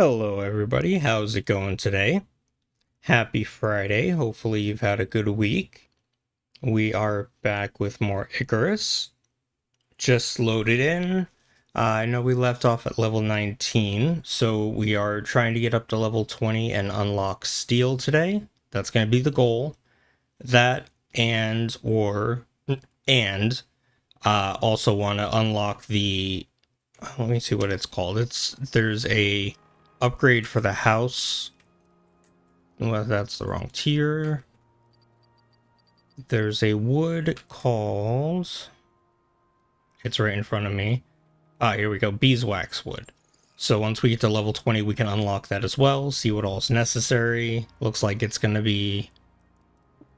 Hello, everybody. How's it going today? Happy Friday. Hopefully, you've had a good week. We are back with more Icarus. Just loaded in. I know we left off at level 19, so we are trying to get up to level 20 and unlock steel today. That's going to be the goal. That and also want to unlock the, let me see what it's called. There's a upgrade for the house. Well, that's the wrong tier. There's a wood called... It's right in front of me. Ah, here we go. Beeswax wood. So once we get to level 20, we can unlock that as well. See what all is necessary. Looks like it's going to be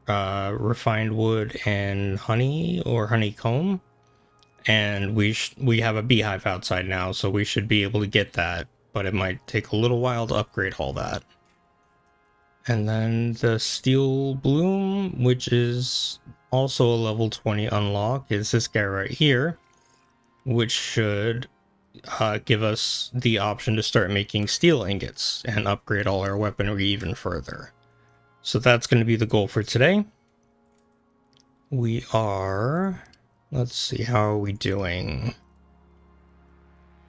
refined wood and honey or honeycomb. And we have a beehive outside now, so we should be able to get that. But it might take a little while to upgrade all that. And then the Steel Bloom, which is also a level 20 unlock, is this guy right here, which should give us the option to start making steel ingots and upgrade all our weaponry even further. So that's going to be the goal for today. We are... Let's see, how are we doing?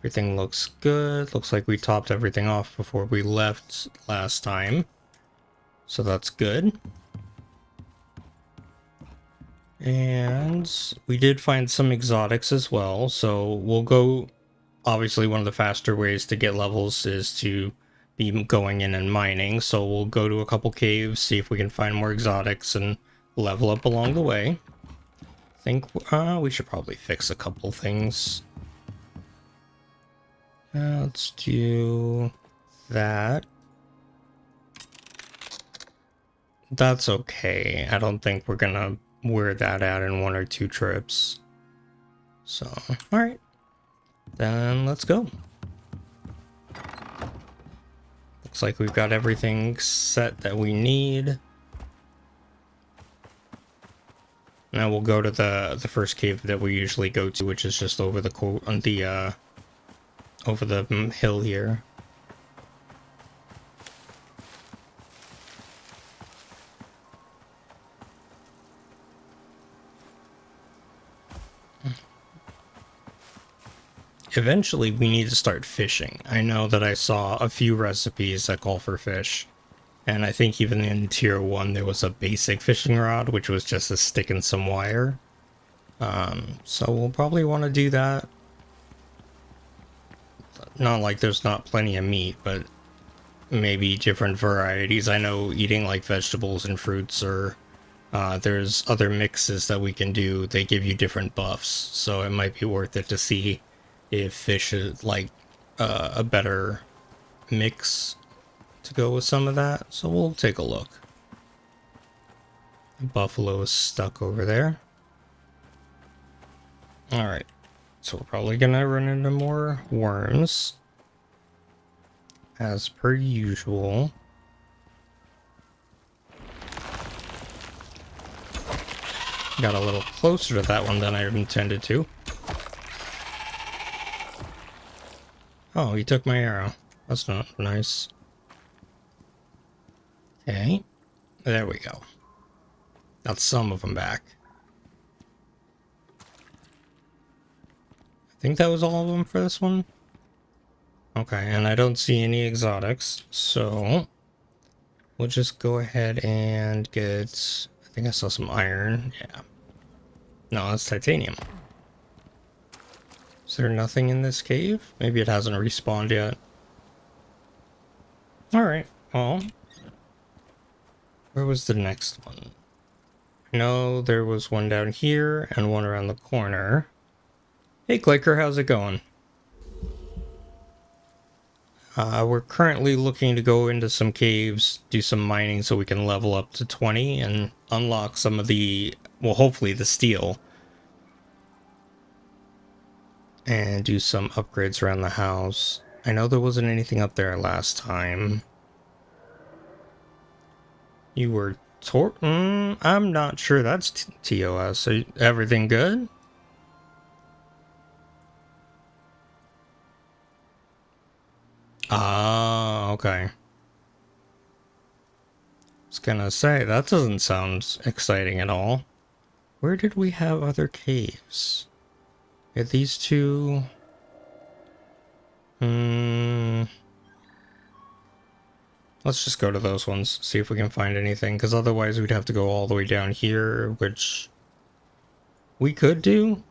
Everything looks good. Looks like we topped everything off before we left last time. So that's good. And we did find some exotics as well. So we'll go, obviously one of the faster ways to get levels is to be going in and mining. So we'll go to a couple caves, see if we can find more exotics and level up along the way. I think we should probably fix a couple things. Let's do that. That's okay. I don't think we're gonna wear that out in 1 or 2 trips. So, alright. Then let's go. Looks like we've got everything set that we need. Now we'll go to the first cave that we usually go to, which is just over the over the hill here. Eventually, we need to start fishing. I know that I saw a few recipes that call for fish. And I think even in tier 1, there was a basic fishing rod, which was just a stick and some wire. So we'll probably want to do that. Not like there's not plenty of meat, but maybe different varieties. I know eating like vegetables and fruits or there's other mixes that we can do. They give you different buffs, so it might be worth it to see if fish is like a better mix to go with some of that. So we'll take a look. The buffalo is stuck over there. Alright, so we're probably gonna run into more worms as per usual. Got a little closer to that one than I intended to. Oh, he took my arrow. That's not nice. Okay. There we go. Got some of them back. I think that was all of them for this one. Okay, and I don't see any exotics, so we'll just go ahead and get... I think I saw some iron. Yeah. No, that's titanium. Is there nothing in this cave? Maybe it hasn't respawned yet. Alright, well... Where was the next one? I know there was one down here and one around the corner. Hey Clicker, how's it going? We're currently looking to go into some caves, do some mining so we can level up to 20 and unlock some of the, well, hopefully the steel. And do some upgrades around the house. I know there wasn't anything up there last time. You were I'm not sure that's TOS. So everything good? Ah, okay. I was gonna say, that doesn't sound exciting at all. Where did we have other caves? We had these two. Let's just go to those ones, see if we can find anything, because otherwise we'd have to go all the way down here, which we could do.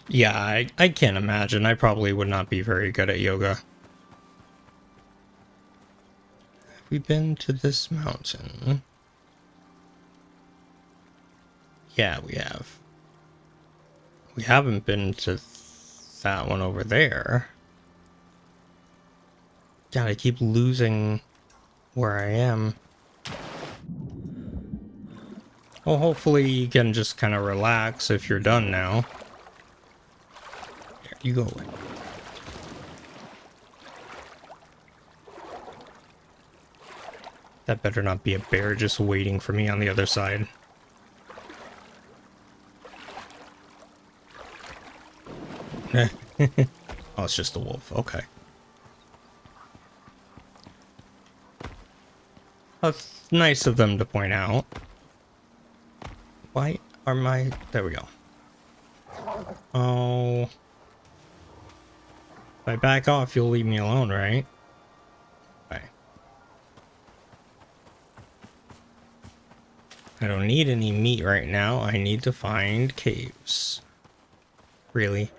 Yeah, I can't imagine. I probably would not be very good at yoga. Have we been to this mountain? Yeah, we have. We haven't been to that one over there. God, I keep losing where I am. Well, hopefully you can just kind of relax if you're done now. Here, you go away. That better not be a bear just waiting for me on the other side. Oh, it's just a wolf. Okay. That's nice of them to point out. Why are my... There we go. Oh. If I back off, you'll leave me alone, right? Okay. I don't need any meat right now. I need to find caves. Really?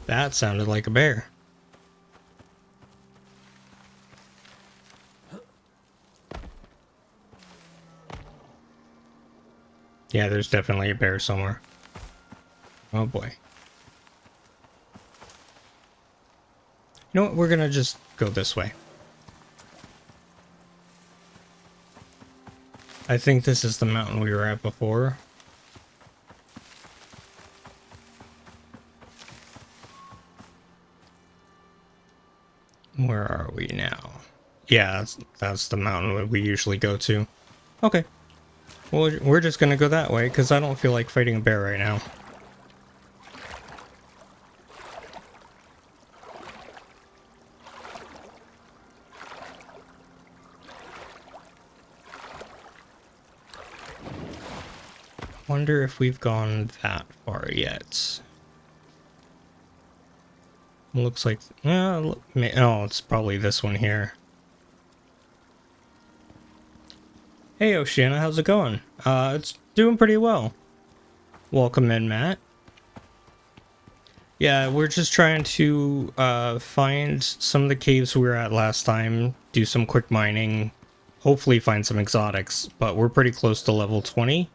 That sounded like a bear. Yeah, there's definitely a bear somewhere. Oh boy. You know what? We're gonna just go this way. I think this is the mountain we were at before. Where are we now? Yeah, that's the mountain we usually go to. Okay. Well, we're just gonna go that way, because I don't feel like fighting a bear right now. Wonder if we've gone that far yet. Looks like... oh, it's probably this one here. Hey, Oceana, how's it going? It's doing pretty well. Welcome in, Matt. Yeah, we're just trying to find some of the caves we were at last time, do some quick mining, hopefully find some exotics, but we're pretty close to level 20.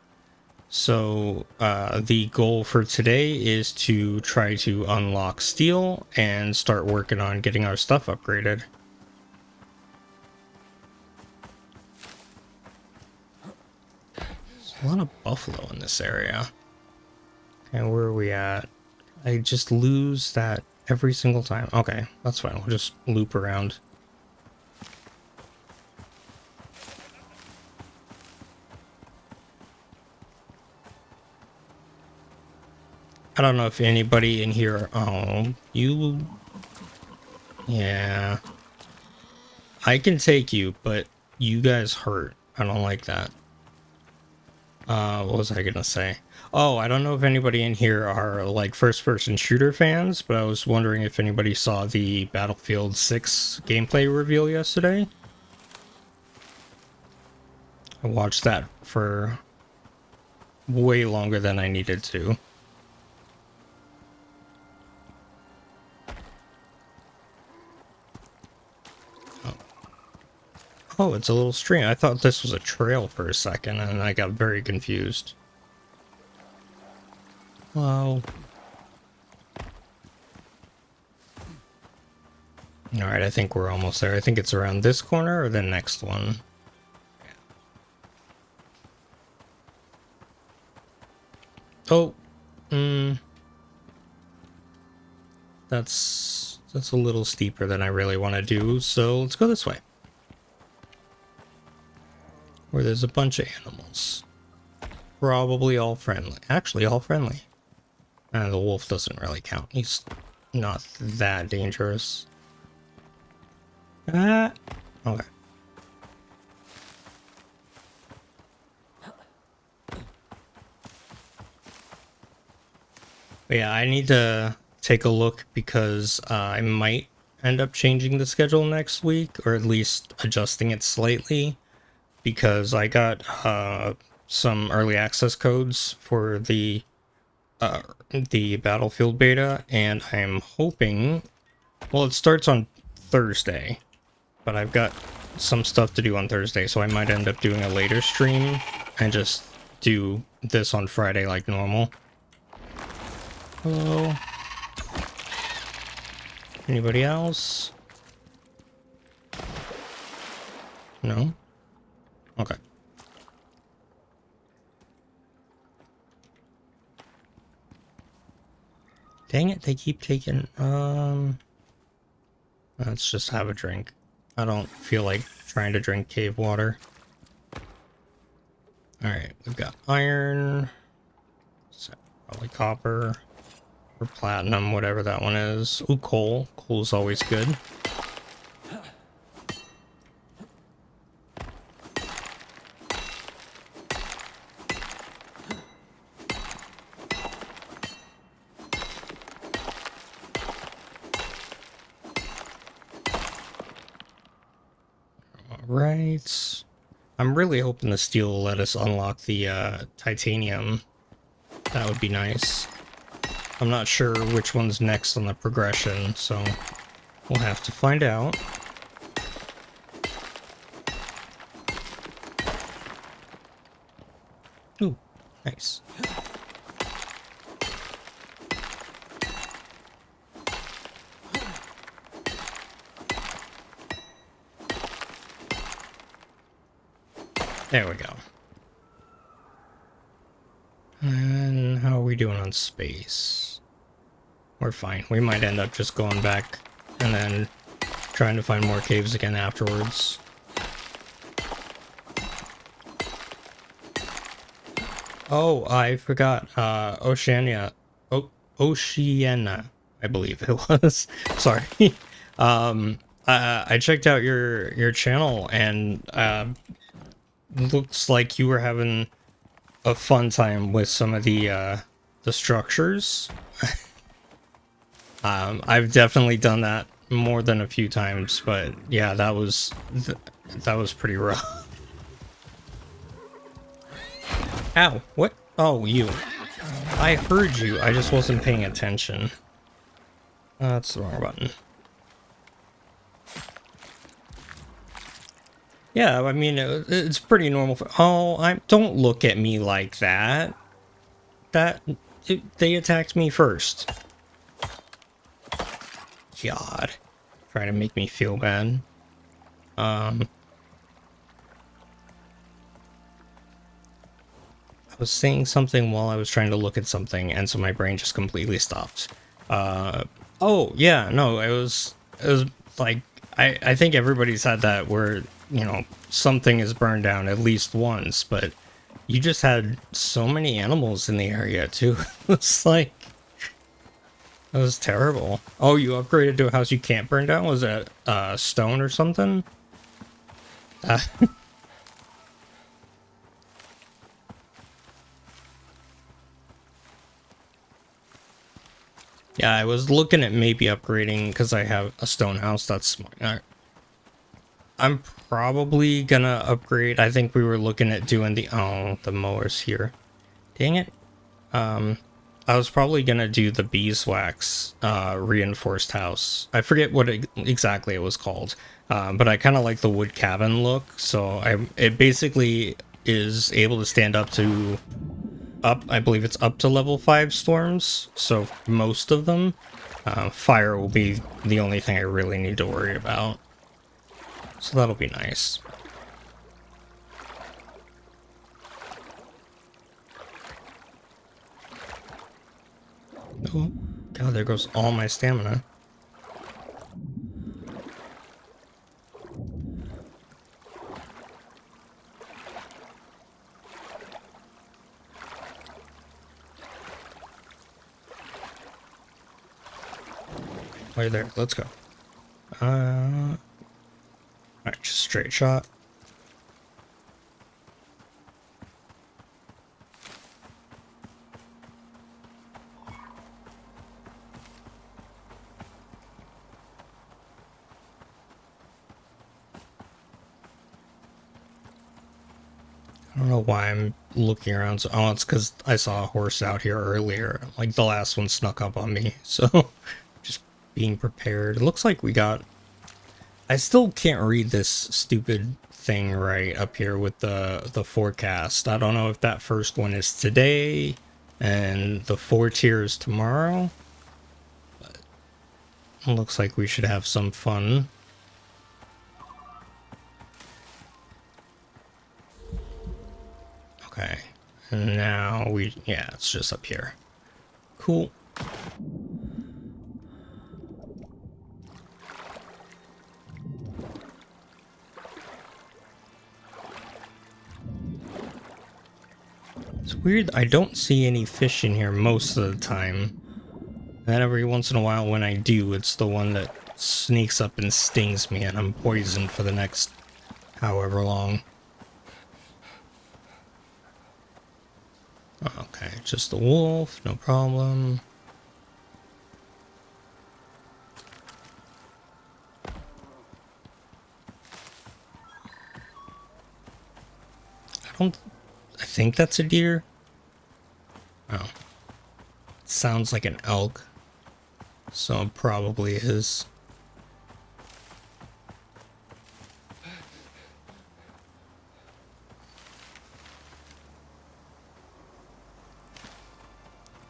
So the goal for today is to try to unlock steel and start working on getting our stuff upgraded. There's a lot of buffalo in this area. And where are we at? I just lose that every single time. Okay, that's fine. We'll just loop around. I don't know if anybody in here... Oh, you... Yeah. I can take you, but you guys hurt. I don't like that. What was I gonna say? Oh, I don't know if anybody in here are like first-person shooter fans, but I was wondering if anybody saw the Battlefield 6 gameplay reveal yesterday. I watched that for way longer than I needed to. Oh, it's a little stream. I thought this was a trail for a second, and I got very confused. Well... Alright, I think we're almost there. I think it's around this corner or the next one. Oh, that's a little steeper than I really want to do, so let's go this way. Where there's a bunch of animals. Probably all friendly. Actually, all friendly. The wolf doesn't really count. He's not that dangerous. Okay. But yeah, I need to take a look because I might end up changing the schedule next week, or at least adjusting it slightly, because I got some early access codes for the Battlefield beta, and I'm hoping, well, it starts on Thursday, but I've got some stuff to do on Thursday, so I might end up doing a later stream and just do this on Friday like normal. Hello? Anybody else? No? Okay. Dang it, they keep taking, let's just have a drink. I don't feel like trying to drink cave water. Alright, we've got iron. So probably copper. Or platinum, whatever that one is. Ooh, coal. Coal's always good. Alright. I'm really hoping the steel will let us unlock the titanium. That would be nice. I'm not sure which one's next on the progression, so we'll have to find out. Ooh, nice. There we go. And how are we doing on space? We're fine. We might end up just going back and then trying to find more caves again afterwards. Oh, I forgot. Oceania. Oceania, I believe it was. Sorry. I checked out your channel, and looks like you were having a fun time with some of the structures. I've definitely done that more than a few times, but yeah, that was pretty rough. Ow, what? Oh, you. I heard you, I just wasn't paying attention. That's the wrong button. Yeah, I mean, it's pretty normal for— oh, don't look at me like that. They attacked me first. God. Trying to make me feel bad. I was saying something while I was trying to look at something, and so my brain just completely stopped. Oh, yeah, no, it was like, I think everybody's had that where, you know, something is burned down at least once, but you just had so many animals in the area, too. It's like, it was terrible. Oh, you upgraded to a house you can't burn down? Was that stone or something? Yeah, I was looking at maybe upgrading because I have a stone house. That's smart. I'm probably gonna upgrade. I think we were looking at doing the mowers here. Dang it. I was probably gonna do the beeswax reinforced house. I forget what exactly it was called, but I kind of like the wood cabin look. So it basically is able to stand up to I believe it's up to level 5 storms. So most of them, fire will be the only thing I really need to worry about. So that'll be nice. Oh, God, there goes all my stamina. Right there. Let's go. Alright, just straight shot. I don't know why I'm looking around. So, oh, it's because I saw a horse out here earlier. Like the last one snuck up on me. So just being prepared. It looks like we got... I still can't read this stupid thing right up here with the forecast. I don't know if that first one is today and the 4 tiers tomorrow. But it looks like we should have some fun. Okay, and now yeah, it's just up here. Cool. It's weird, I don't see any fish in here most of the time. And then every once in a while when I do, it's the one that sneaks up and stings me and I'm poisoned for the next however long. Okay, just the wolf, no problem. I think that's a deer. Oh. It sounds like an elk. So it probably is.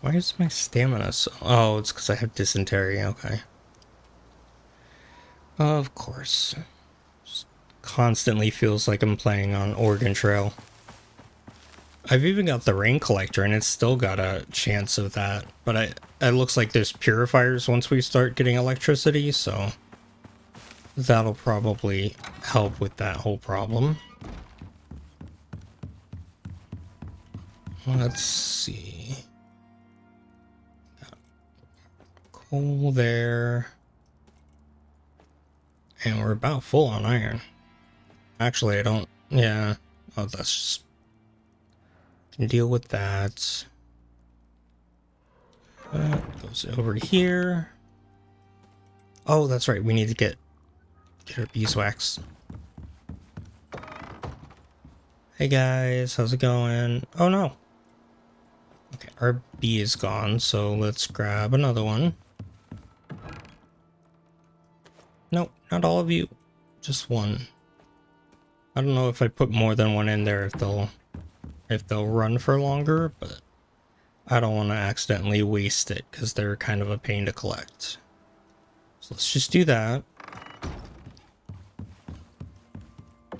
Why is my stamina so... Oh, it's because I have dysentery. Okay. Of course. Just constantly feels like I'm playing on Oregon Trail. I've even got the rain collector and it's still got a chance of that. But it looks like there's purifiers once we start getting electricity, so that'll probably help with that whole problem. Let's see. Got coal there. And we're about full on iron. Actually, I don't... Yeah. Oh, that's just... Can deal with that. Goes over here. Oh, that's right. We need to get our beeswax. Hey guys, how's it going? Oh no. Okay, our bee is gone, so let's grab another one. Nope, not all of you. Just one. I don't know if I put more than one in there if they'll run for longer, but I don't want to accidentally waste it because they're kind of a pain to collect. So let's just do that. Put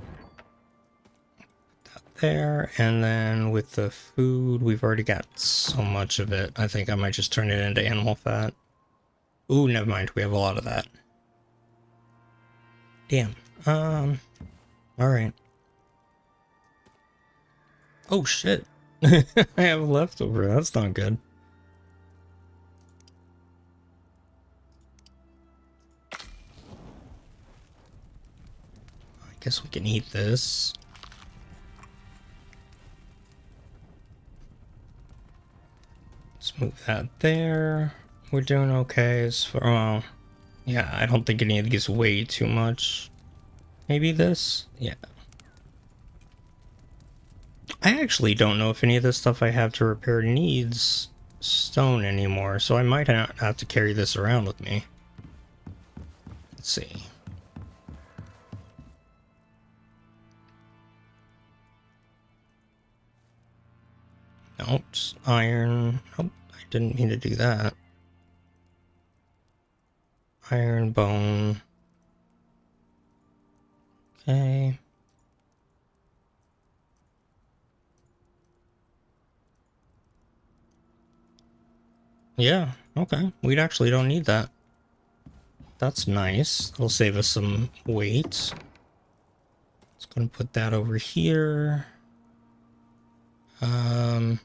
that there, and then with the food, we've already got so much of it. I think I might just turn it into animal fat. Ooh, never mind. We have a lot of that. Damn. Alright. Oh shit. I have leftover. That's not good. I guess we can eat this. Let's move that there. We're doing okay as far... Well, yeah, I don't think any of these weigh too much. Maybe this? Yeah. I actually don't know if any of the stuff I have to repair needs stone anymore, so I might not have to carry this around with me. Let's see. Nope, just iron. Nope, I didn't mean to do that. Iron, bone. Okay. Yeah, okay. We actually don't need that. That's nice. It'll save us some weight. Just gonna put that over here. I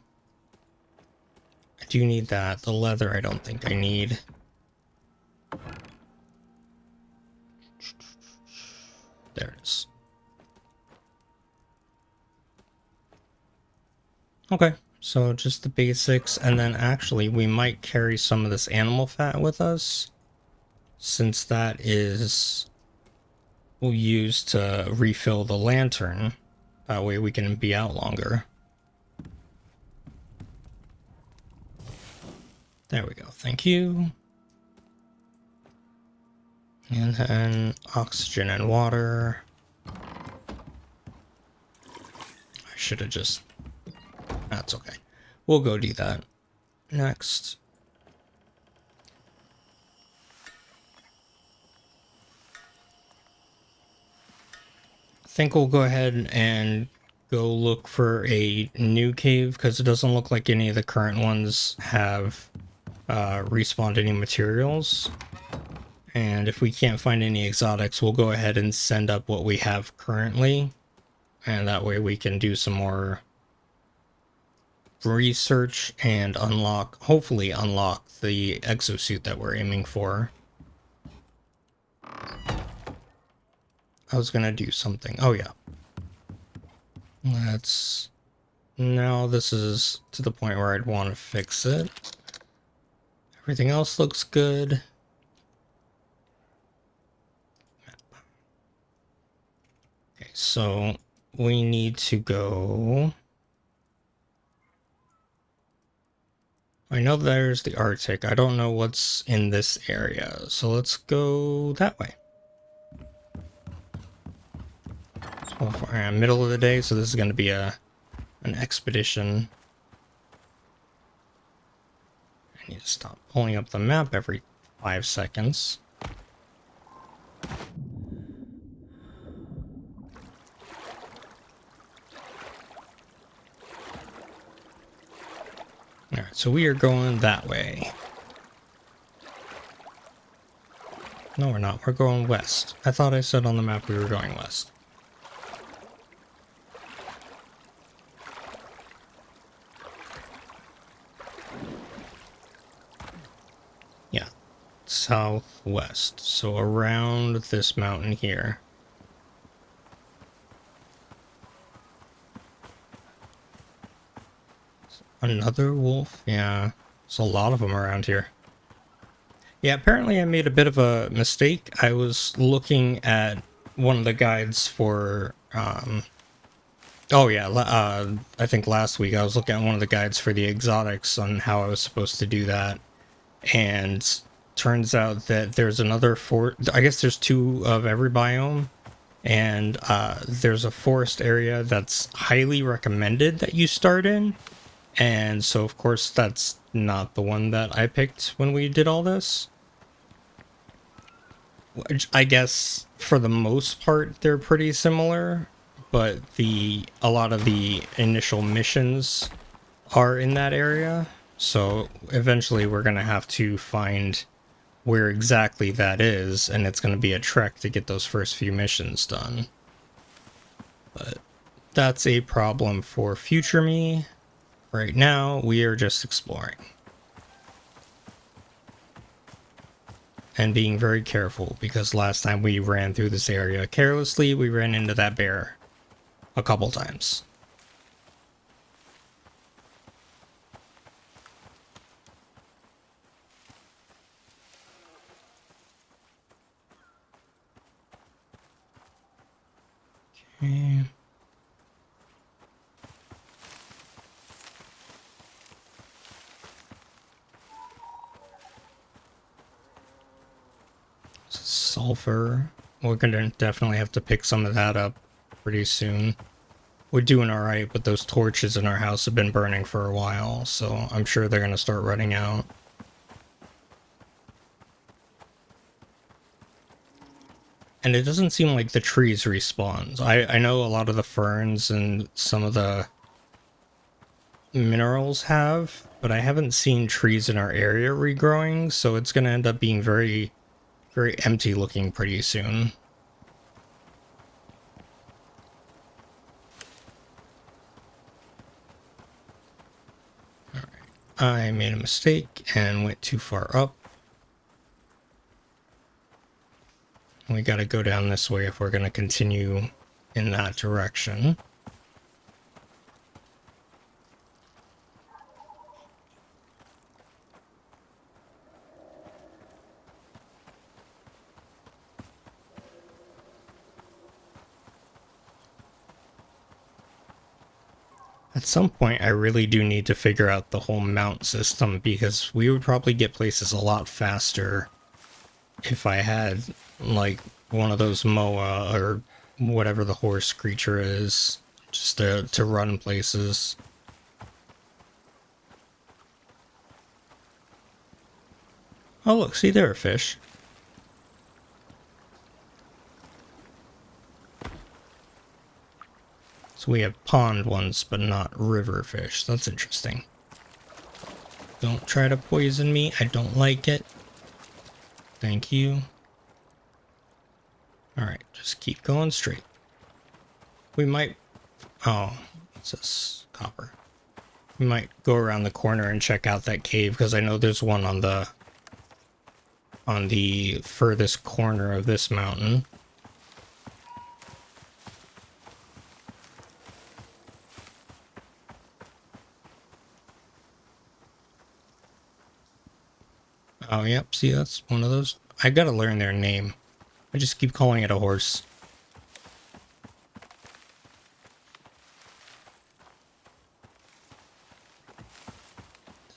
do need that. The leather I don't think I need. Okay, so just the basics, and then actually we might carry some of this animal fat with us, since that is we'll use to refill the lantern. That way we can be out longer. There we go, thank you. And then oxygen and water. I should have just... That's okay. We'll go do that. Next. I think we'll go ahead and go look for a new cave, because it doesn't look like any of the current ones have respawned any materials. And if we can't find any exotics, we'll go ahead and send up what we have currently. And that way we can do some more research and hopefully unlock the exosuit that we're aiming for. I was gonna do something. Oh yeah. Now this is to the point where I'd want to fix it. Everything else looks good. Okay, so we need to go... I know there's the Arctic. I don't know what's in this area, so let's go that way. So middle of the day, so this is going to be an expedition. I need to stop pulling up the map every 5 seconds. Alright, so we are going that way. No, we're not. We're going west. I thought I said on the map we were going west. Yeah, southwest. So around this mountain here. Another wolf? Yeah, there's a lot of them around here. Yeah, apparently I made a bit of a mistake. I was looking at one of the guides for... oh yeah, I think last week I was looking at one of the guides for the exotics on how I was supposed to do that. And turns out that there's another I guess there's 2 of every biome. And there's a forest area that's highly recommended that you start in. And so, of course, that's not the one that I picked when we did all this. Which I guess, for the most part, they're pretty similar. But a lot of the initial missions are in that area. So, eventually we're going to have to find where exactly that is. And it's going to be a trek to get those first few missions done. But that's a problem for future me. Right now, we are just exploring. And being very careful, because last time we ran through this area carelessly, we ran into that bear a couple times. Okay. Sulfur. We're gonna definitely have to pick some of that up pretty soon. We're doing alright, but those torches in our house have been burning for a while, so I'm sure they're gonna start running out. And it doesn't seem like the trees respawn. I know a lot of the ferns and some of the minerals have, but I haven't seen trees in our area regrowing, so it's gonna end up being very, very empty looking pretty soon. Alright, I made a mistake and went too far up. We gotta go down this way if we're gonna continue in that direction. At some point, I really do need to figure out the whole mount system, because we would probably get places a lot faster if I had, like, one of those MOA or whatever the horse creature is, just to run places. Oh, look, see, there are fish. So we have pond ones, but not river fish. That's interesting. Don't try to poison me. I don't like it. Thank you. Alright, just keep going straight. We might... Oh, it's this copper. We might go around the corner and check out that cave, because I know there's one on the furthest corner of this mountain. Oh, yep, see, that's one of those. I gotta learn their name. I just keep calling it a horse.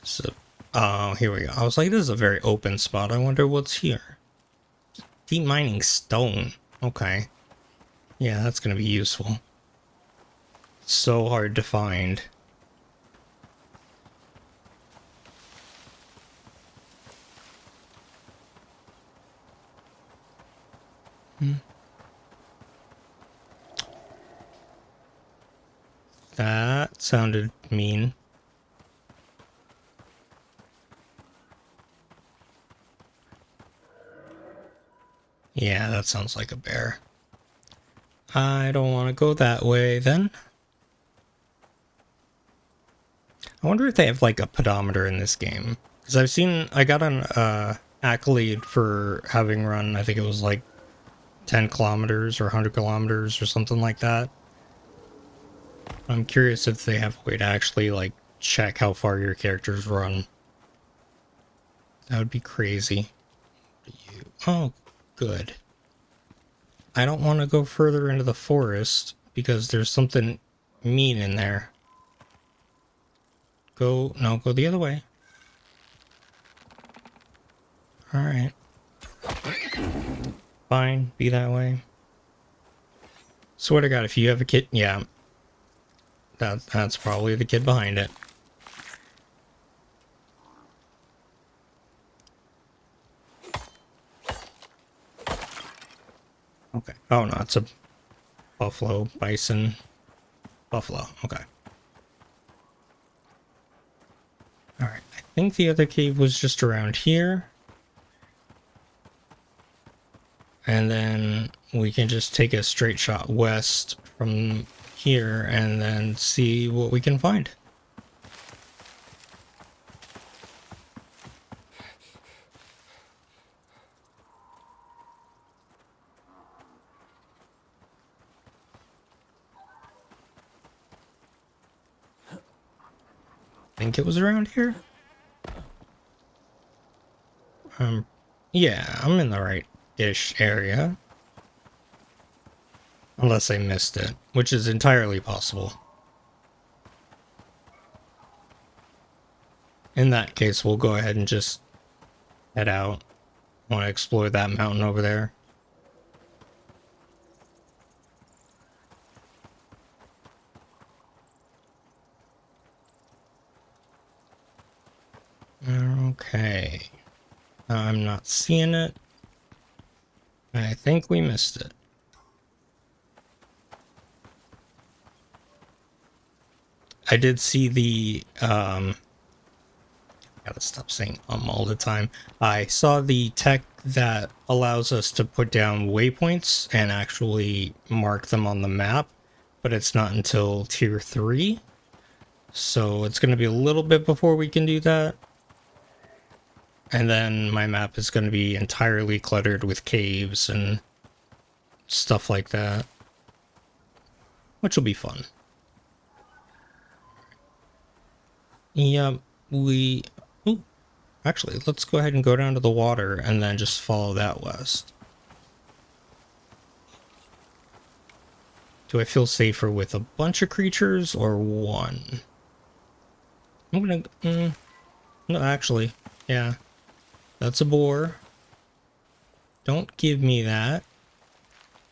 So, oh, here we go. I was like, this is a very open spot. I wonder what's here. Deep mining stone. Okay. Yeah, that's gonna be useful. It's so hard to find. That sounded mean. Yeah, that sounds like a bear. I don't want to go that way then. I wonder if they have like a pedometer in this game. Because I got an accolade for having run, I think it was like 10 kilometers or 100 kilometers or something like that. I'm curious if they have a way to actually like check how far your characters run. That would be crazy. Oh, good. I don't want to go further into the forest because there's something mean in there. Go the other way. Alright. Fine, be that way. Swear to God, if you have a kid, yeah. That's probably the kid behind it. Okay. Oh no, it's a buffalo, bison, buffalo. Okay. Alright, I think the other cave was just around here. And then we can just take a straight shot west from here and then see what we can find. Think it was around here? Yeah, I'm in the right-ish area. Unless I missed it, which is entirely possible. In that case, we'll go ahead and just head out. I want to explore that mountain over there. Okay. I'm not seeing it. I think we missed it. I did see the, gotta stop saying all the time. I saw the tech that allows us to put down waypoints and actually mark them on the map, but it's not until tier 3. So it's going to be a little bit before we can do that. And then my map is going to be entirely cluttered with caves and stuff like that, which will be fun. Yep, ooh, actually, let's go ahead and go down to the water and then just follow that west. Do I feel safer with a bunch of creatures or one? I'm gonna... no, actually. Yeah. That's a boar. Don't give me that.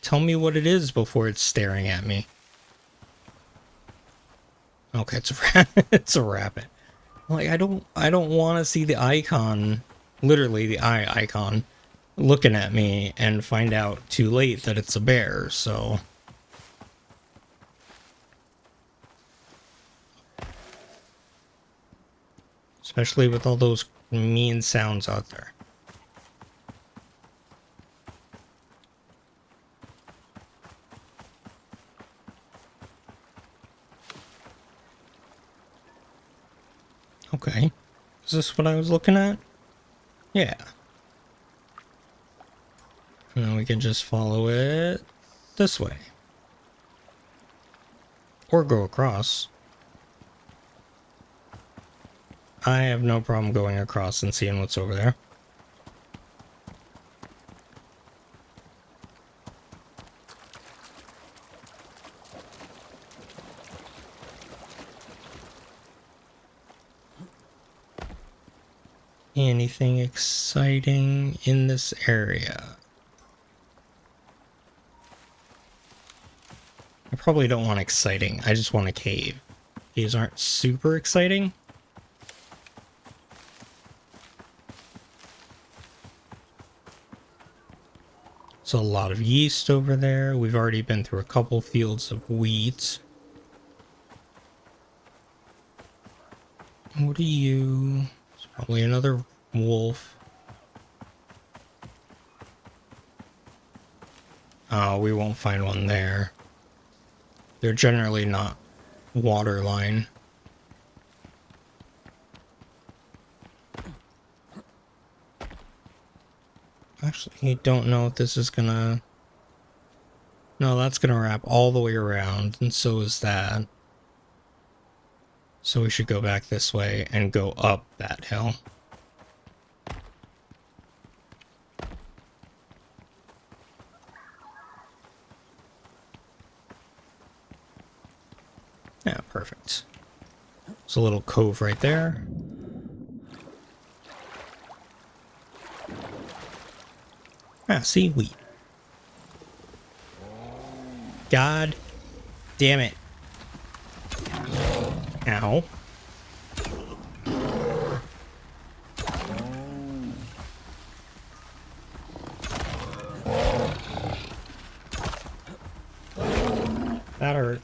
Tell me what it is before it's staring at me. Okay, it's a it's a rabbit. Like I don't want to see the icon, literally the eye icon, looking at me and find out too late that it's a bear. So especially with all those mean sounds out there. Okay. Is this what I was looking at? Yeah. And then we can just follow it this way. Or go across. I have no problem going across and seeing what's over there. Anything exciting in this area? I probably don't want exciting. I just want a cave. Caves aren't super exciting. So a lot of yeast over there. We've already been through a couple fields of wheat. What are you? It's probably another wolf. Oh, we won't find one there. They're generally not waterline. Actually, I don't know if this is gonna... No, that's gonna wrap all the way around, and so is that. So we should go back this way and go up that hill. Yeah, perfect. There's a little cove right there. Ah, seaweed. God damn it. Ow. That hurt.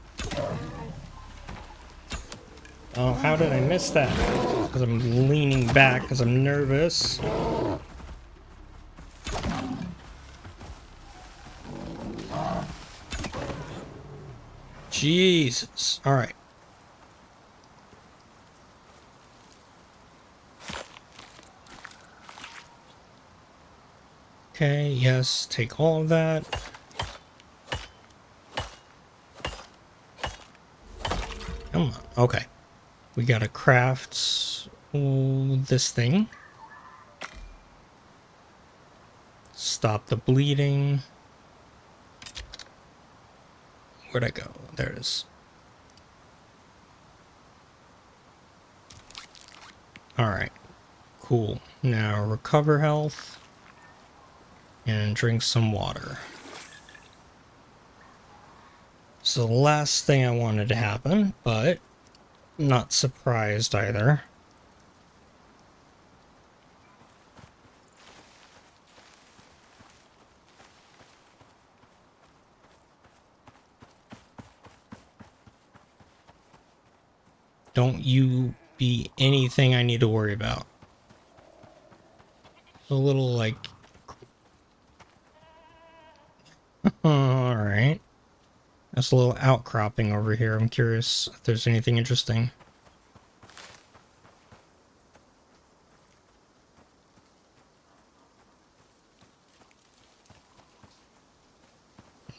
Oh, how did I miss that? Because I'm leaning back because I'm nervous. Jesus. All right. Okay, yes, take all of that. Come on. Okay. We gotta craft this thing. Stop the bleeding. Where'd I go? There it is. Alright. Cool. Now recover health. And drink some water. So the last thing I wanted to happen, but not surprised either. Don't you be anything I need to worry about. A little like... Alright. That's a little outcropping over here. I'm curious if there's anything interesting.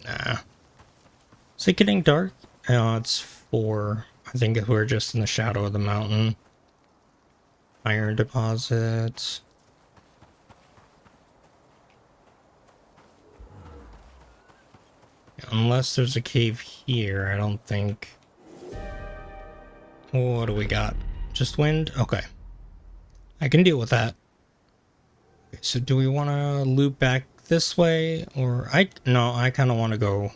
Nah. Is it getting dark? Oh, it's 4. I think we're just in the shadow of the mountain. Iron deposits. Unless there's a cave here, I don't think. What do we got? Just wind? Okay. I can deal with that. Okay, so do we want to loop back this way? Or no, I kind of want to go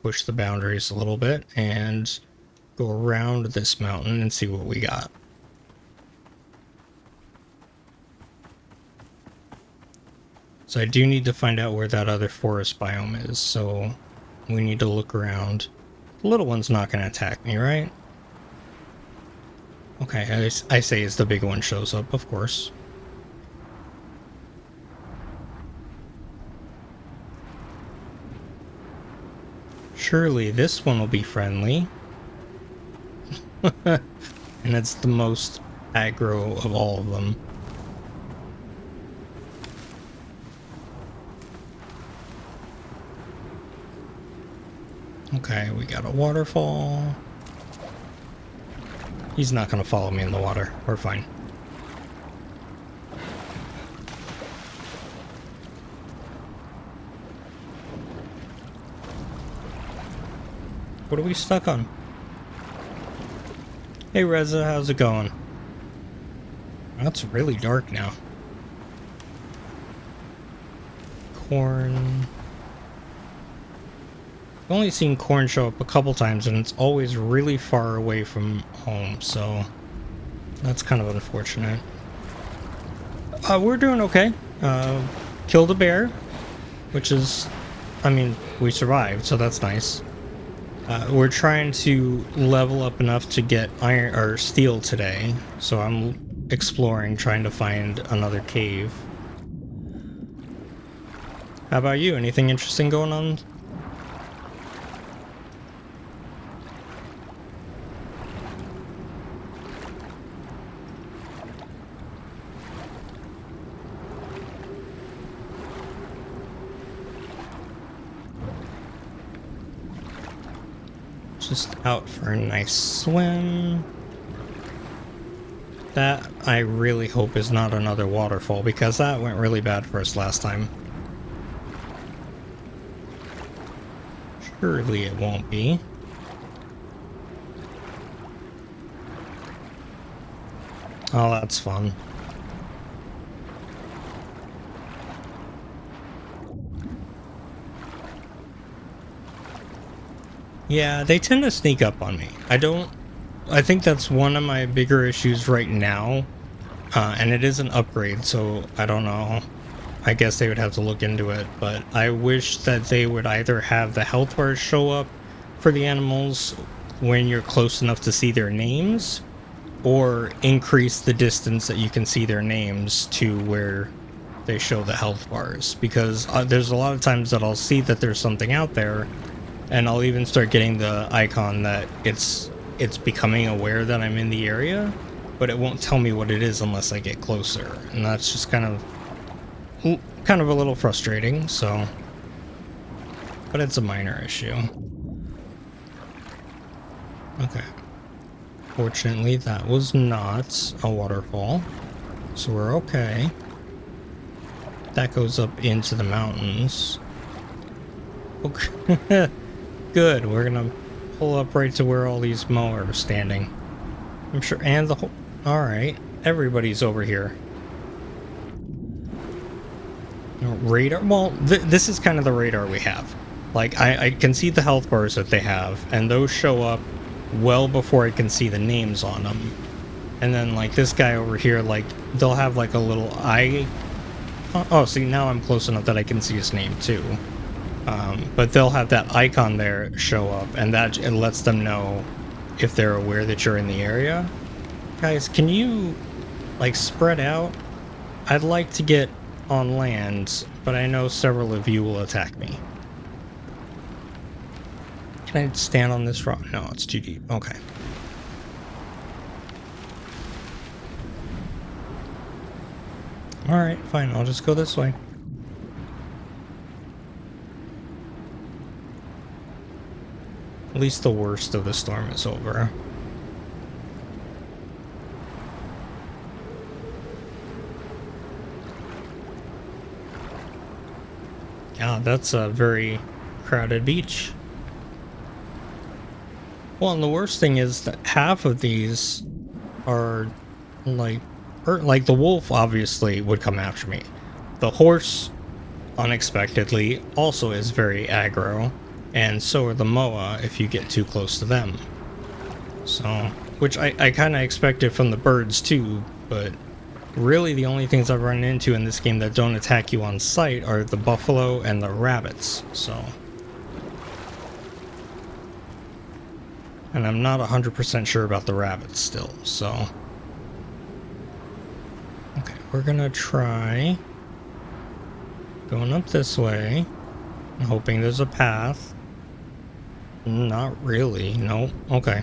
push the boundaries a little bit and go around this mountain and see what we got. So I do need to find out where that other forest biome is, so we need to look around. The little one's not going to attack me, right? Okay, I say as the big one shows up, of course. Surely this one will be friendly. And it's the most aggro of all of them. Okay, we got a waterfall. He's not going to follow me in the water. We're fine. What are we stuck on? Hey Reza, how's it going? That's really dark now. Corn. I've only seen corn show up a couple times and it's always really far away from home, so that's kind of unfortunate. We're doing okay. Killed a bear, which is, I mean, we survived, so that's nice. We're trying to level up enough to get iron or steel today, so I'm exploring, trying to find another cave. How about you? Anything interesting going on? Just out for a nice swim. That I really hope is not another waterfall, because that went really bad for us last time. Surely it won't be. Oh, that's fun. Yeah, they tend to sneak up on me. I think that's one of my bigger issues right now. And it is an upgrade, so I don't know. I guess they would have to look into it, but I wish that they would either have the health bars show up for the animals when you're close enough to see their names, or increase the distance that you can see their names to where they show the health bars. Because there's a lot of times that I'll see that there's something out there, and I'll even start getting the icon that it's becoming aware that I'm in the area, but it won't tell me what it is unless I get closer, and that's just kind of a little frustrating. So, but it's a minor issue. Okay. Fortunately, that was not a waterfall, so we're okay. That goes up into the mountains. Okay. Good, we're gonna pull up right to where all these moa are standing. I'm sure, and the whole... Alright, everybody's over here. Radar? Well, this is kind of the radar we have. Like, I can see the health bars that they have, and those show up well before I can see the names on them. And then, like, this guy over here, like, they'll have, like, a little eye... Oh, see, now I'm close enough that I can see his name, too. But they'll have that icon there show up, and that it lets them know if they're aware that you're in the area. Guys, can you, like, spread out? I'd like to get on land, but I know several of you will attack me. Can I stand on this rock? No, it's too deep. Okay. Alright, fine. I'll just go this way. At least the worst of the storm is over. Yeah, that's a very crowded beach. Well, and the worst thing is that half of these are like, like the wolf obviously would come after me. The horse, unexpectedly, also is very aggro, and so are the moa if you get too close to them. So, which I kind of expected from the birds too, but really the only things I've run into in this game that don't attack you on sight are the buffalo and the rabbits, so. And I'm not 100% sure about the rabbits still, so. Okay, we're gonna try going up this way. I'm hoping there's a path. Not really, no. Okay.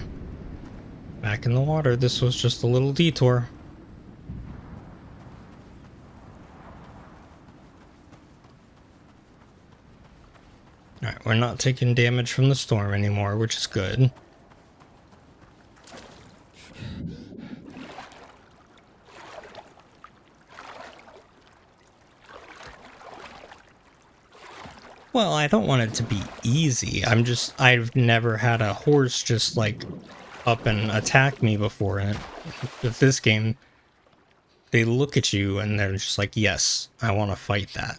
Back in the water, this was just a little detour. Alright, we're not taking damage from the storm anymore, which is good. Well, I don't want it to be easy. I've never had a horse just like up and attack me before. And with this game, they look at you and they're just like, yes, I want to fight that.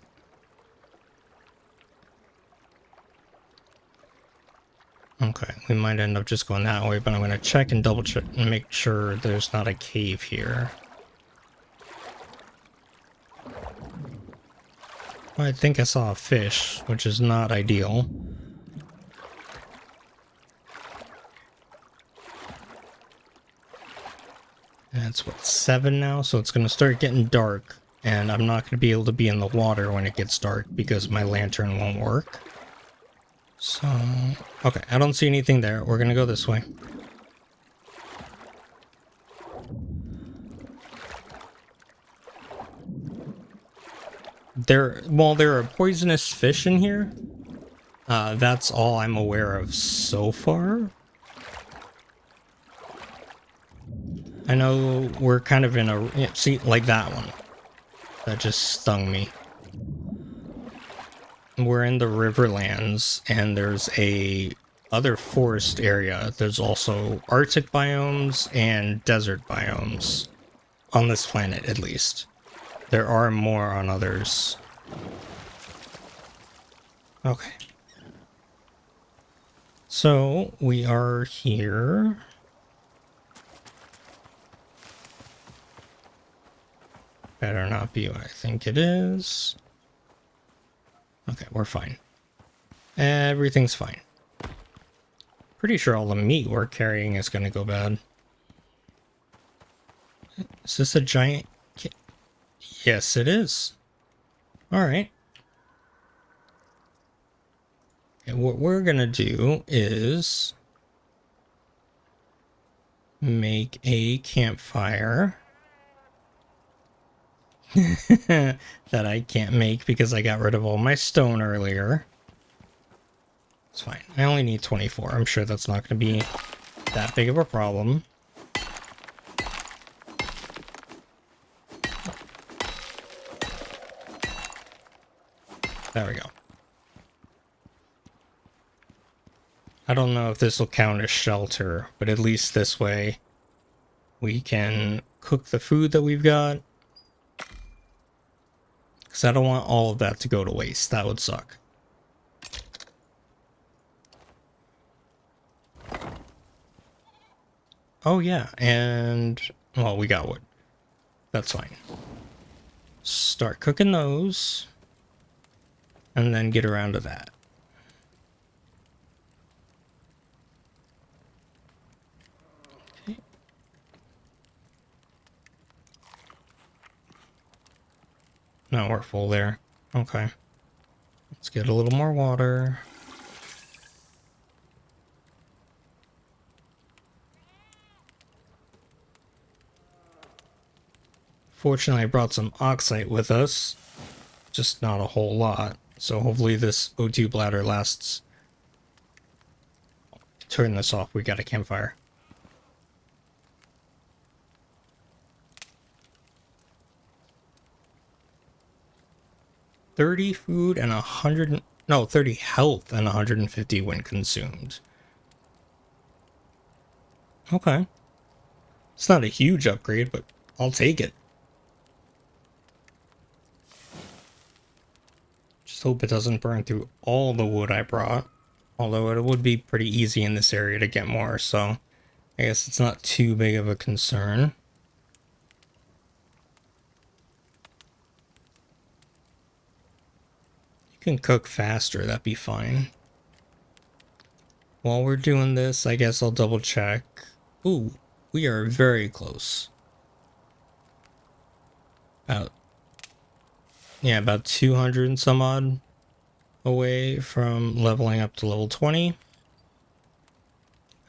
Okay, we might end up just going that way, but I'm going to check and double check and make sure there's not a cave here. I think I saw a fish, which is not ideal. And it's what, 7 now, so it's going to start getting dark, and I'm not going to be able to be in the water when it gets dark because my lantern won't work. So, okay, I don't see anything there. We're going to go this way. There are poisonous fish in here. That's all I'm aware of so far. I know we're kind of in a... Yeah, see, like that one. That just stung me. We're in the Riverlands, and there's a other forest area. There's also Arctic biomes and desert biomes. On this planet, at least. There are more on others. Okay. So, we are here. Better not be what I think it is. Okay, we're fine. Everything's fine. Pretty sure all the meat we're carrying is going to go bad. Is this a giant... Yes, it is. Alright. Okay, what we're going to do is... make a campfire. That I can't make because I got rid of all my stone earlier. It's fine. I only need 24. I'm sure that's not going to be that big of a problem. There we go. I don't know if this will count as shelter, but at least this way we can cook the food that we've got. Because I don't want all of that to go to waste. That would suck. Oh yeah, and... well, we got wood. That's fine. Start cooking those. And then get around to that. Okay. No, we're full there. Okay. Let's get a little more water. Fortunately, I brought some oxite with us. Just not a whole lot. So hopefully this O2 bladder lasts. Turn this off. We got a campfire. $30 food and 100... no, 30 health and 150 when consumed. Okay. It's not a huge upgrade, but I'll take it. Just hope it doesn't burn through all the wood I brought. Although it would be pretty easy in this area to get more, so I guess it's not too big of a concern. You can cook faster, that'd be fine. While we're doing this, I guess I'll double check. Ooh, we are very close. About 200 and some odd away from leveling up to level 20.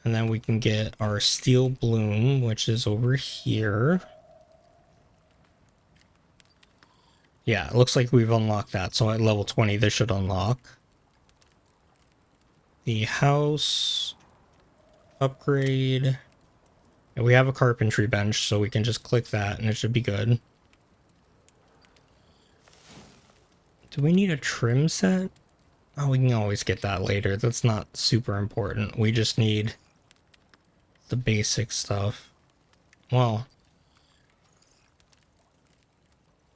And then we can get our steel bloom, which is over here. Yeah, it looks like we've unlocked that. So at level 20, this should unlock. The house upgrade. And we have a carpentry bench, so we can just click that and it should be good. Do we need a trim set? Oh, we can always get that later. That's not super important. We just need the basic stuff. Well.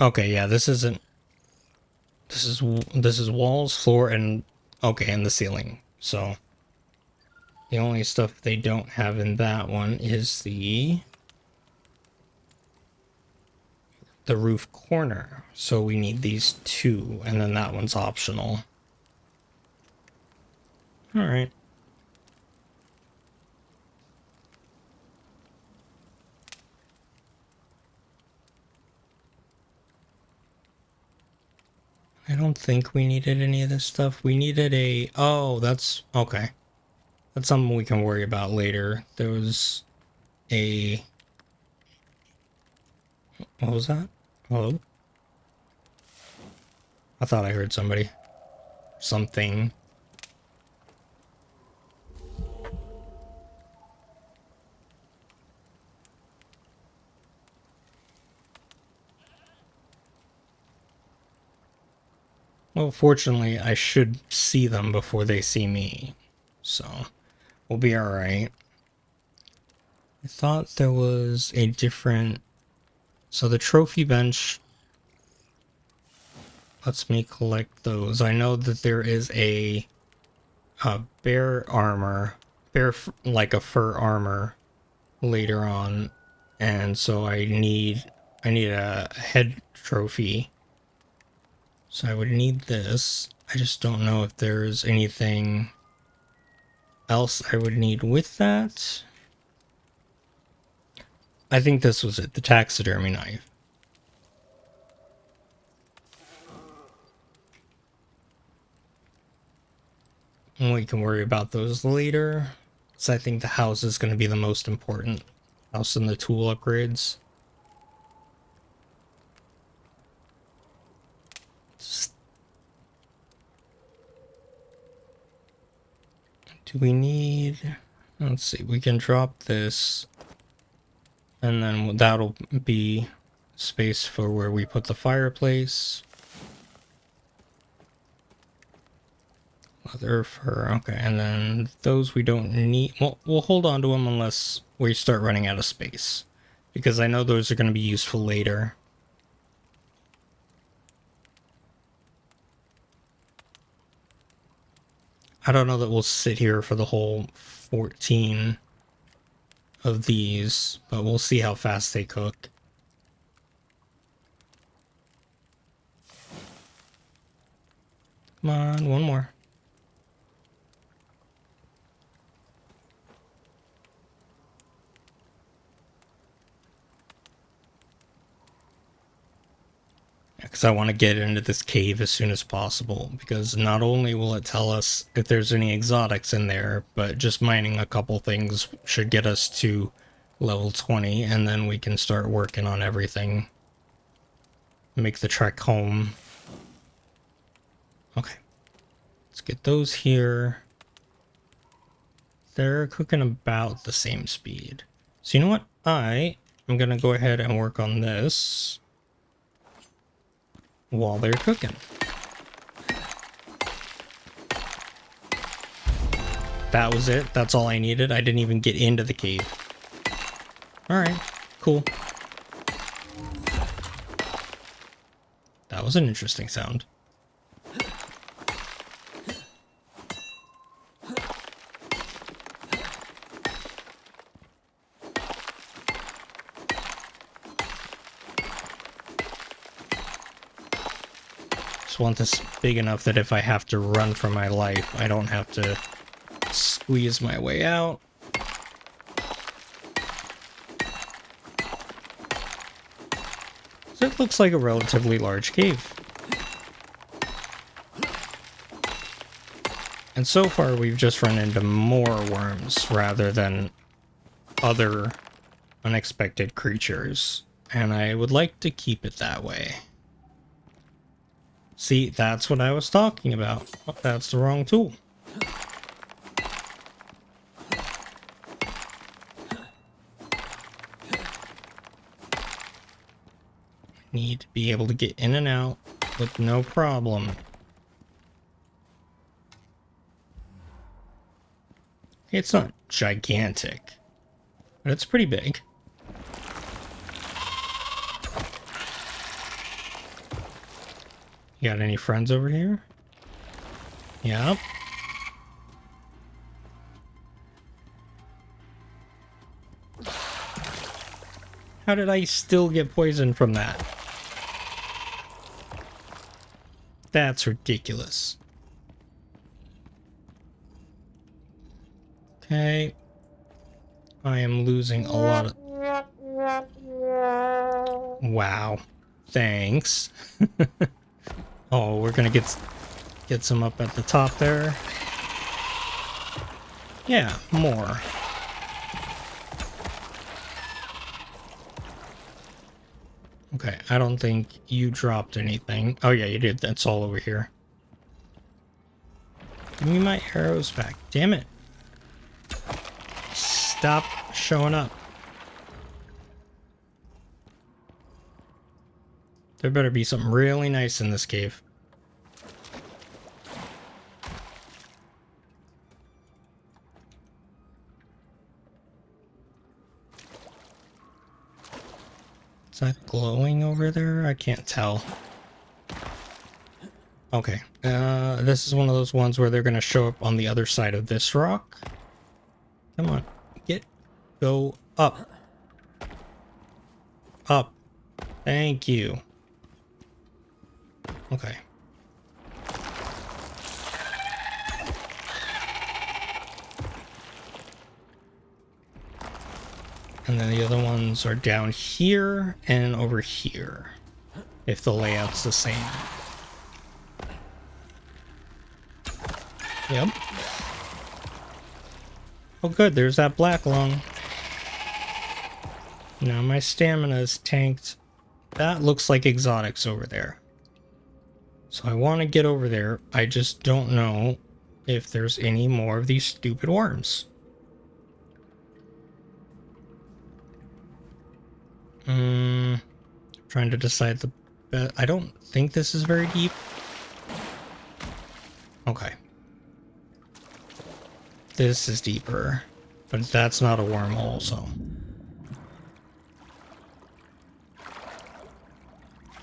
Okay, yeah, this isn't... This is walls, floor, and... Okay, and the ceiling. So... The only stuff they don't have in that one is the roof corner. So we need these two, and then that one's optional. Alright. I don't think we needed any of this stuff. We needed a... Oh, that's... Okay. That's something we can worry about later. There was a... What was that? Hello? I thought I heard somebody. Something. Well, fortunately, I should see them before they see me. So... We'll be alright. I thought there was a different... So the trophy bench lets me collect those. I know that there is a bear armor, like a fur armor later on. And so I need a head trophy. So I would need this. I just don't know if there's anything else I would need with that. I think this was it, the taxidermy knife. And we can worry about those later. So I think the house is going to be the most important. House and the tool upgrades. Do we need... Let's see, we can drop this. And then that'll be space for where we put the fireplace. Leather, fur, okay. And then those we don't need... Well, we'll hold on to them unless we start running out of space. Because I know those are going to be useful later. I don't know that we'll sit here for the whole 14 of these, but we'll see how fast they cook. Come on, one more. Because I want to get into this cave as soon as possible, because not only will it tell us if there's any exotics in there, but just mining a couple things should get us to level 20, and then we can start working on everything. Make the trek home. Okay. Let's get those here. They're cooking about the same speed. So you know what? I'm going to go ahead and work on this while they're cooking. That was it. That's all I needed. I didn't even get into the cave. Alright, cool. That was an interesting sound. Just want this big enough that if I have to run for my life, I don't have to squeeze my way out. It looks like a relatively large cave. And so far we've just run into more worms rather than other unexpected creatures. And I would like to keep it that way. See, that's what I was talking about. Oh, that's the wrong tool. Need to be able to get in and out with no problem. It's not gigantic, but it's pretty big. You got any friends over here? Yep. How did I still get poisoned from that? That's ridiculous. Okay. I am losing a lot of... Wow. Thanks. Oh, we're gonna get some up at the top there. Yeah, more. Okay, I don't think you dropped anything. Oh yeah, you did. That's all over here. Give me my arrows back. Damn it. Stop showing up. There better be something really nice in this cave. Is that glowing over there? I can't tell. Okay. This is one of those ones where they're going to show up on the other side of this rock. Come on. Go up. Up. Thank you. Okay. And then the other ones are down here and over here, if the layout's the same. Yep. Oh good, there's that black lung. Now my stamina is tanked. That looks like exotics over there. So I want to get over there. I just don't know if there's any more of these stupid worms. Trying to decide the best. I don't think this is very deep. Okay. This is deeper, but that's not a wormhole, so.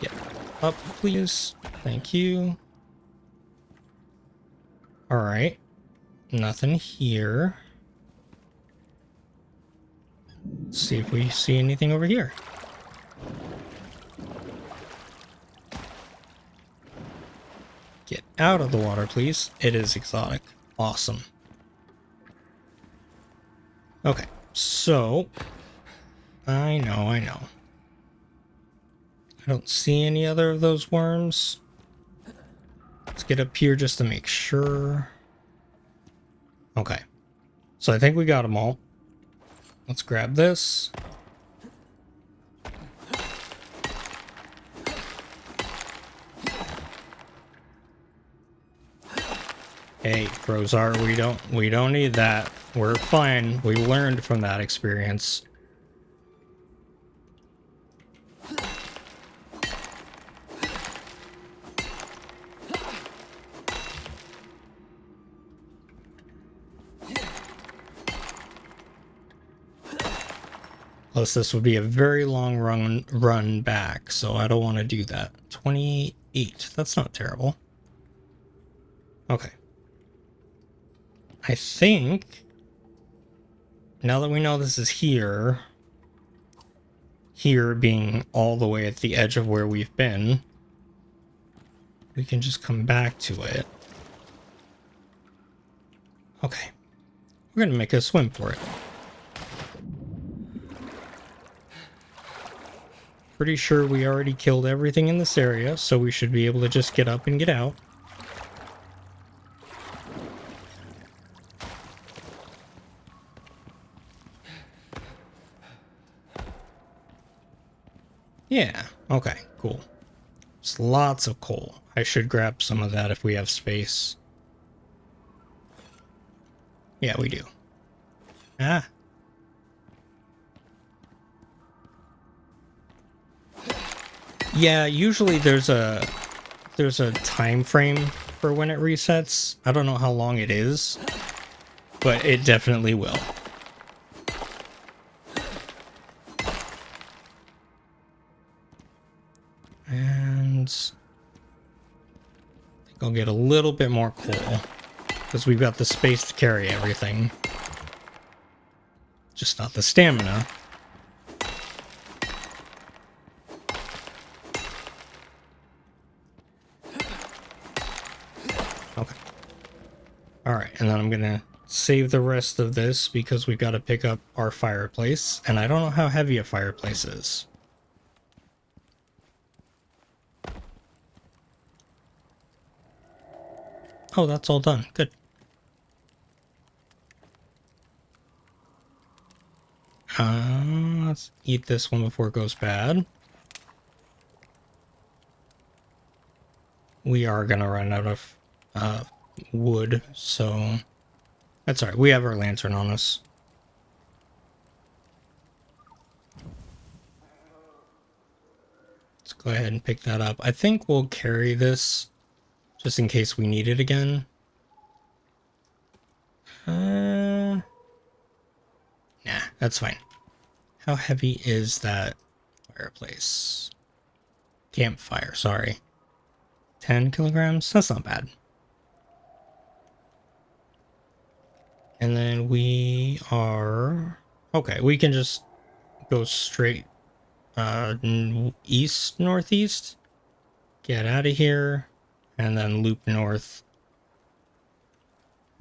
Get up, please. Thank you. Alright. Nothing here. Let's see if we see anything over here. Get out of the water, please. It is exotic. Awesome. Okay, so... I know. I don't see any other of those worms. Let's get up here just to make sure. Okay. So I think we got them all. Let's grab this. Hey, Rosar, we don't need that. We're fine. We learned from that experience. Plus, this would be a very long run back, so I don't want to do that. 28. That's not terrible. Okay. I think, now that we know this is here being all the way at the edge of where we've been, we can just come back to it. Okay. We're gonna make a swim for it. Pretty sure we already killed everything in this area, so we should be able to just get up and get out. Yeah, okay, cool. There's lots of coal. I should grab some of that if we have space. Yeah, we do. Ah. Yeah, usually there's a time frame for when it resets. I don't know how long it is, but it definitely will. And I think I'll get a little bit more coal because we've got the space to carry everything. Just not the stamina. Okay. Alright, and then I'm gonna save the rest of this because we've got to pick up our fireplace, and I don't know how heavy a fireplace is. Oh, that's all done. Good. Let's eat this one before it goes bad. We are gonna run out of wood, so that's alright. We have our lantern on us. Let's go ahead and pick that up. I think we'll carry this just in case we need it again. Nah, that's fine. How heavy is that fireplace? Campfire, sorry. 10 kilograms? That's not bad. And then we are... Okay, we can just go straight east, northeast. Get out of here. And then loop north.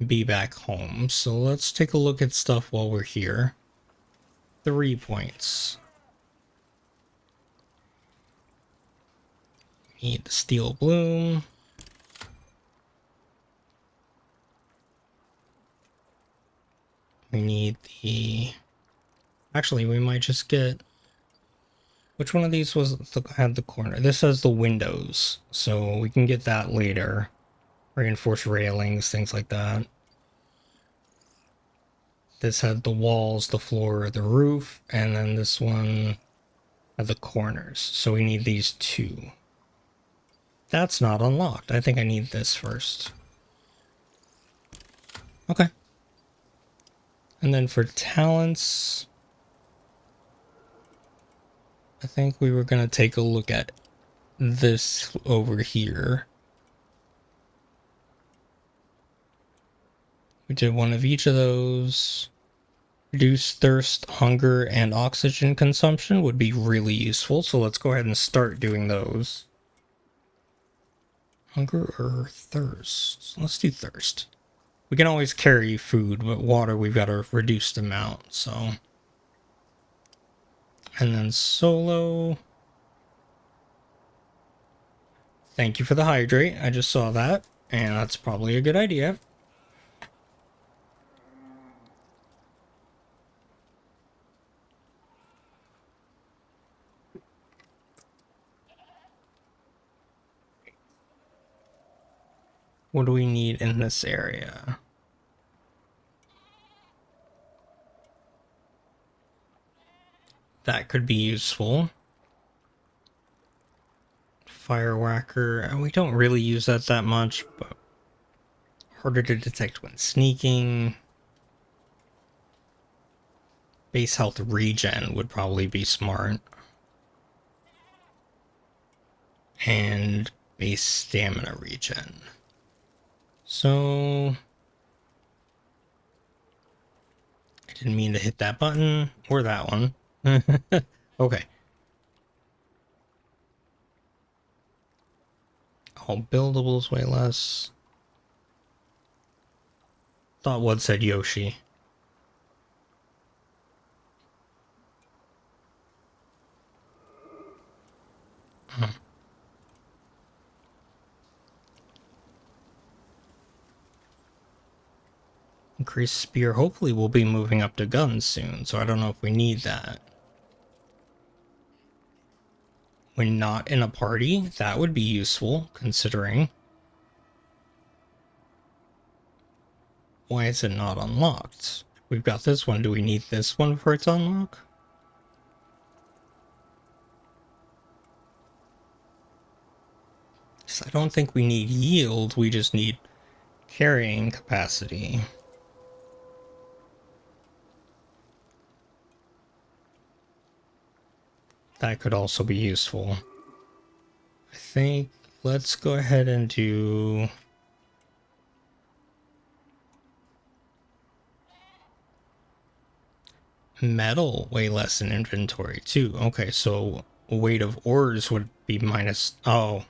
Be back home. So let's take a look at stuff while we're here. 3 points. Need the steel bloom. We need the... Actually, we might just get... Which one of these had the corner? This has the windows, so we can get that later. Reinforced railings, things like that. This had the walls, the floor, the roof, and then this one had the corners. So we need these two. That's not unlocked. I think I need this first. Okay. And then for talents, I think we were going to take a look at this over here. We did one of each of those. Reduce thirst, hunger, and oxygen consumption would be really useful, so let's go ahead and start doing those. Hunger or thirst? Let's do thirst. We can always carry food, but water we've got a reduced amount, so... And then solo... Thank you for the hydrate, I just saw that, and that's probably a good idea. What do we need in this area? That could be useful. Fire whacker. We don't really use that much, but harder to detect when sneaking. Base health regen would probably be smart. And base stamina regen. So I didn't mean to hit that button or that one. Okay. All buildables way less. Thought what said Yoshi. Increased spear. Hopefully we'll be moving up to guns soon, so I don't know if we need that. When not in a party, that would be useful, considering. Why is it not unlocked? We've got this one. Do we need this one for it to unlock? I don't think we need yield, we just need carrying capacity. That could also be useful. I think let's go ahead and do metal way less in inventory too. Okay, so weight of ores would be minus. Oh,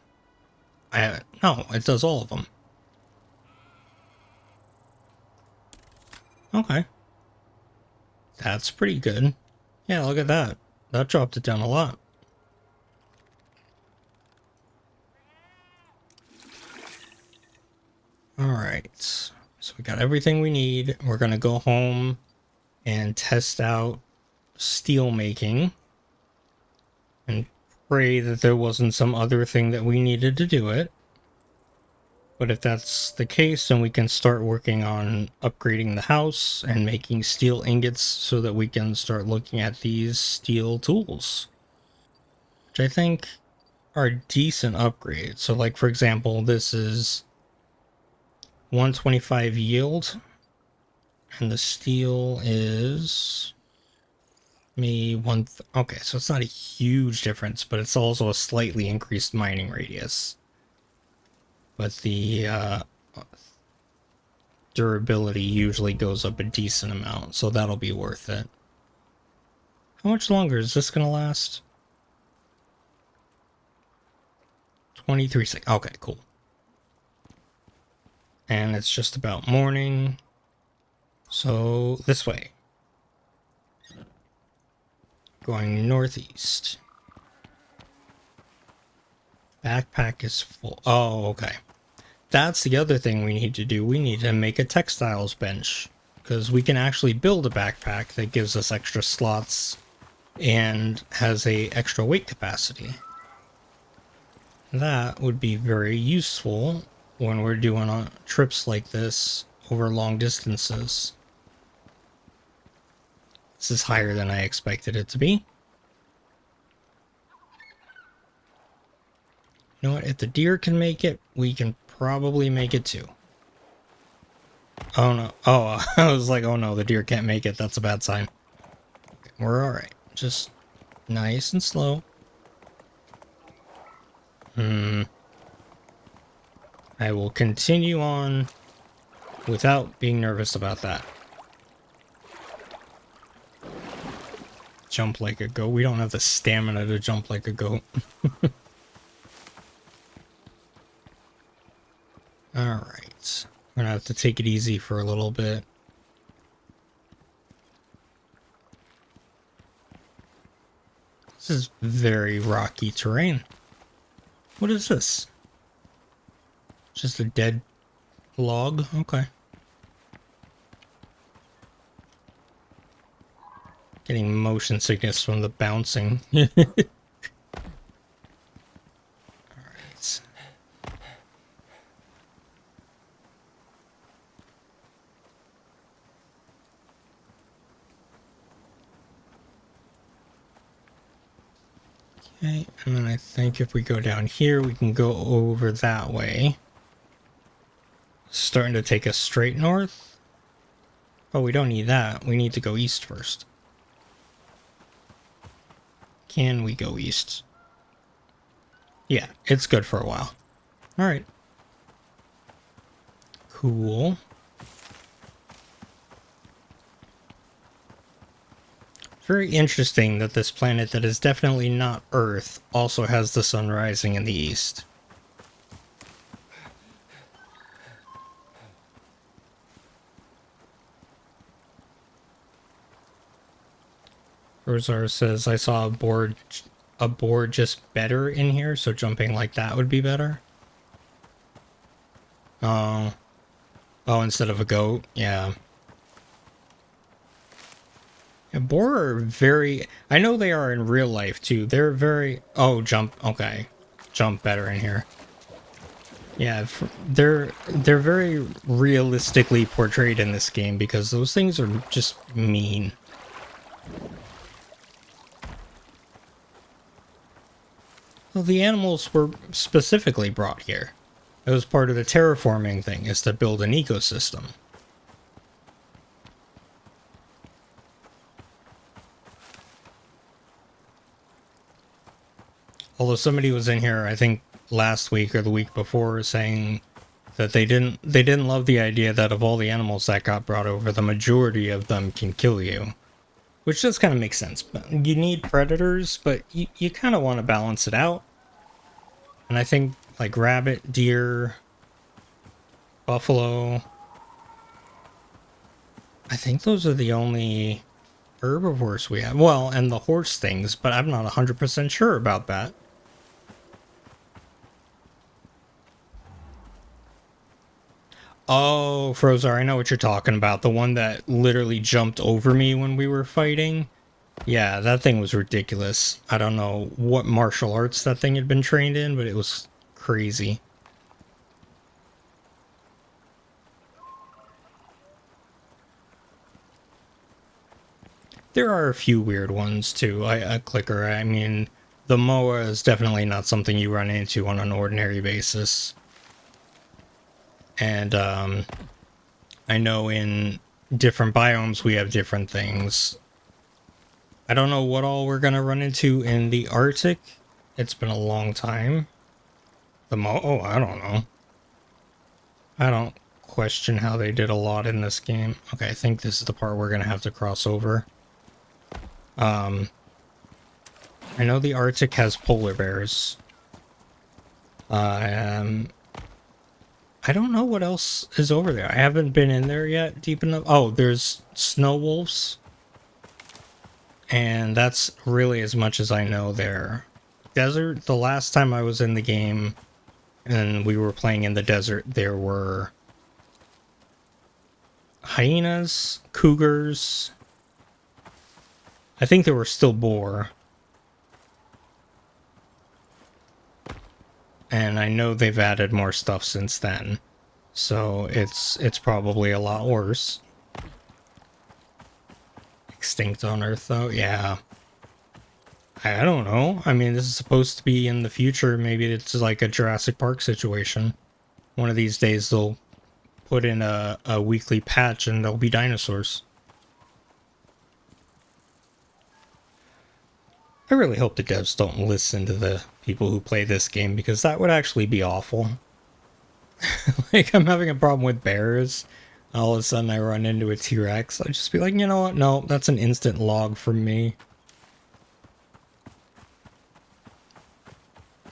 no, it does all of them. Okay, that's pretty good. Yeah, look at that. That dropped it down a lot. Alright, so we got everything we need. We're gonna go home and test out steel making and pray that there wasn't some other thing that we needed to do it. But if that's the case, then we can start working on upgrading the house and making steel ingots so that we can start looking at these steel tools, which I think are decent upgrades. So like, for example, this is 125 yield, and the steel is me one. Okay, so it's not a huge difference, but it's also a slightly increased mining radius. But the durability usually goes up a decent amount, so that'll be worth it. How much longer is this gonna last? 23 seconds. Okay, cool. And it's just about morning. So this way. Going northeast. Backpack is full. Oh, okay. That's the other thing we need to do. We need to make a textiles bench, because we can actually build a backpack that gives us extra slots and has a extra weight capacity. That would be very useful when we're doing trips like this over long distances. This is higher than I expected it to be. You know what? If the deer can make it, we can probably make it too. Oh no. Oh, I was like, oh no, the deer can't make it. That's a bad sign. Okay, we're alright. Just nice and slow. I will continue on without being nervous about that. Jump like a goat. We don't have the stamina to jump like a goat. Alright. We're gonna have to take it easy for a little bit. This is very rocky terrain. What is this? Just a dead log? Okay. Getting motion sickness from the bouncing. Alright. Okay, and then I think if we go down here, we can go over that way. Starting to take us straight north. Oh, we don't need that. We need to go east first. Can we go east? Yeah, it's good for a while. All right. Cool. Very interesting that this planet that is definitely not Earth also has the sun rising in the east. Rosar says, I saw a board just better in here, so jumping like that would be better. Oh. Oh, instead of a goat? Yeah. And boar are very... I know they are in real life, too. They're very... Oh, jump. Okay. Jump better in here. Yeah, they're very realistically portrayed in this game because those things are just mean. Well, the animals were specifically brought here. It was part of the terraforming thing, is to build an ecosystem. Although somebody was in here, I think last week or the week before, saying that they didn't love the idea that of all the animals that got brought over, the majority of them can kill you. Which does kind of make sense. You need predators, but you kind of want to balance it out. And I think like rabbit, deer, buffalo, I think those are the only herbivores we have. Well, and the horse things, but I'm not 100% sure about that. Oh, Frozar, I know what you're talking about. The one that literally jumped over me when we were fighting. Yeah, that thing was ridiculous. I don't know what martial arts that thing had been trained in, but it was crazy. There are a few weird ones too. A clicker. I mean, the MOA is definitely not something you run into on an ordinary basis. And I know in different biomes we have different things. I don't know what all we're gonna run into in the Arctic. It's been a long time. Oh, I don't know. I don't question how they did a lot in this game. Okay, I think this is the part we're gonna have to cross over. I know the Arctic has polar bears. I don't know what else is over there. I haven't been in there yet deep enough. Oh, there's snow wolves. And that's really as much as I know there. Desert, the last time I was in the game and we were playing in the desert, there were hyenas, cougars. I think there were still boar. And I know they've added more stuff since then. So it's probably a lot worse. Extinct on Earth, though? Yeah. I don't know. I mean, this is supposed to be in the future. Maybe it's like a Jurassic Park situation. One of these days they'll put in a weekly patch and there'll be dinosaurs. I really hope the devs don't listen to the people who play this game, because that would actually be awful. Like, I'm having a problem with bears. All of a sudden I run into a T-Rex. I'd just be like, you know what? No, that's an instant log from me.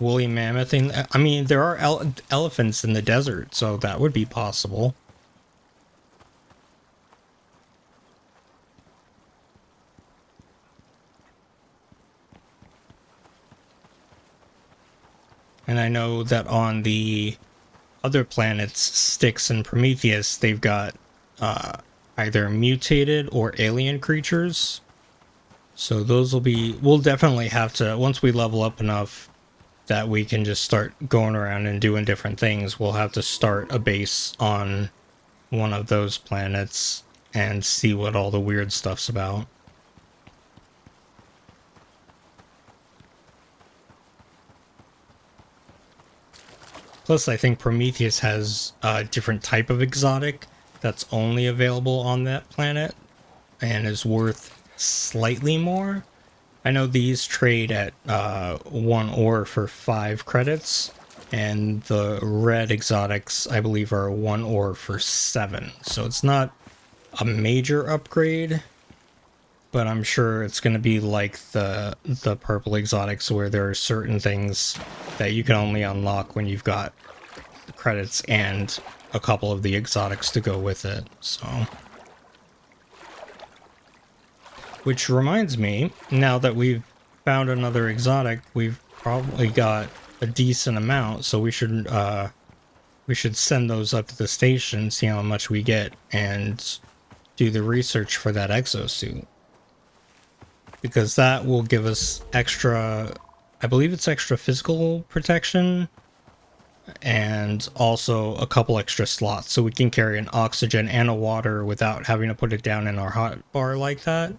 Woolly mammoth thing. I mean, there are elephants in the desert, so that would be possible. And I know that on the other planets, Styx and Prometheus, they've got either mutated or alien creatures. So those will be... We'll definitely have to... Once we level up enough that we can just start going around and doing different things, we'll have to start a base on one of those planets and see what all the weird stuff's about. Plus, I think Prometheus has a different type of exotic that's only available on that planet and is worth slightly more. I know these trade at 1 ore for 5 credits, and the red exotics, I believe, are 1 ore for 7. So it's not a major upgrade, but I'm sure it's going to be like the purple exotics, where there are certain things that you can only unlock when you've got credits and a couple of the exotics to go with it. So, which reminds me, now that we've found another exotic, we've probably got a decent amount, so we should send those up to the station, see how much we get, and do the research for that exosuit. Because that will give us extra, I believe it's extra physical protection, and also a couple extra slots, so we can carry an oxygen and a water without having to put it down in our hot bar like that.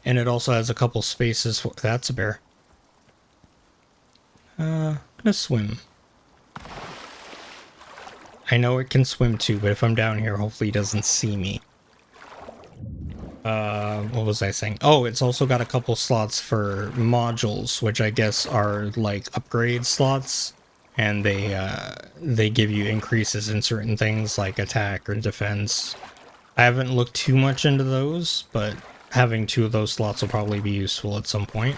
And it also has a couple spaces for... That's a bear. I'm gonna swim. I know it can swim too, but if I'm down here, hopefully it doesn't see me. What was I saying? Oh, it's also got a couple slots for modules, which I guess are like upgrade slots, and they give you increases in certain things like attack or defense. I haven't looked too much into those, but having 2 of those slots will probably be useful at some point.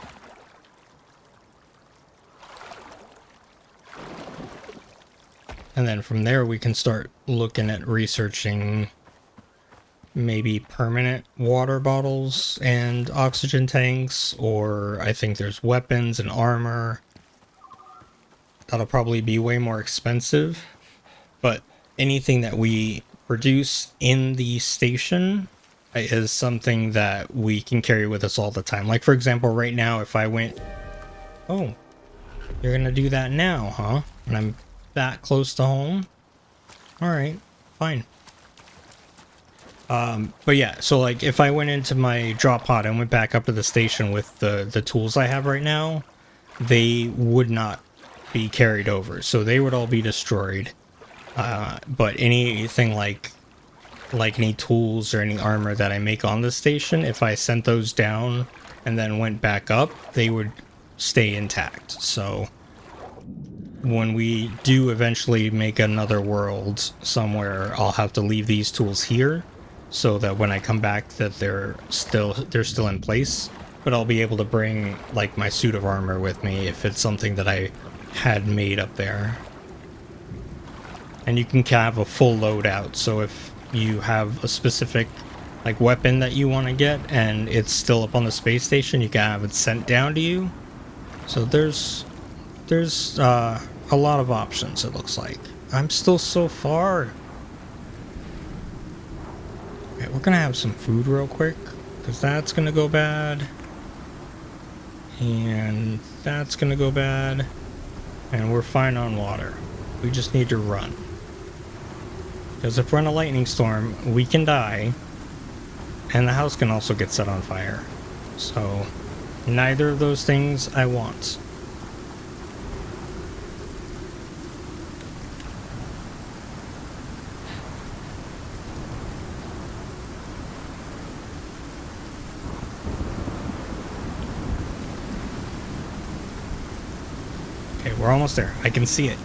And then from there we can start looking at researching maybe permanent water bottles and oxygen tanks, or I think there's weapons and armor. That'll probably be way more expensive, but anything that we produce in the station is something that we can carry with us all the time. Like, for example, right now, if I went... Oh, you're gonna do that now, huh? And I'm that close to home? Alright, fine. But yeah, so like if I went into my drop pod and went back up to the station with the tools I have right now, they would not be carried over. So they would all be destroyed. But anything like any tools or any armor that I make on the station, if I sent those down and then went back up, they would stay intact. So when we do eventually make another world somewhere, I'll have to leave these tools here, so that when I come back that they're still in place, but I'll be able to bring like my suit of armor with me if it's something that I had made up there. And you can have a full loadout, so if you have a specific like weapon that you want to get and it's still up on the space station, you can have it sent down to you. So there's a lot of options, it looks like. I'm still so far. Okay, we're gonna have some food real quick, because that's gonna go bad. And that's gonna go bad. And we're fine on water. We just need to run. Because if we're in a lightning storm, we can die. And the house can also get set on fire. So, neither of those things I want. Okay, we're almost there. I can see it.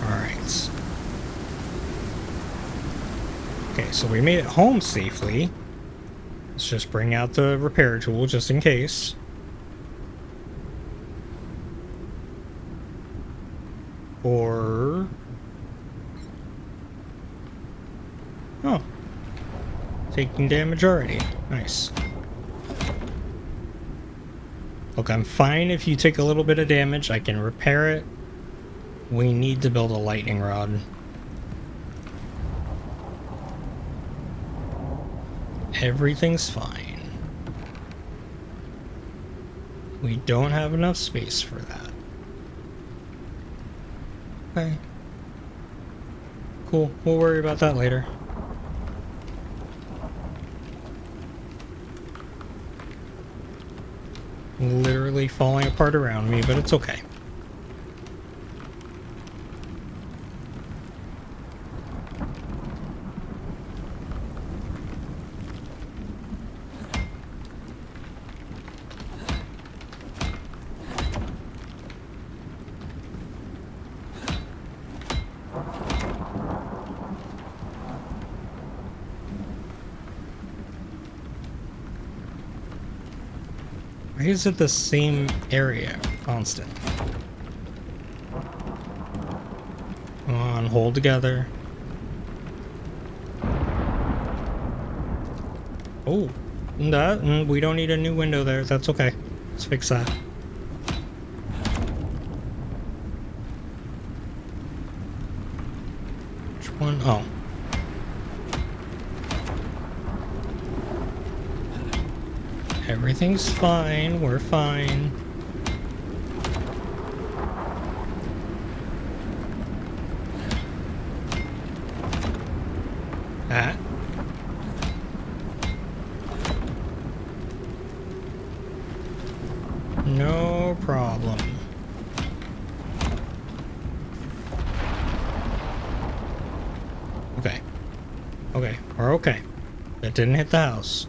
Alright. Okay, so we made it home safely. Let's just bring out the repair tool just in case. Or... Oh. Taking damage already. Nice. Look, I'm fine if you take a little bit of damage. I can repair it. We need to build a lightning rod. Everything's fine. We don't have enough space for that. Okay. Cool. We'll worry about that later. Literally falling apart around me, but it's okay. is it the same area? Constant. Come on, hold together. Oh, we don't need a new window there. That's okay. Let's fix that. Which one? Oh. Everything's fine. We're fine. Ah. No problem. Okay. Okay, we're okay. That didn't hit the house.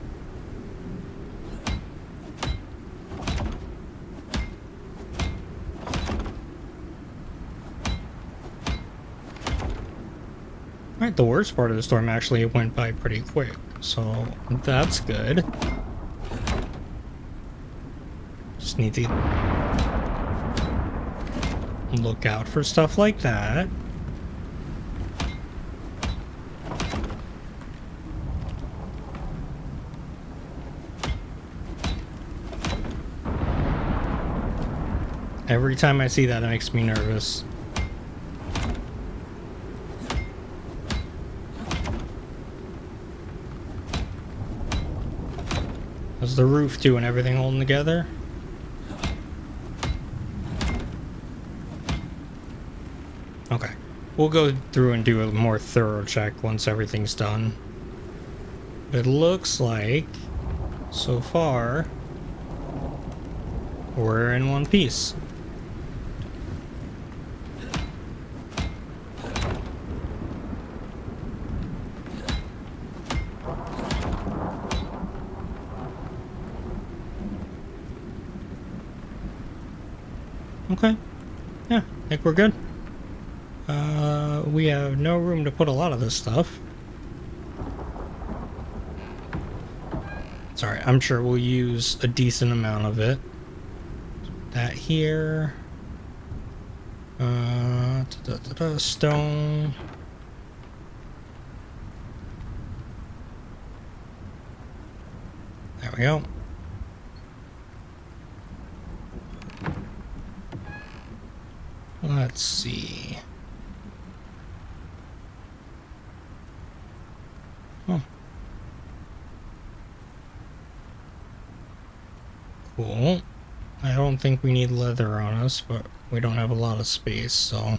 Alright, the worst part of the storm actually went by pretty quick, so that's good. Just need to look out for stuff like that. Every time I see that, it makes me nervous. How's the roof doing? Everything holding together? Okay. We'll go through and do a more thorough check once everything's done. But it looks like, so far, we're in one piece. Okay. Yeah, I think we're good. We have no room to put a lot of this stuff. Sorry, I'm sure we'll use a decent amount of it. That here. Stone. There we go. Let's see. Oh. Cool. I don't think we need leather on us, but we don't have a lot of space, so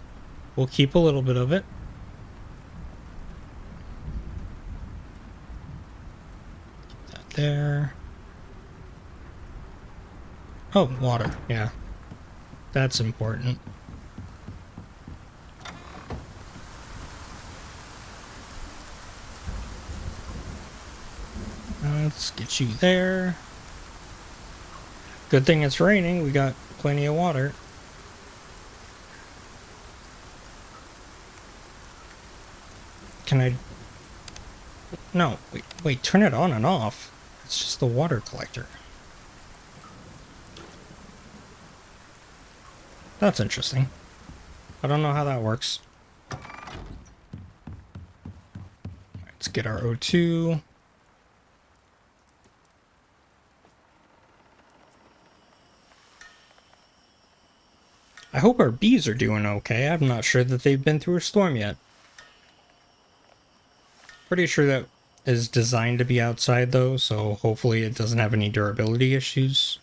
we'll keep a little bit of it. Keep that there. Oh, water. Yeah. That's important. Let's get you there. Good thing it's raining. We got plenty of water. Can I... No, wait, turn it on and off. It's just the water collector. That's interesting. I don't know how that works. Let's get our O2. I hope our bees are doing okay. I'm not sure that they've been through a storm yet. Pretty sure that is designed to be outside though, so hopefully it doesn't have any durability issues.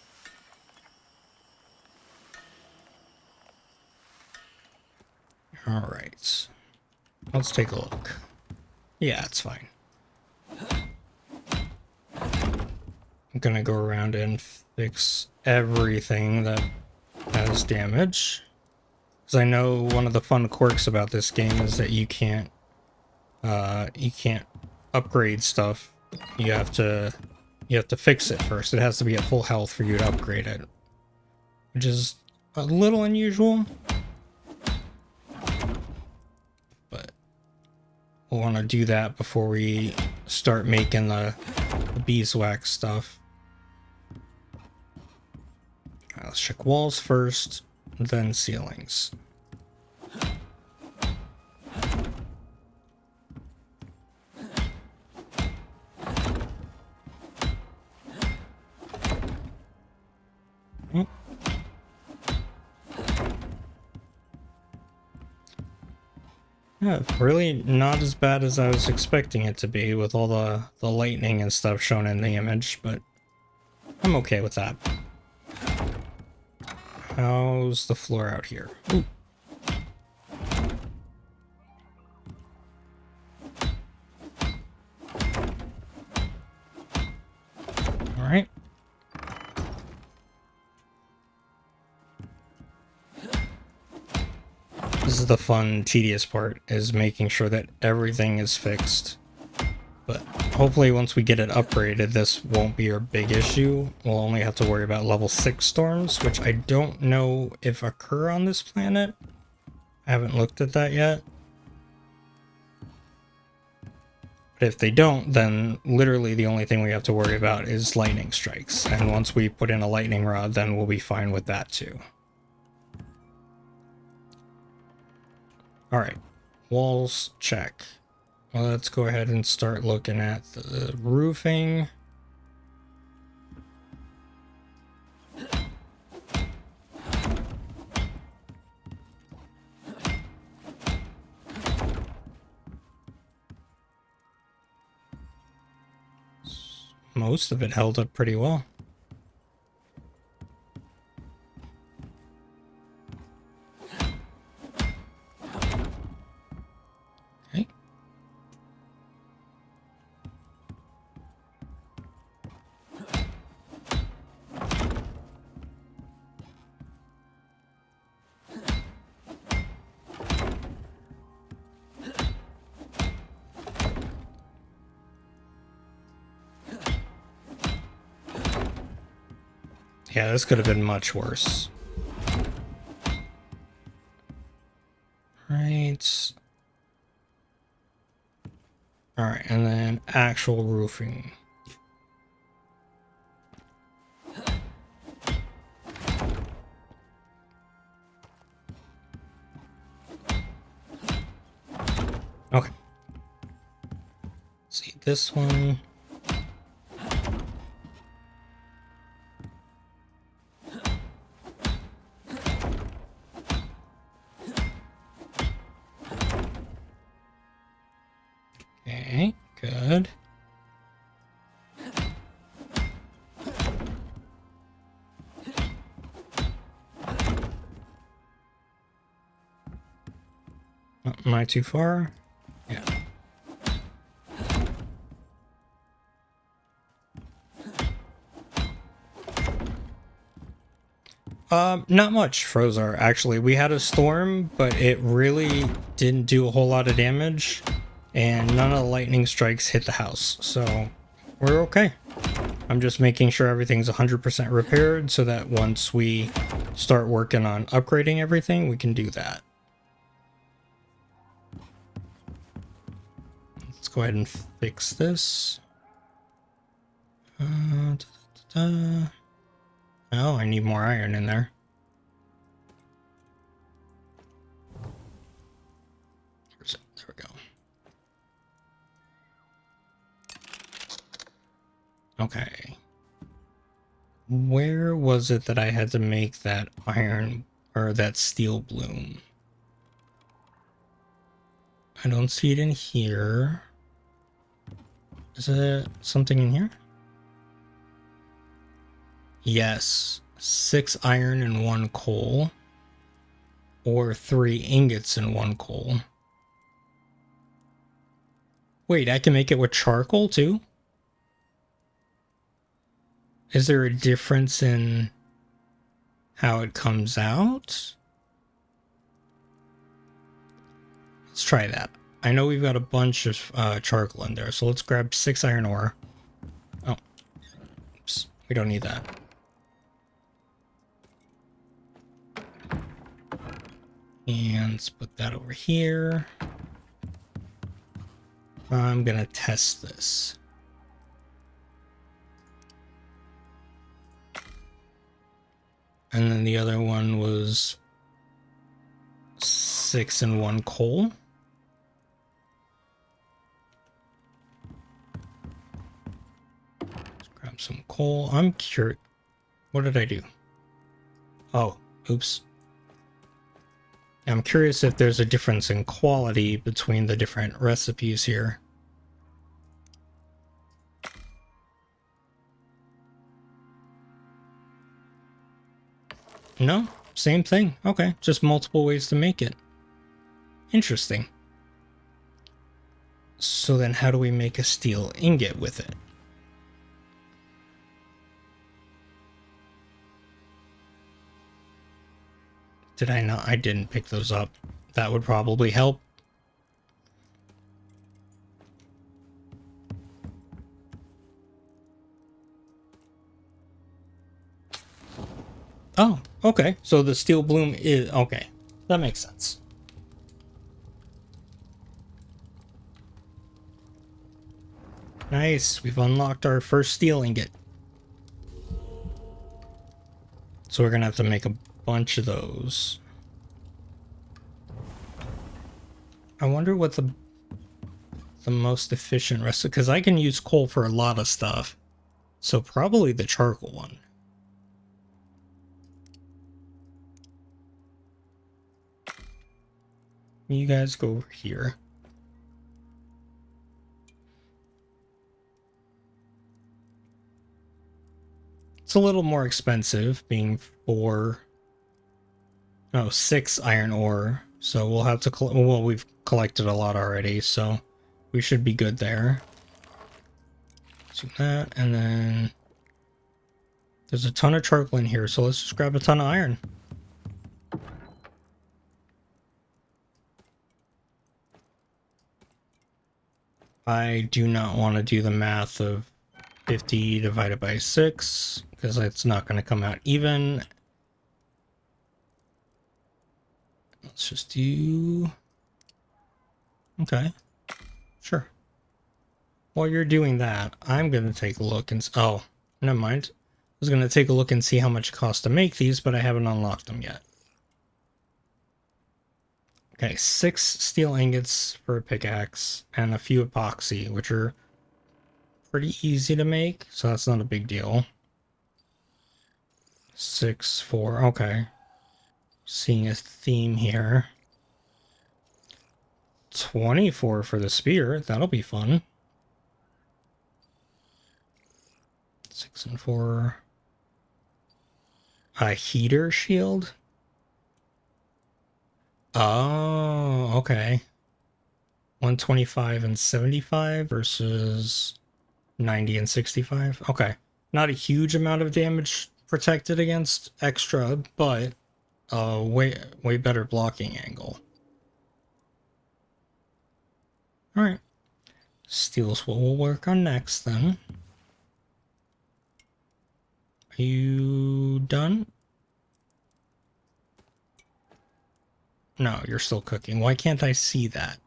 Alright. Let's take a look. Yeah, it's fine. I'm gonna go around and fix everything that has damage. Because I know one of the fun quirks about this game is that you can't upgrade stuff. You have to fix it first. It has to be at full health for you to upgrade it. Which is a little unusual. But we'll want to do that before we start making the beeswax stuff. Alright, let's check walls first, then ceilings. Yeah, really not as bad as I was expecting it to be with all the lightning and stuff shown in the image, but I'm okay with that. How's the floor out here? Ooh. All right. This is the fun, tedious part, is making sure that everything is fixed. But hopefully once we get it upgraded, this won't be our big issue. We'll only have to worry about level 6 storms, which I don't know if occur on this planet. I haven't looked at that yet. But if they don't, then literally the only thing we have to worry about is lightning strikes. And once we put in a lightning rod, then we'll be fine with that too. Alright, walls check. Well, let's go ahead and start looking at the roofing. Most of it held up pretty well. Okay. Yeah, this could have been much worse. Right. Alright, and then actual roofing. Okay. Let's see this one. Okay, good. Am I too far? Yeah. Not much, Frozar, actually. We had a storm, but it really didn't do a whole lot of damage, and none of the lightning strikes hit the house, so we're okay. I'm just making sure everything's 100% repaired so that once we start working on upgrading everything, we can do that. Let's go ahead and fix this. Oh, I need more iron in there. Where's it? There we go. Okay. Where was it that I had to make that iron or that steel bloom? I don't see it in here. Is it something in here? Yes, 6 iron and 1 coal, or 3 ingots and 1 coal. Wait, I can make it with charcoal too? Is there a difference in how it comes out? Let's try that. I know we've got a bunch of charcoal in there, so let's grab 6 iron ore. Oh, oops, we don't need that. And let's put that over here. I'm gonna test this. And then the other one was 6 and 1 coal. Let's grab some coal. I'm curious. What did I do? Oh, oops. I'm curious if there's a difference in quality between the different recipes here. No, same thing. Okay, just multiple ways to make it. Interesting. So then how do we make a steel ingot with it? Did I not? I didn't pick those up. That would probably help. Oh, okay. So the steel bloom is... Okay, that makes sense. Nice. We've unlocked our first steel ingot. So we're going to have to make a bunch of those. I wonder what the most efficient recipe... Because I can use coal for a lot of stuff. So probably the charcoal one. You guys go over here. It's a little more expensive, being 6 iron ore. So we'll have to, well, we've collected a lot already, so we should be good there. Do that, and then there's a ton of charcoal in here, so let's just grab a ton of iron. I do not want to do the math of 50 divided by 6, because it's not going to come out even. Let's just do... Okay. Sure. While you're doing that, I'm going to take a look and... Oh, never mind. I was going to take a look and see how much it costs to make these, but I haven't unlocked them yet. Okay, 6 steel ingots for a pickaxe, and a few epoxy, which are pretty easy to make, so that's not a big deal. 6, 4, okay. Seeing a theme here. 24 for the spear, that'll be fun. 6 and 4. A heater shield? Oh, okay. 125 and 75 versus 90 and 65. Okay. Not a huge amount of damage protected against extra, but way better blocking angle. Alright. Steel's what we'll work on next then. Are you done? No, you're still cooking. Why can't I see that?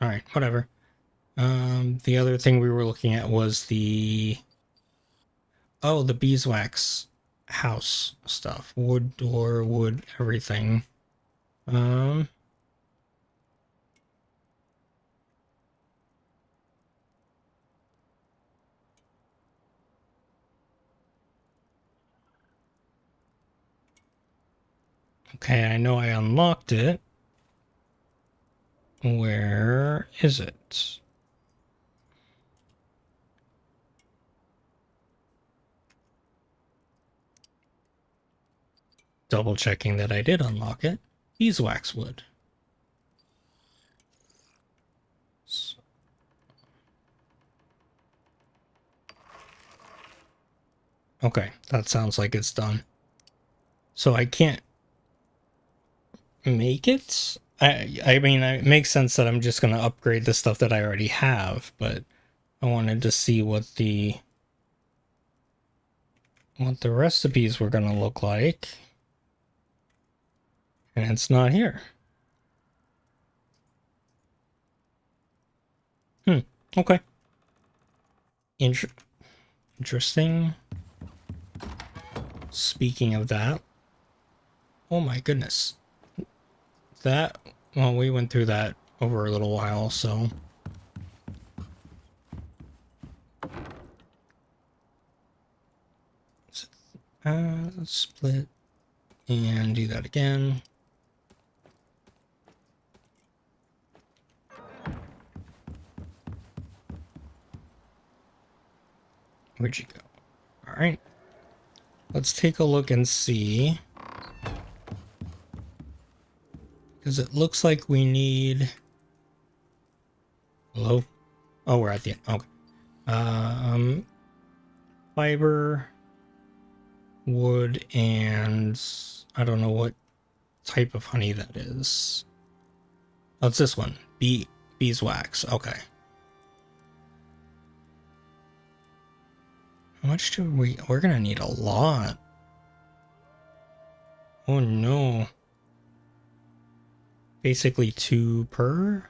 Alright, whatever. The other thing we were looking at was the... Oh, the beeswax house stuff. Wood door, wood, everything. Okay, I know I unlocked it. Where is it? Double checking that I did unlock it. Beeswax wood. Okay, that sounds like it's done. So I can't make it? I mean, it makes sense that I'm just going to upgrade the stuff that I already have, but I wanted to see what the recipes were going to look like. And it's not here. Okay. Interesting. Speaking of that, oh my goodness. That, well, we went through that over a little while, so. Let's split and do that again. Where'd you go? All right. Let's take a look and see. Because it looks like we need... Hello? Oh, we're at the end. Okay. Fiber, wood, and I don't know what type of honey that is. Oh, it's this one. Beeswax. Okay. How much do we're gonna need a lot. Oh no. Basically 2 per.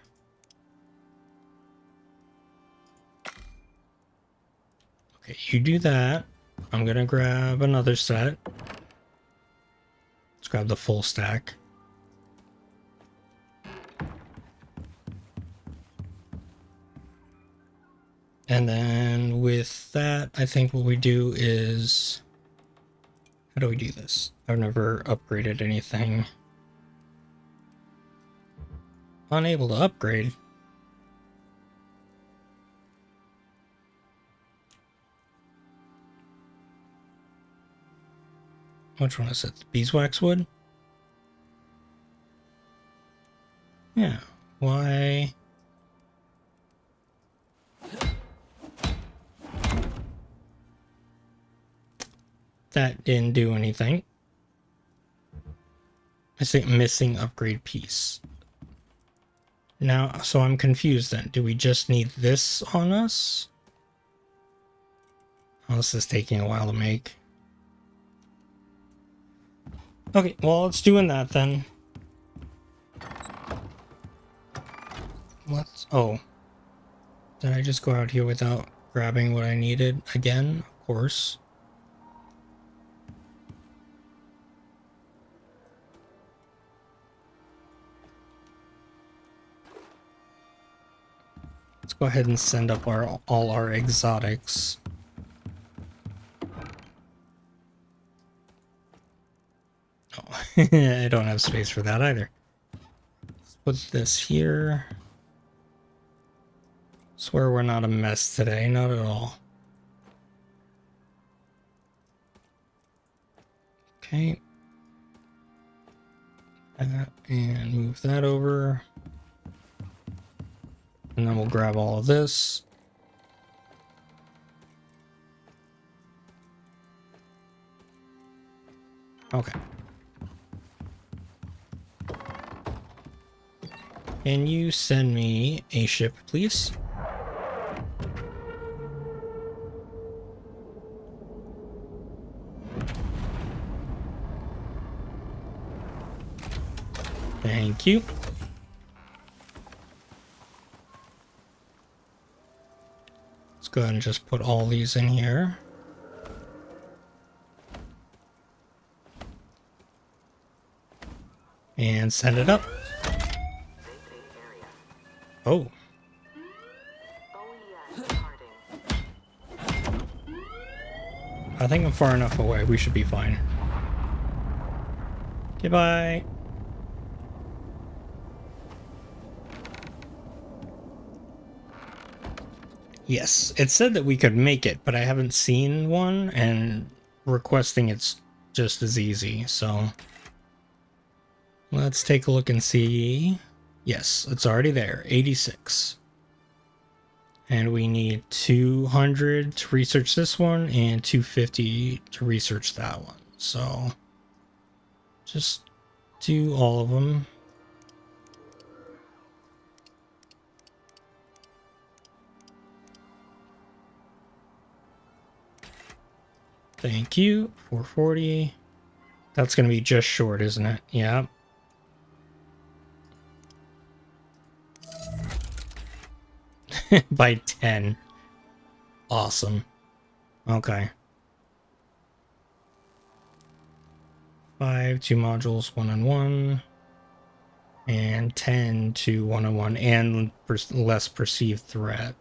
Okay, you do that. I'm gonna grab another set. Let's grab the full stack. And then with that, I think what we do is... How do we do this? I've never upgraded anything. Unable to upgrade. Which one is it? The beeswax wood? Yeah. Why? That didn't do anything. I say missing upgrade piece. Now, so I'm confused then. Do we just need this on us? Oh, this is taking a while to make. Okay, well, it's doing that then. Let's... Oh. Did I just go out here without grabbing what I needed again? Of course. Let's go ahead and send up all our exotics. Oh, I don't have space for that either. Let's put this here. Swear we're not a mess today, not at all. Okay. And move that over. And then we'll grab all of this. Okay. Can you send me a ship, please? Thank you. Let's go ahead and just put all these in here. And send it up. Oh. I think I'm far enough away. We should be fine. Goodbye. Yes, it said that we could make it, but I haven't seen one, and requesting it's just as easy, so... Let's take a look and see. Yes, it's already there, 86. And we need 200 to research this one, and 250 to research that one. So, just do all of them. Thank you. 440. That's going to be just short, isn't it? Yeah. By 10. Awesome. Okay. 5 2 modules 1-on-1, and 10 to 1-on-1, and less perceived threat.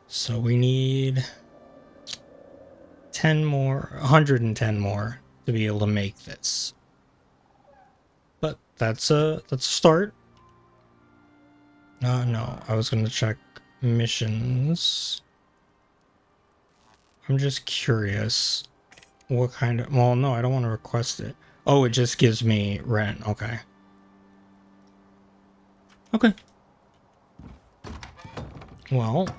So we need 10 more, 110 more to be able to make this. But that's a start. No, I was going to check missions. I'm just curious what kind of, well, no, I don't want to request it. Oh, it just gives me rent. Okay. Okay. Well,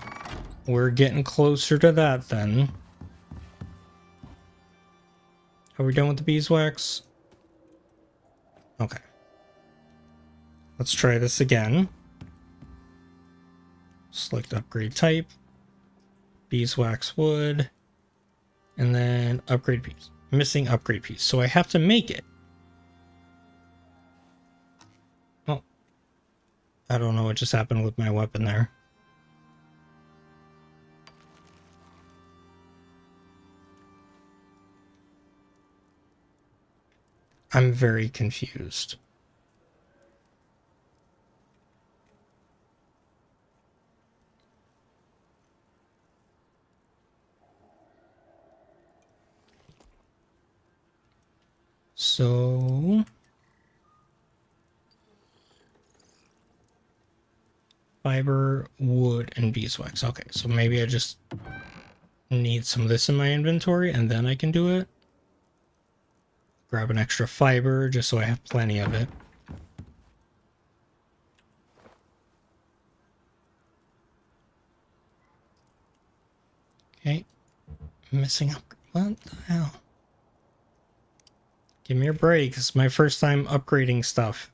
we're getting closer to that then. Are we done with the beeswax? Okay. Let's try this again. Select upgrade type. Beeswax wood. And then upgrade piece. Missing upgrade piece. So I have to make it. Oh. I don't know what just happened with my weapon there. I'm very confused. So fiber, wood, and beeswax. Okay, so maybe I just need some of this in my inventory and then I can do it. Grab an extra fiber just so I have plenty of it. Okay. Missing up. What the hell? Give me a break. It's my first time upgrading stuff.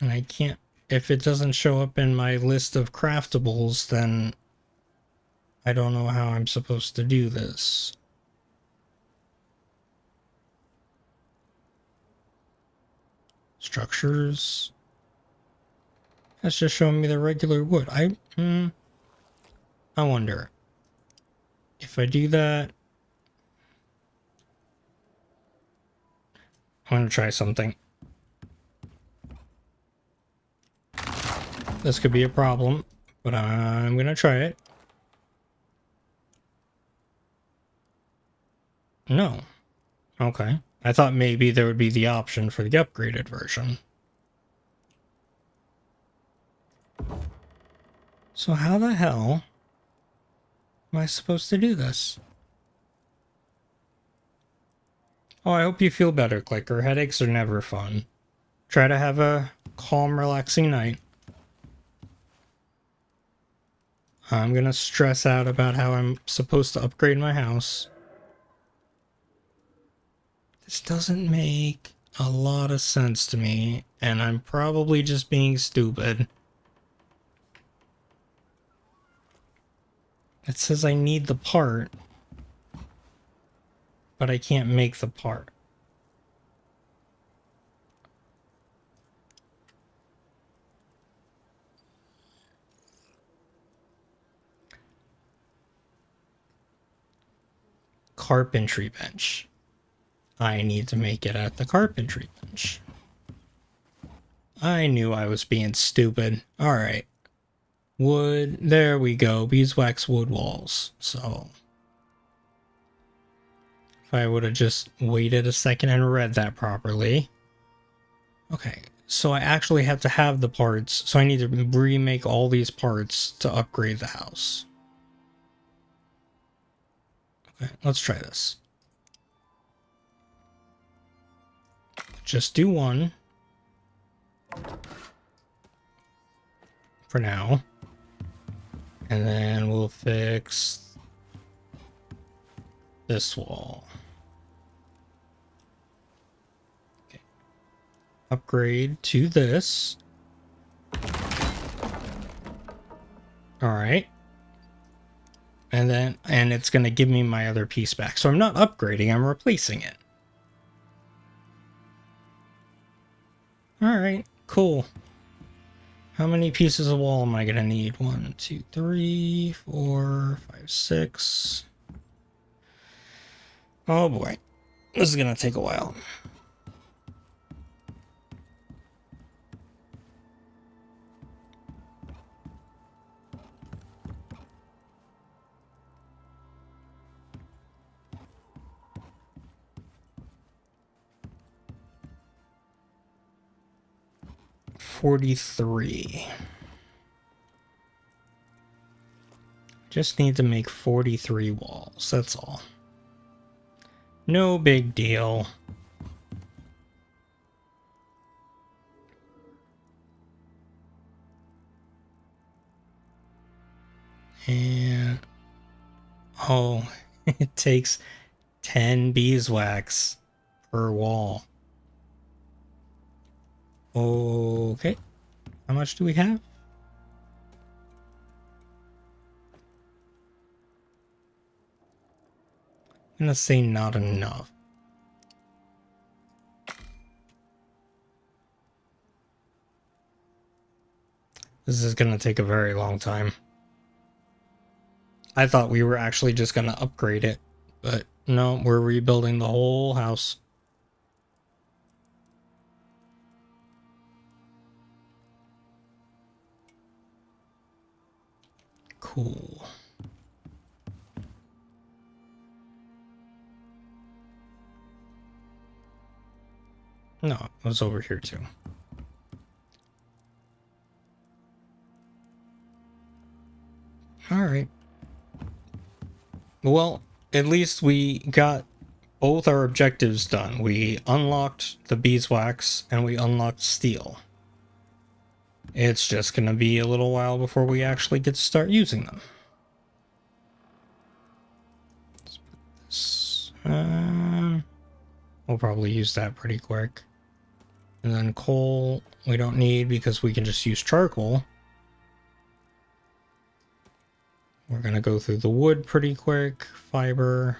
And I can't... If it doesn't show up in my list of craftables, then I don't know how I'm supposed to do this. Structures. That's just showing me the regular wood. I wonder. If I do that... I'm going to try something. This could be a problem, but I'm going to try it. No. Okay. I thought maybe there would be the option for the upgraded version. So how the hell am I supposed to do this? Oh, I hope you feel better, Clicker. Headaches are never fun. Try to have a calm, relaxing night. I'm gonna stress out about how I'm supposed to upgrade my house. This doesn't make a lot of sense to me, and I'm probably just being stupid. It says I need the part, but I can't make the part. Carpentry bench. I need to make it at the carpentry bench. I knew I was being stupid. Alright. Wood. There we go. Beeswax wood walls. So if I would have just waited a second and read that properly. Okay. So I actually have to have the parts. So I need to remake all these parts to upgrade the house. Okay, let's try this. Just do one. For now. And then we'll fix this wall. Okay. Upgrade to this. Alright. And it's going to give me my other piece back. So I'm not upgrading, I'm replacing it. Alright, cool. How many pieces of wall am I going to need? 1, 2, 3, 4, 5, 6. Oh boy, this is gonna take a while. $43. Just need to make 43 walls, that's all. No big deal. And oh, it takes 10 beeswax per wall. Okay, how much do we have? I'm gonna say not enough. This is gonna take a very long time. I thought we were actually just gonna upgrade it, but no, we're rebuilding the whole house. Cool. No, it was over here too. Alright. Well, at least we got both our objectives done. We unlocked the beeswax and we unlocked steel. It's just gonna be a little while before we actually get to start using them. Let's put this, we'll probably use that pretty quick. And then coal we don't need because we can just use charcoal. We're gonna go through the wood pretty quick. Fiber.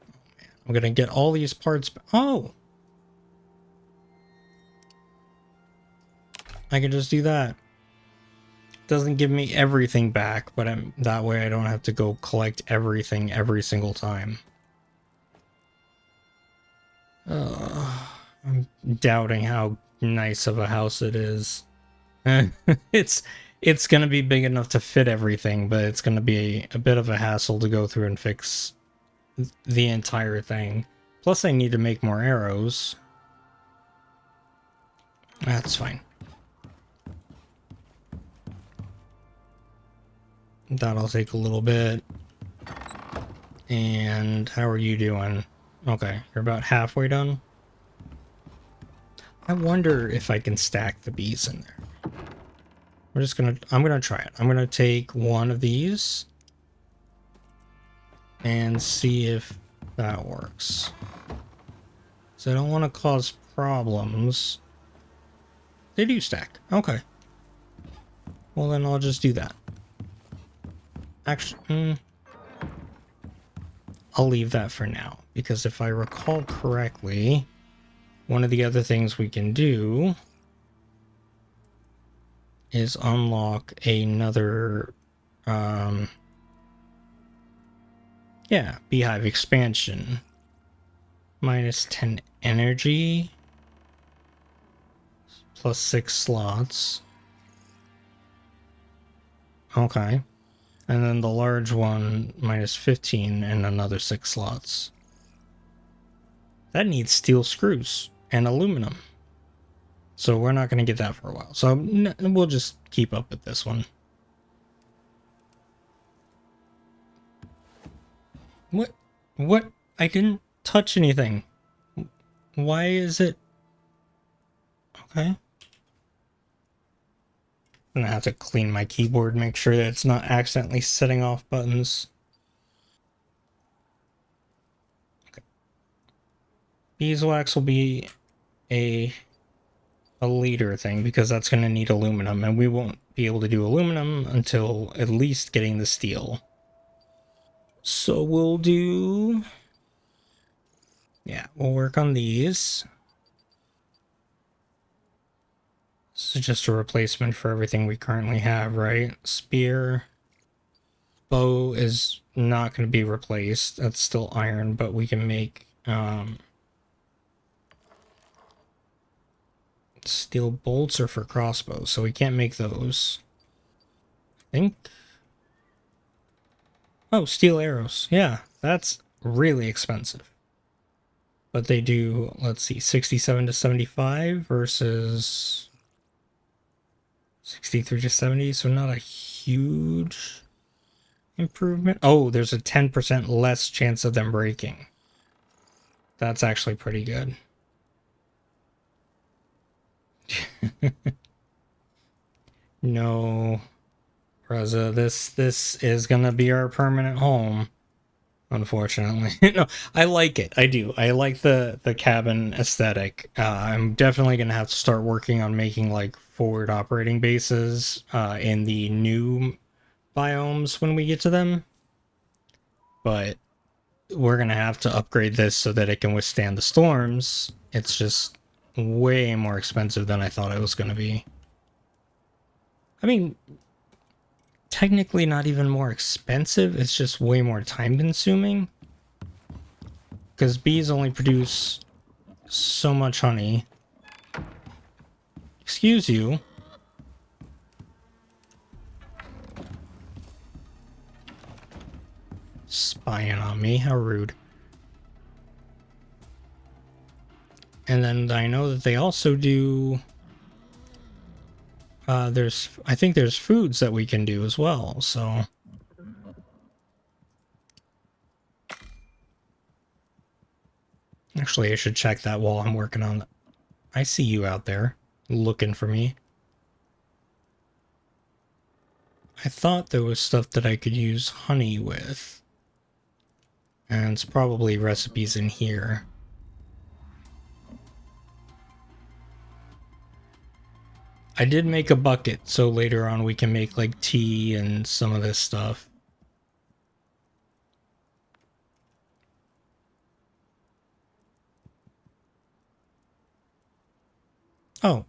Oh man, I'm gonna get all these parts. Oh! I can just do that. Doesn't give me everything back, but that way I don't have to go collect everything every single time. I'm doubting how nice of a house it is. It's gonna be big enough to fit everything, but it's gonna be a bit of a hassle to go through and fix the entire thing. Plus I need to make more arrows. That's fine. That'll take a little bit. And how are you doing? Okay, you're about halfway done. I wonder if I can stack the bees in there. I'm gonna try it. I'm gonna take one of these and see if that works. So I don't want to cause problems. They do stack. Okay. Well, then I'll just do that. Actually, I'll leave that for now, because if I recall correctly, one of the other things we can do is unlock another, yeah, beehive expansion. Minus 10 energy, plus 6 slots. Okay. And then the large one, minus 15 and another 6 slots. That needs steel screws and aluminum. So we're not going to get that for a while. So we'll just keep up with this one. What? What? I didn't touch anything. Why is it? Okay. I'm gonna have to clean my keyboard, make sure that it's not accidentally setting off buttons. Okay. Beeswax will be a leader thing because that's going to need aluminum, and we won't be able to do aluminum until at least getting the steel. So we'll do... yeah, we'll work on these. This is just a replacement for everything we currently have, right? Spear. bow is not going to be replaced. That's still iron, but we can make steel bolts are for crossbows, so we can't make those. I think. Oh, steel arrows. Yeah, that's really expensive. But they do, let's see, 67 to 75 versus 63 to 70, so not a huge improvement. Oh, there's a 10% less chance of them breaking. That's actually pretty good. No, Reza, this is gonna be our permanent home. Unfortunately, no, I like it. I do. I like the cabin aesthetic. I'm definitely gonna have to start working on making like forward operating bases in the new biomes when we get to them. But we're gonna have to upgrade this so that it can withstand the storms. It's just way more expensive than I thought it was gonna be. I mean, technically not even more expensive. It's just way more time consuming. Because bees only produce so much honey. Excuse you. Spying on me, how rude. And then I know that they also do... I think there's foods that we can do as well, so... Actually, I should check that while I'm working on it. I see you out there, looking for me. I thought there was stuff that I could use honey with. And it's probably recipes in here. I did make a bucket, so later on we can make like tea and some of this stuff. Oh,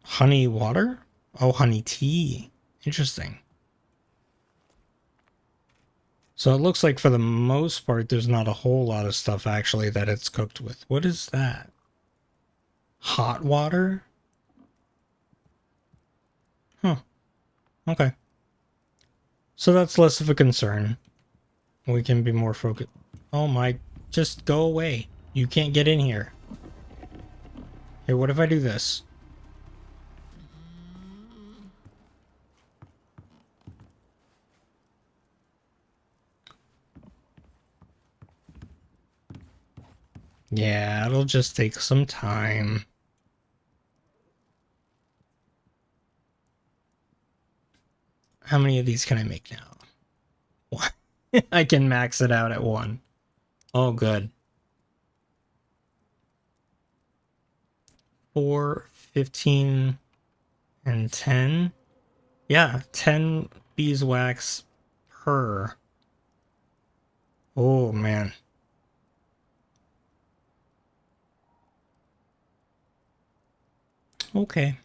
honey water? Oh, honey tea. Interesting. So it looks like for the most part, there's not a whole lot of stuff actually that it's cooked with. What is that? Hot water? Huh. Okay. So that's less of a concern. We can be more focused. Oh my, just go away. You can't get in here. Here, what if I do this? Yeah, it'll just take some time. How many of these can I make now? One. I can max it out at one. Oh, good. 4, 15, and 10. Yeah, 10 beeswax per. Oh, man. Okay.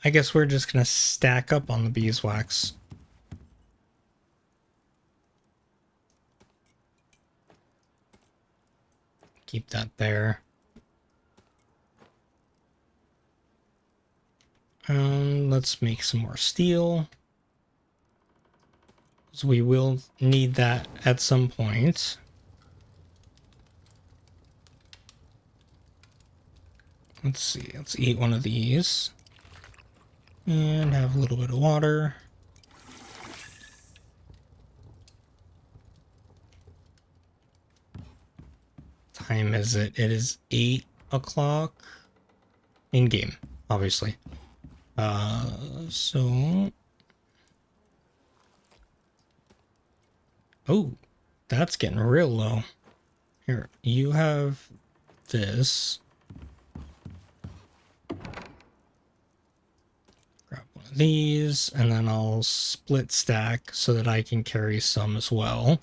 I guess we're just gonna stack up on the beeswax. Keep that there. Let's make some more steel. So we will need that at some point. Let's see, let's eat one of these. And have a little bit of water. Time is it? It is 8 o'clock. In game, obviously. So... Oh, that's getting real low. Here, you have this. Grab one of these, and then I'll split stack so that I can carry some as well.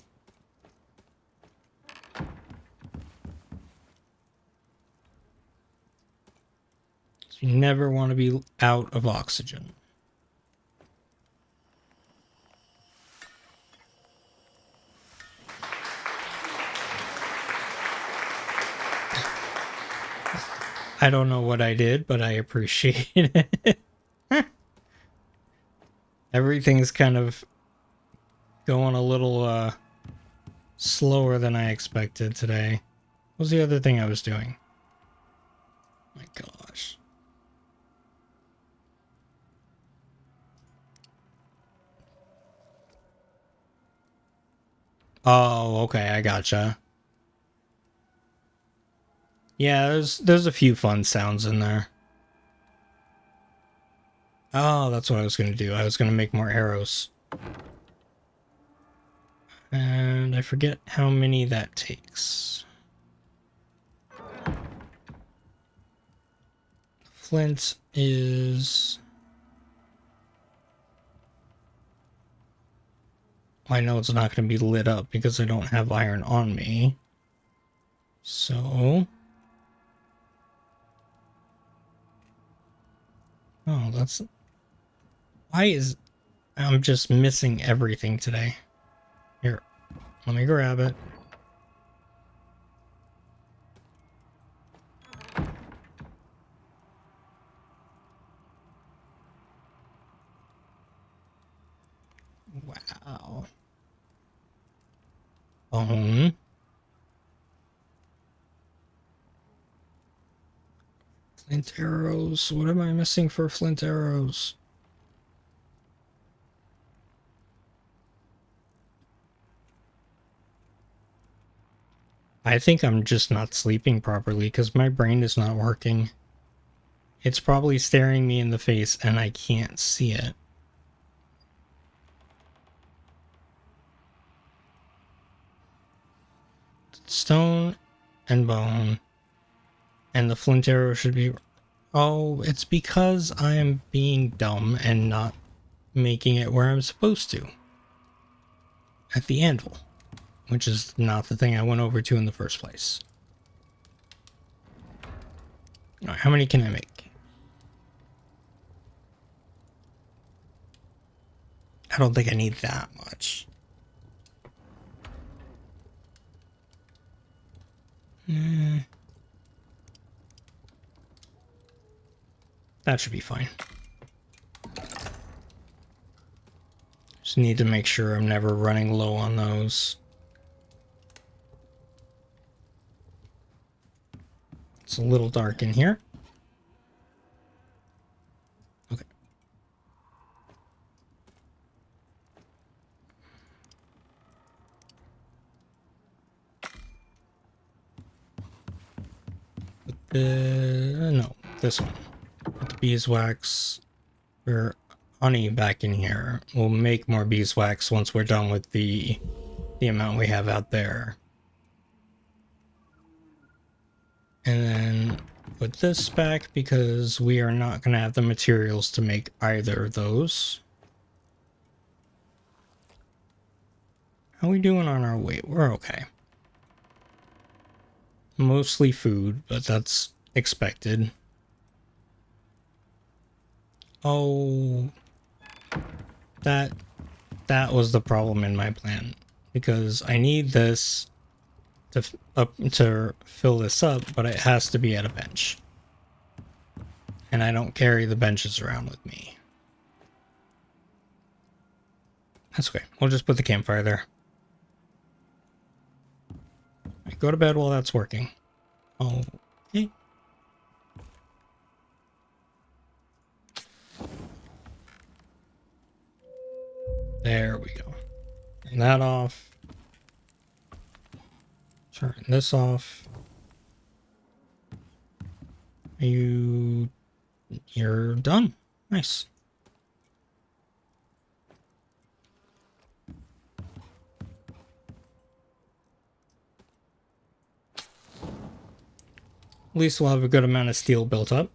So you never want to be out of oxygen. I don't know what I did, but I appreciate it. Everything's kind of going a little slower than I expected today. What was the other thing I was doing? My gosh. Oh, okay, I gotcha. Yeah, there's a few fun sounds in there. Oh, that's what I was gonna do. I was gonna make more arrows. And I forget how many that takes. Flint is... I know it's not going to be lit up because I don't have iron on me. So... Oh, that's... Why is... I'm just missing everything today. Here, let me grab it. Wow. Bone. Flint arrows. What am I missing for flint arrows? I think I'm just not sleeping properly because my brain is not working. It's probably staring me in the face and I can't see it. Stone and bone. And the flint arrow should be... Oh, it's because I am being dumb and not making it where I'm supposed to. At the anvil. Which is not the thing I went over to in the first place. Alright, how many can I make? I don't think I need that much. That should be fine. Just need to make sure I'm never running low on those. It's a little dark in here. Okay. No, this one. Put the beeswax or honey back in here. We'll make more beeswax once we're done with the amount we have out there. And then put this back because we are not going to have the materials to make either of those. How are we doing on our weight? We're okay. Mostly food, but that's expected. Oh, that was the problem in my plan, because I need this to fill this up, but it has to be at a bench. And I don't carry the benches around with me. That's okay. We'll just put the campfire there. Right, go to bed while that's working. Okay. There we go. Turn that off. Turn this off. You're done. Nice. At least we'll have a good amount of steel built up.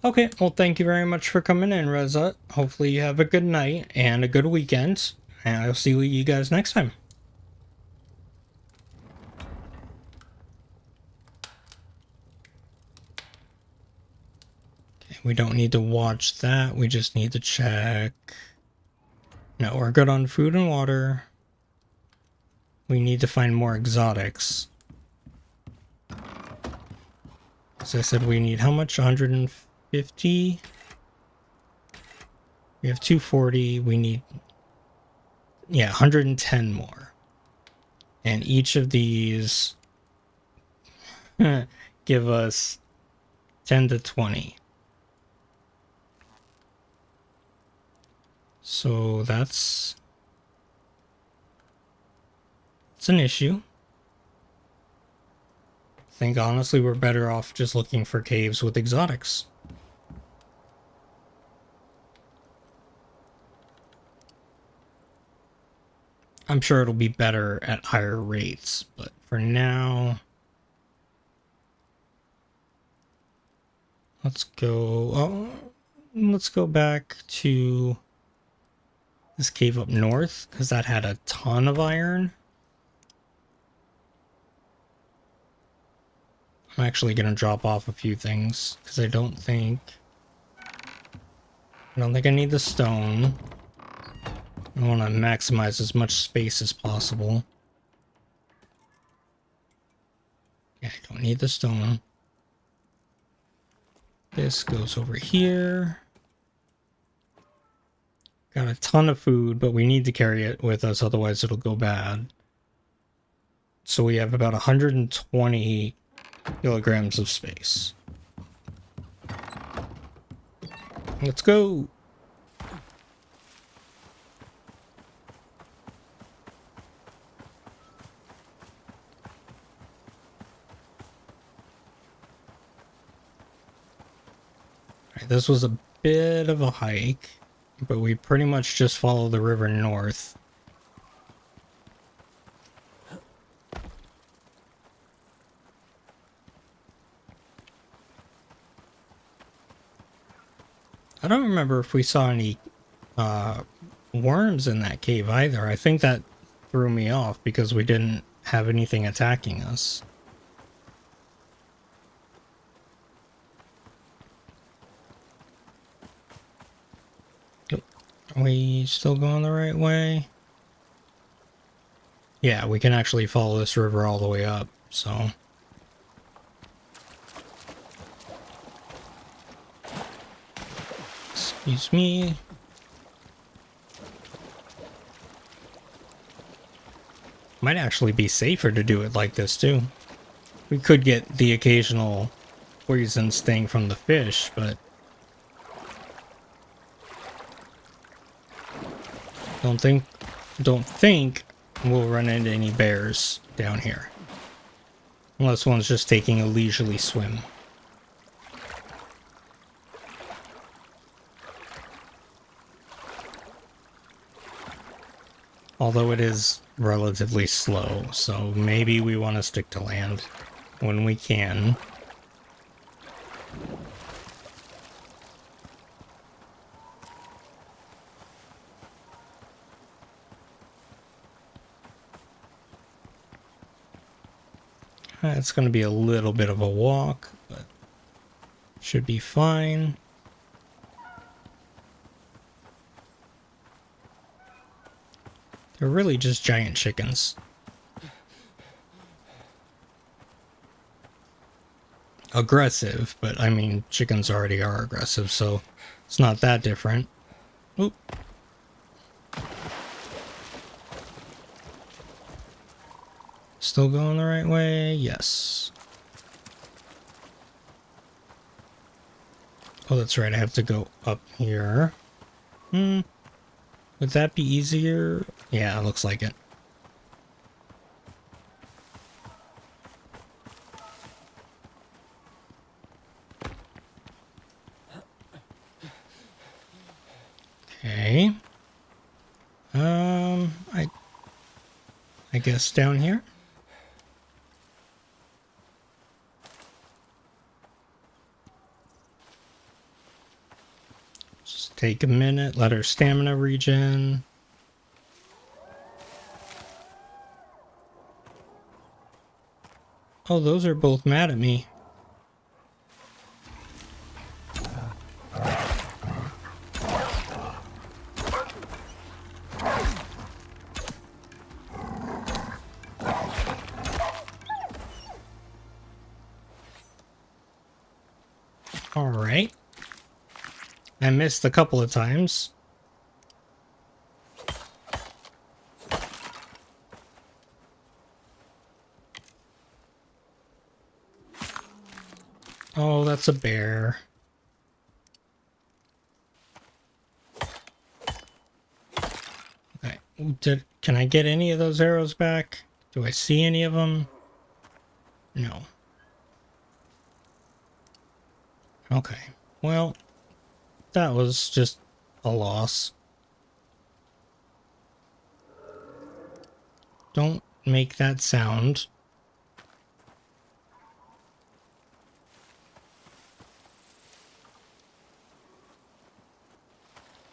Okay, well, thank you very much for coming in, Reza. Hopefully you have a good night and a good weekend, and I'll see you guys next time. Okay, we don't need to watch that. We just need to check. No, we're good on food and water. we need to find more exotics. As I said, we need how much? 150? We have 240. We need, yeah, 110 more. And each of these give us 10 to 20. So it's an issue. I think honestly we're better off just looking for caves with exotics. I'm sure it'll be better at higher rates, but for now, let's go back to this cave up north, because that had a ton of iron. I'm actually going to drop off a few things, because I don't think I need the stone. I want to maximize as much space as possible. Yeah, I don't need the stone. This goes over here. Got a ton of food, but we need to carry it with us, otherwise it'll go bad. So we have about 120 kilograms of space. Let's go! Alright, this was a bit of a hike, but we pretty much just follow the river north. I don't remember if we saw any worms in that cave either. I think that threw me off because we didn't have anything attacking us. Are we still going the right way? Yeah, we can actually follow this river all the way up, so... Excuse me. Might actually be safer to do it like this, too. We could get the occasional poison sting from the fish, but... Don't think we'll run into any bears down here. Unless one's just taking a leisurely swim. Although it is relatively slow, so maybe we want to stick to land when we can. It's going to be a little bit of a walk, but should be fine. They're really just giant chickens. Aggressive, but I mean, chickens already are aggressive, so it's not that different. Oop. Still going the right way? Yes. Oh, that's right, I have to go up here. Would that be easier? Yeah, it looks like it. Okay. I guess down here? Just take a minute, let our stamina regen. Oh, those are both mad at me. Alright. I missed a couple of times. Oh, that's a bear. Okay. Can I get any of those arrows back? Do I see any of them? No. Okay. Well, that was just a loss. Don't make that sound.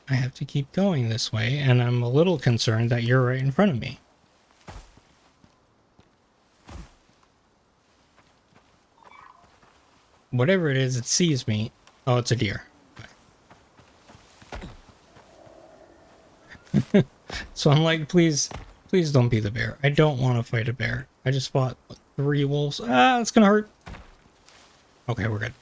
I have to keep going this way, and I'm a little concerned that you're right in front of me. Whatever it is, it sees me. Oh, it's a deer. Okay. So I'm like, please don't be the bear. I don't want to fight a bear. I just fought 3 wolves. Ah, it's gonna hurt. Okay, we're good.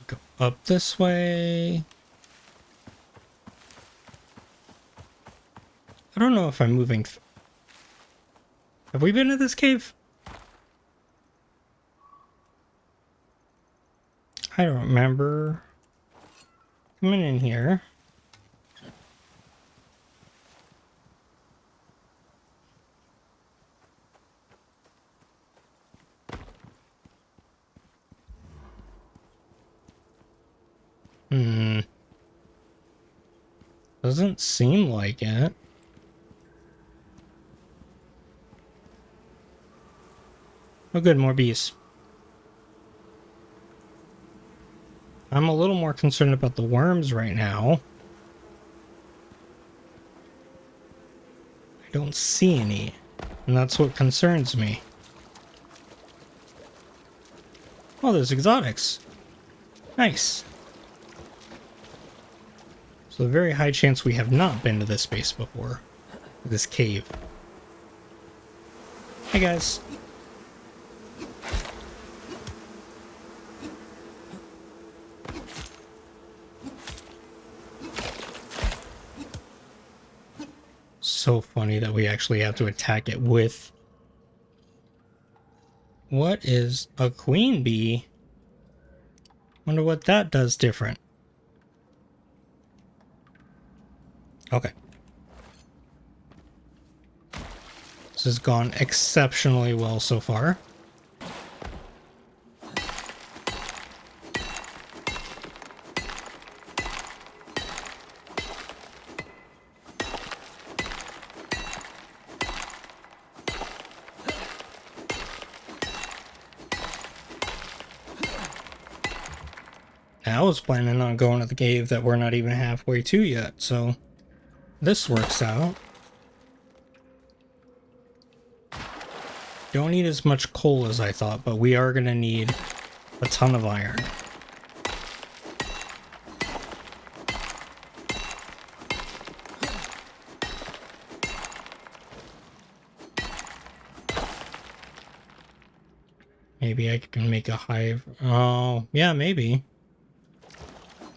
Go up this way. I don't know if I'm moving. Have we been to this cave? I don't remember. Coming in here. Doesn't seem like it. Oh good, more bees. I'm a little more concerned about the worms right now. I don't see any, and that's what concerns me. Oh, there's exotics. Nice. So a very high chance we have not been to this space before. This cave. Hey guys. So funny that we actually have to attack it with... What is a queen bee? Wonder what that does different. Okay. This has gone exceptionally well so far. I was planning on going to the cave that we're not even halfway to yet, so this works out. Don't need as much coal as I thought, but we are going to need a ton of iron. Maybe I can make a hive. Oh, yeah, maybe.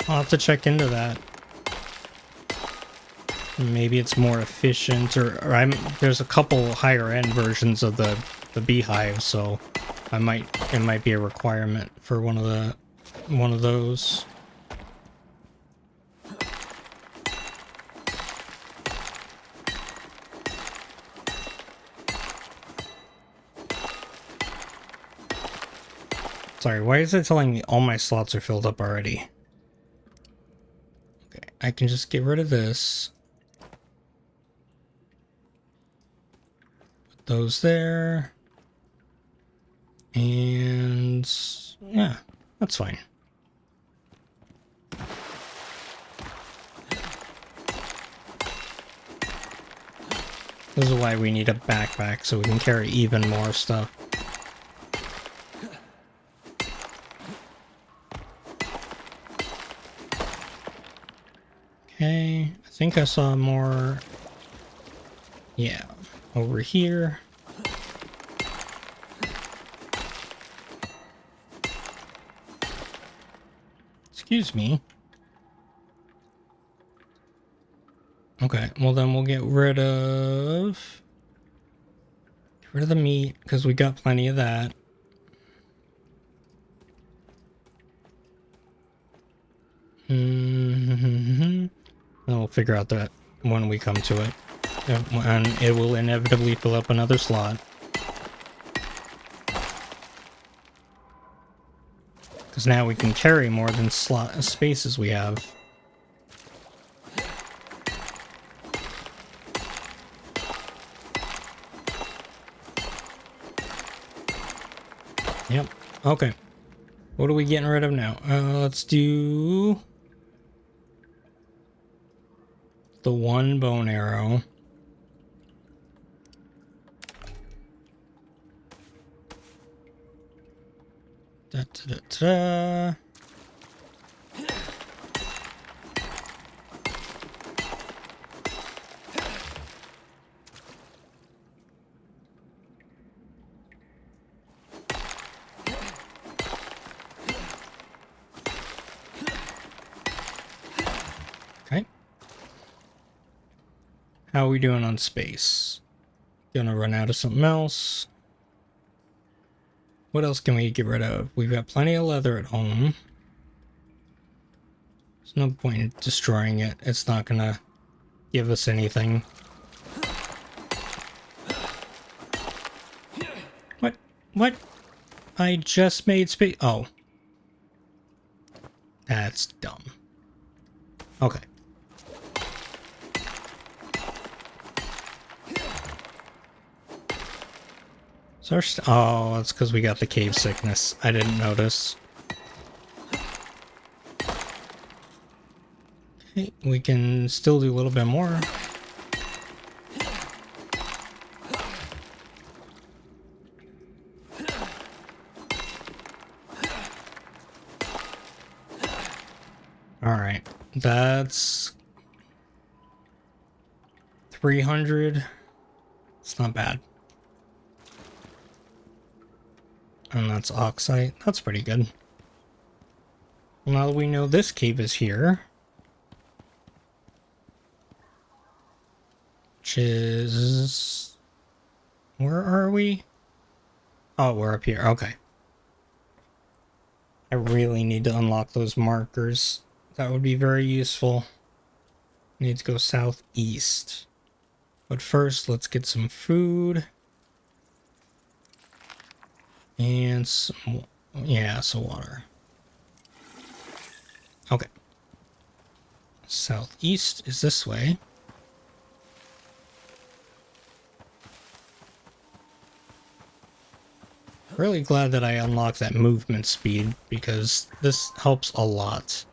I'll have to check into that. Maybe it's more efficient, or there's a couple higher end versions of the beehive, so it might be a requirement for one of those. Sorry, why is it telling me all my slots are filled up already? Okay, I can just get rid of this. Put those there. And yeah, that's fine. This is why we need a backpack, so we can carry even more stuff. Okay, I think I saw more. Yeah, over here. Excuse me. Okay, well then we'll get rid of the meat because we got plenty of that. Then we'll figure out that when we come to it, and it will inevitably fill up another slot. Because now we can carry more than slot spaces we have. Yep. Okay. What are we getting rid of now? Let's do the one bone arrow. Da, da, da, da. Okay. How are we doing on space? Gonna run out of something else. What else can we get rid of? We've got plenty of leather at home. There's no point in destroying it. It's not gonna give us anything. What? What? I just made space. Oh. That's dumb. Okay. So oh, that's because we got the cave sickness. I didn't notice. Okay, we can still do a little bit more. Alright, that's 300. It's not bad. And that's oxide. That's pretty good. Well, now that we know this cave is here, which is... Where are we? Oh, we're up here. Okay. I really need to unlock those markers. That would be very useful. Need to go southeast. But first, let's get some food. And some, yeah, some water. Okay. Southeast is this way. Really glad that I unlocked that movement speed because this helps a lot.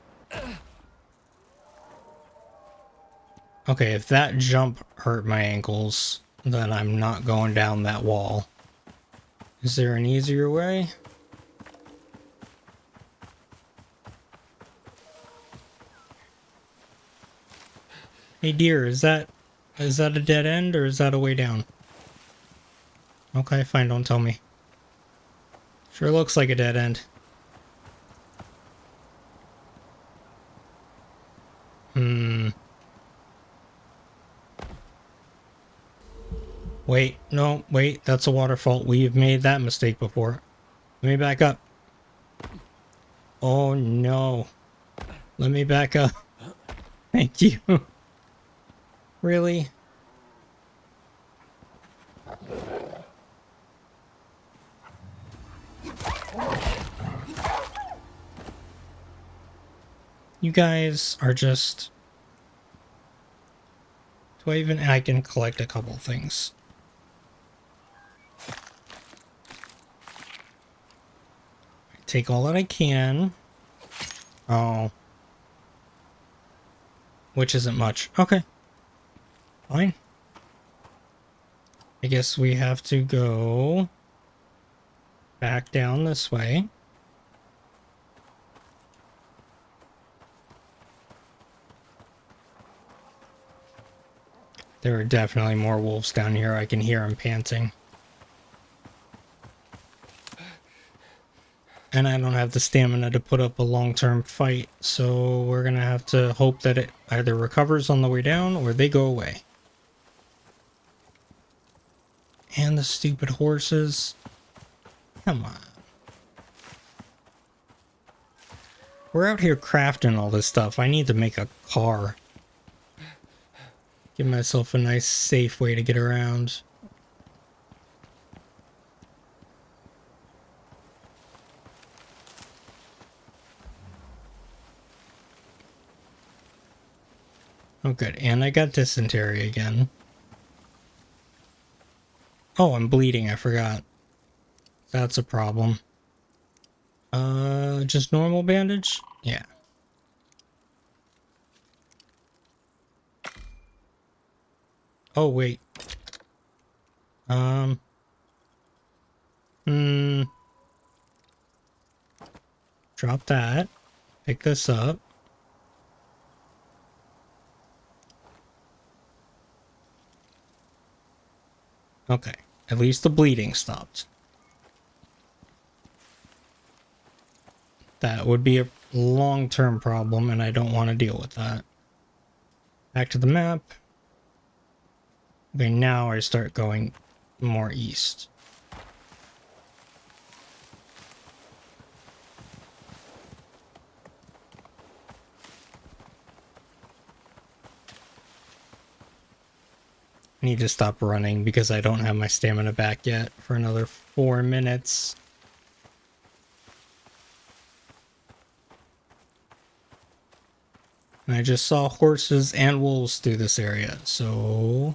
Okay, if that jump hurt my ankles, then I'm not going down that wall. Is there an easier way? Hey dear, is that a dead end or is that a way down? Okay, fine, don't tell me. Sure looks like a dead end. Wait, no, wait, that's a waterfall. We've made that mistake before. Let me back up. Oh no. Let me back up. Thank you. Really? You guys are just... Do I even... I can collect a couple things. Take all that I can. Oh. Which isn't much. Okay. Fine. I guess we have to go back down this way. There are definitely more wolves down here. I can hear them panting. And I don't have the stamina to put up a long-term fight, so we're gonna have to hope that it either recovers on the way down or they go away. And the stupid horses. Come on. We're out here crafting all this stuff. I need to make a car. Give myself a nice, safe way to get around. Oh, good. And I got dysentery again. Oh, I'm bleeding. I forgot. That's a problem. Just normal bandage? Yeah. Oh, wait. Drop that. Pick this up. Okay. At least the bleeding stopped. That would be a long-term problem, and I don't want to deal with that. Back to the map. Okay, now I start going more east. I need to stop running because I don't have my stamina back yet for another 4 minutes. And I just saw horses and wolves through this area, so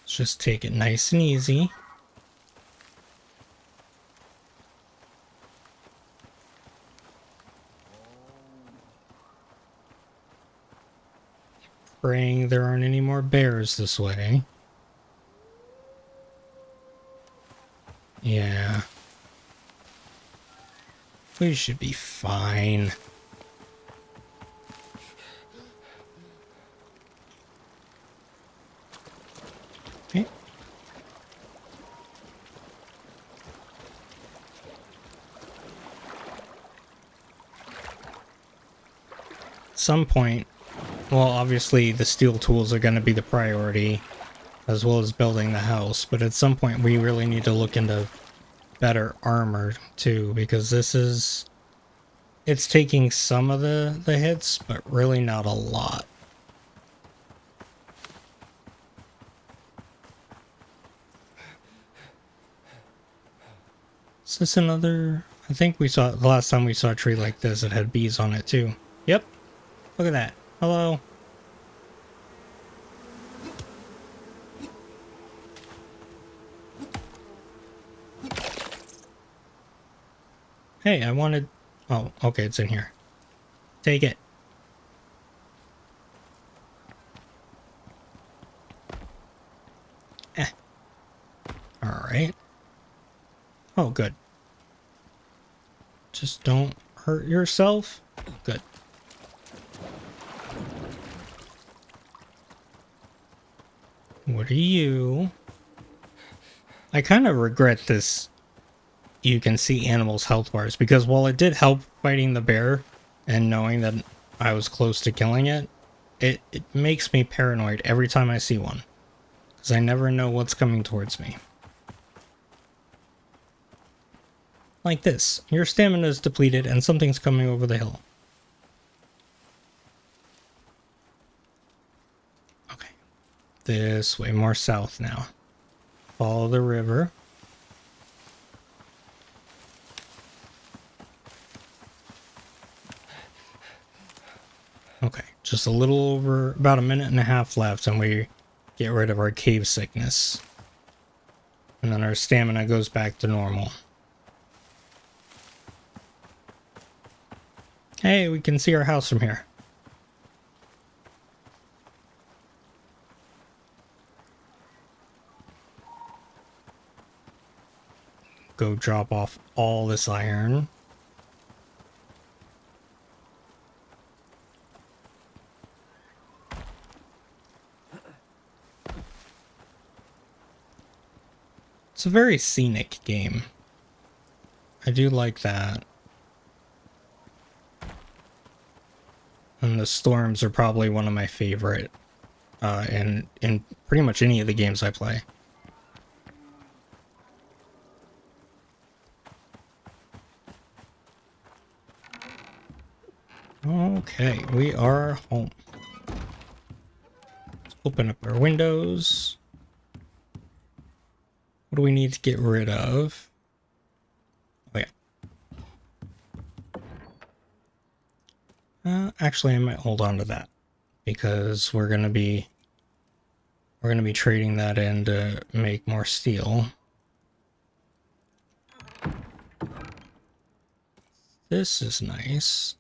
let's just take it nice and easy. Praying there aren't any more bears this way. Yeah. We should be fine. Okay. At some point, well, obviously the steel tools are going to be the priority, as well as building the house, but at some point we really need to look into better armor too, because it's taking some of the hits, but really not a lot. Is this another? I think we saw the last time we saw a tree like this, it had bees on it too. Yep. Look at that. Hello. Hey, I wanted... Oh, okay, it's in here. Take it. Alright. Oh, good. Just don't hurt yourself. Good. What are you? I kind of regret this. You can see animals' health bars, because while it did help fighting the bear and knowing that I was close to killing it, it makes me paranoid every time I see one, because I never know what's coming towards me. Like this. Your stamina is depleted and something's coming over the hill. Okay. This way, more south now. Follow the river. Okay, just a little over, about a minute and a half left, and we get rid of our cave sickness. And then our stamina goes back to normal. Hey, we can see our house from here. Go drop off all this iron. It's a very scenic game. I do like that. And the storms are probably one of my favorite in pretty much any of the games I play. Okay, we are home. Let's open up our windows. What do we need to get rid of? Oh yeah. Actually, I might hold on to that because we're gonna be trading that in to make more steel. This is nice.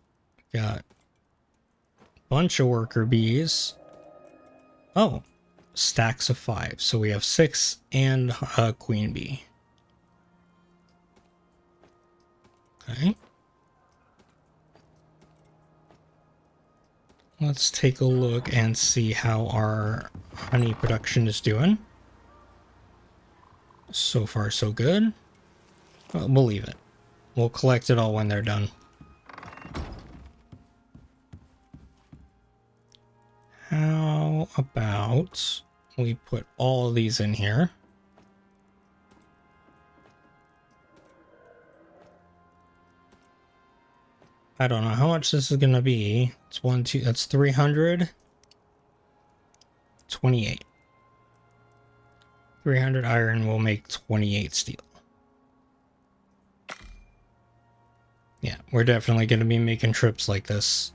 Got a bunch of worker bees. Oh, stacks of 5. So we have 6 and a queen bee. Okay. Let's take a look and see how our honey production is doing. So far, so good. Well, we'll leave it. We'll collect it all when they're done. How about we put all of these in here? I don't know how much this is gonna be. It's 1, 2, that's 300. 28. 300 iron will make 28 steel. Yeah, we're definitely gonna be making trips like this.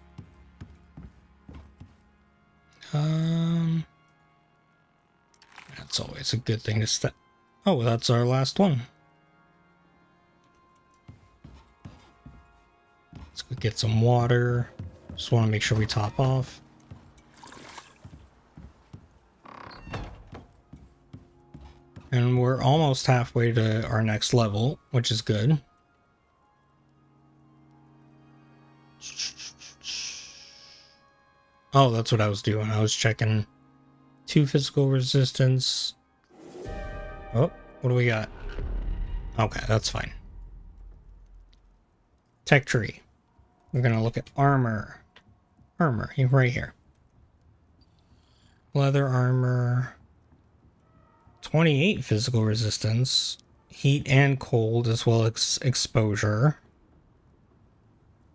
That's always a good thing to step. Oh, that's our last one. Let's go get some water. Just want to make sure we top off. And we're almost halfway to our next level, which is good. Oh, that's what I was doing. I was checking 2 physical resistance. Oh, what do we got? Okay, that's fine. Tech tree. We're going to look at armor. Armor, right here. Leather armor. 28 physical resistance. Heat and cold as well as exposure.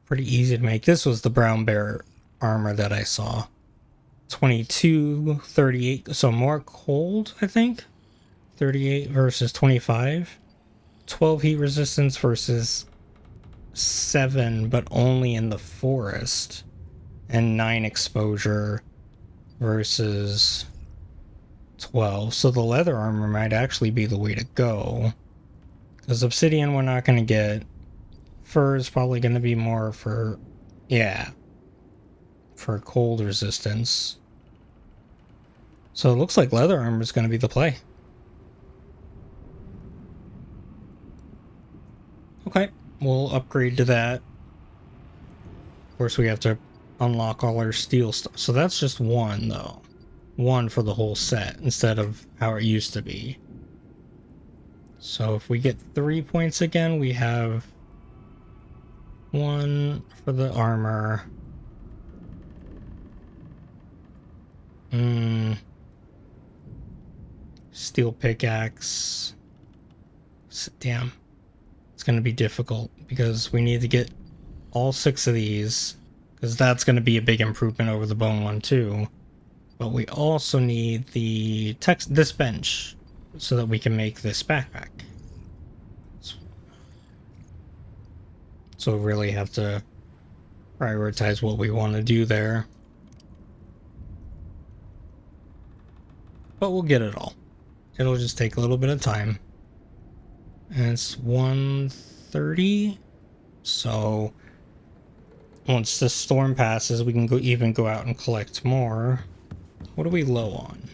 Pretty easy to make. This was the brown bear armor that I saw. 22, 38. So more cold, I think. 38 versus 25. 12 heat resistance versus 7, but only in the forest. And 9 exposure versus 12. So the leather armor might actually be the way to go. Because obsidian we're not going to get. Fur is probably going to be more for, yeah, for cold resistance. So it looks like leather armor is going to be the play. Okay, we'll upgrade to that. Of course, we have to unlock all our steel stuff. So that's just 1, though. 1 for the whole set instead of how it used to be. So if we get 3 points again, we have 1 for the armor. Steel pickaxe. Damn. It's going to be difficult because we need to get all 6 of these, because that's going to be a big improvement over the bone one too. But we also need the this bench so that we can make this backpack. So we really have to prioritize what we want to do there. But we'll get it all. It'll just take a little bit of time. And it's 1:30. So once the storm passes, we can even go out and collect more. What are we low on?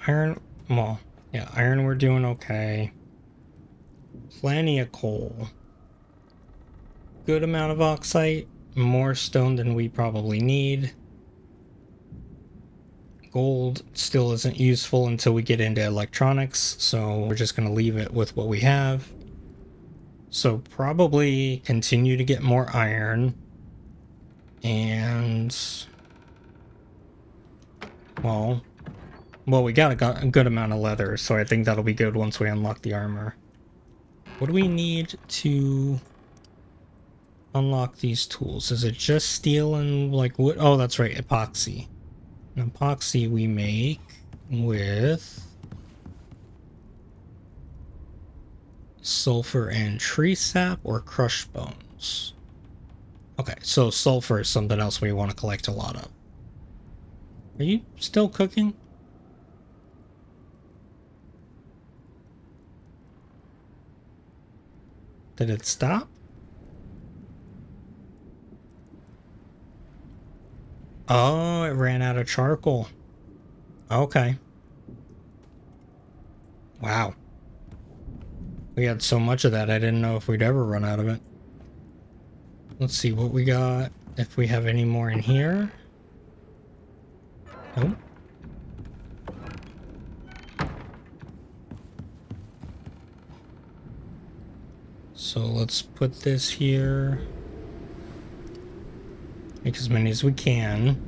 Iron, well, yeah, iron we're doing okay. Plenty of coal. Good amount of oxide. More stone than we probably need. Gold still isn't useful until we get into electronics, so we're just going to leave it with what we have. So probably continue to get more iron. And... Well, we got a good amount of leather, so I think that'll be good once we unlock the armor. What do we need to unlock these tools? Is it just steel and like wood? Oh, that's right, epoxy. And epoxy we make with sulfur and tree sap or crushed bones. Okay, so sulfur is something else we want to collect a lot of. Are you still cooking? Did it stop? Oh, it ran out of charcoal. Okay. Wow. We had so much of that, I didn't know if we'd ever run out of it. Let's see what we got. If we have any more in here. Nope. So let's put this here. Make as many as we can.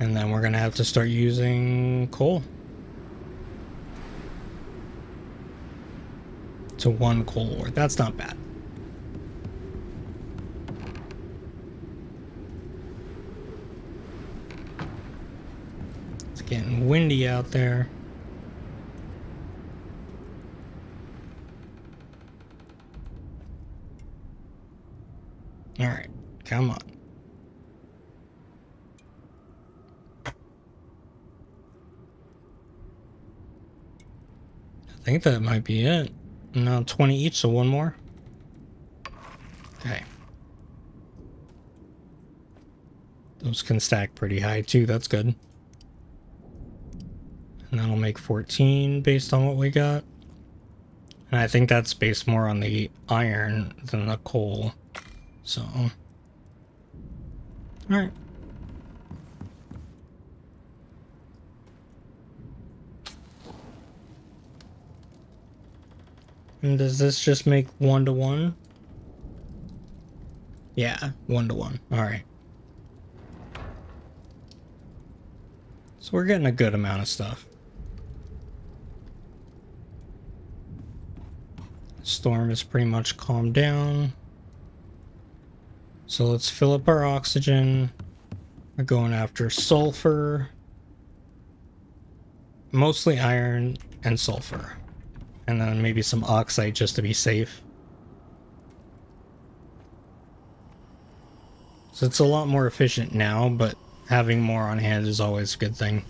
And then we're gonna have to start using coal. To 1 coal ore. That's not bad. It's getting windy out there. Alright, come on. I think that might be it. No, 20 each, so 1 more. Okay. Those can stack pretty high too, that's good. And that'll make 14 based on what we got. And I think that's based more on the iron than the coal. So. Alright. And does this just make 1 to 1? Yeah, 1 to 1. Alright. So we're getting a good amount of stuff. Storm is pretty much calmed down. So let's fill up our oxygen. We're going after sulfur. Mostly iron and sulfur. And then maybe some oxide just to be safe. So it's a lot more efficient now, but having more on hand is always a good thing.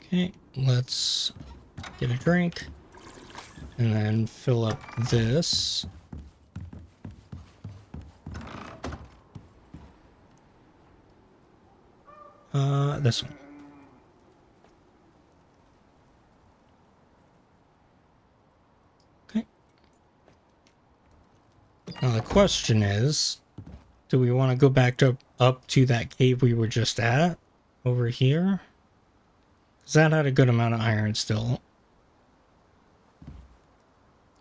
Okay, let's get a drink. And then fill up this. This one. Okay. Now the question is, do we want to go back up to that cave we were just at over here? Because that had a good amount of iron still.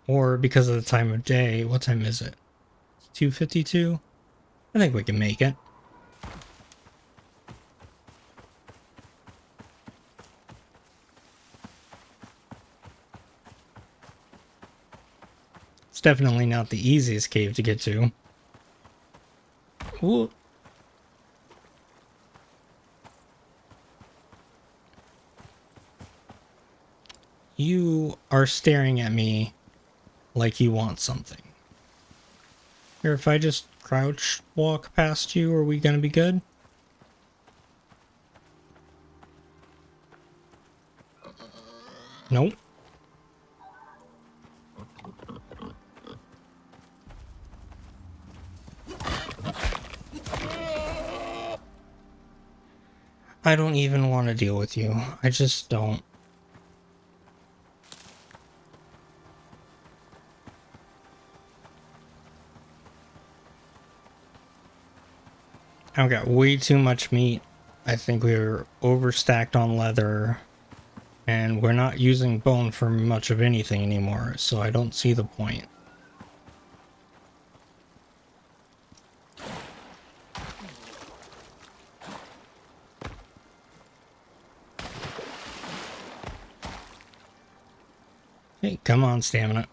Or because of the time of day, what time is it? 2:52? I think we can make it. It's definitely not the easiest cave to get to. Ooh. You are staring at me like you want something. Here, if I just crouch walk past you, are we gonna be good? Nope. I don't even want to deal with you. I just don't. I've got way too much meat. I think we're overstacked on leather. And we're not using bone for much of anything anymore, so I don't see the point. Hey, come on, stamina.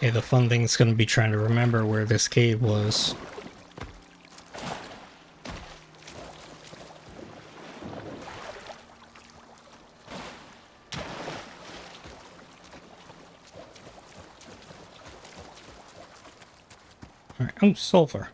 Okay, the fun thing's gonna be trying to remember where this cave was. Alright, oh, sulfur.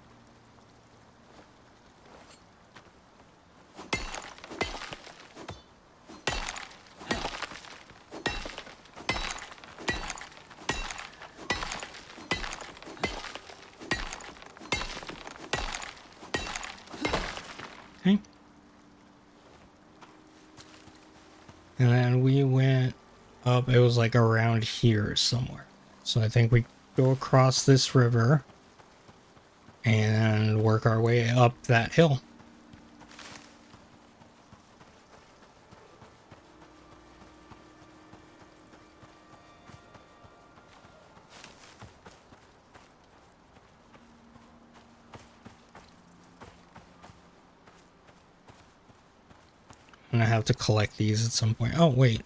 Okay. And then we went up, it was like around here somewhere. So I think we go across this river and work our way up that hill. I'm gonna have to collect these at some point. Oh, wait.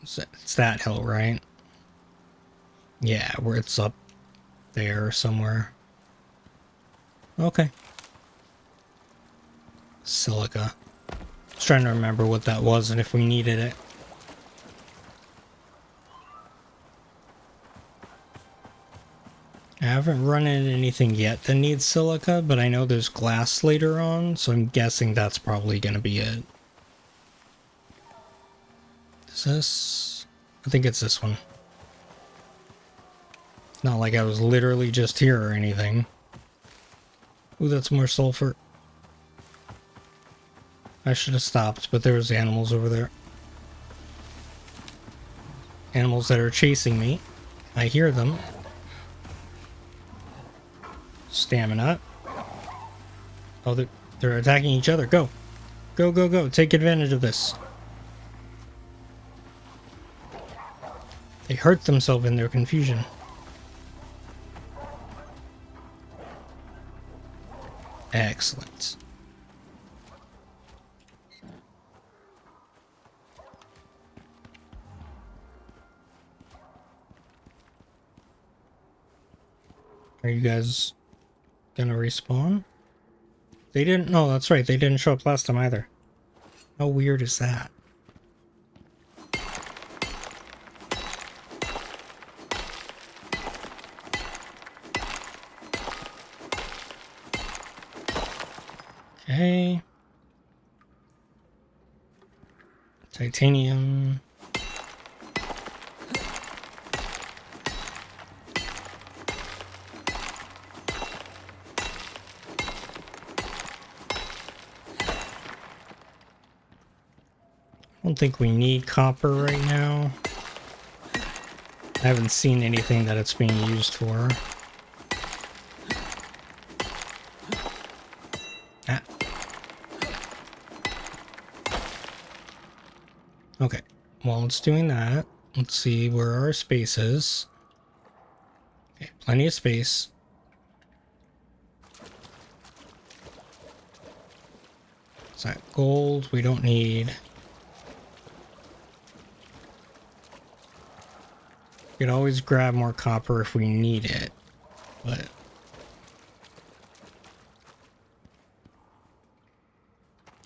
It's that hill, right? Yeah, where it's up there somewhere. Okay. Silica. Just trying to remember what that was and if we needed it. I haven't run into anything yet that needs silica, but I know there's glass later on, so I'm guessing that's probably going to be it. Is this? I think it's this one. It's not like I was literally just here or anything. Ooh, that's more sulfur. I should have stopped, but there was animals over there. Animals that are chasing me. I hear them. Stamina. Oh, they're attacking each other. Go. Go, go, go. Take advantage of this. They hurt themselves in their confusion. Excellent. Are you guys gonna respawn? They didn't. No, that's right. They didn't show up last time either. How weird is that? Okay. Titanium. I don't think we need copper right now. I haven't seen anything that it's being used for. Ah. Okay, while it's doing that, let's see where our space is. Okay, plenty of space. Is that gold? We don't need. We could always grab more copper if we need it, but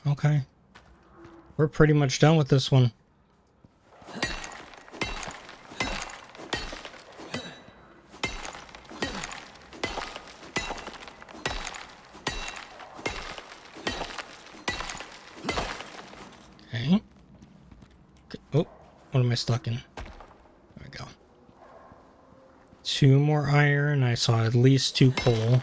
okay. We're pretty much done with this one. Okay. Oh, what am I stuck in? There we go. 2 more iron. I saw at least 2 coal.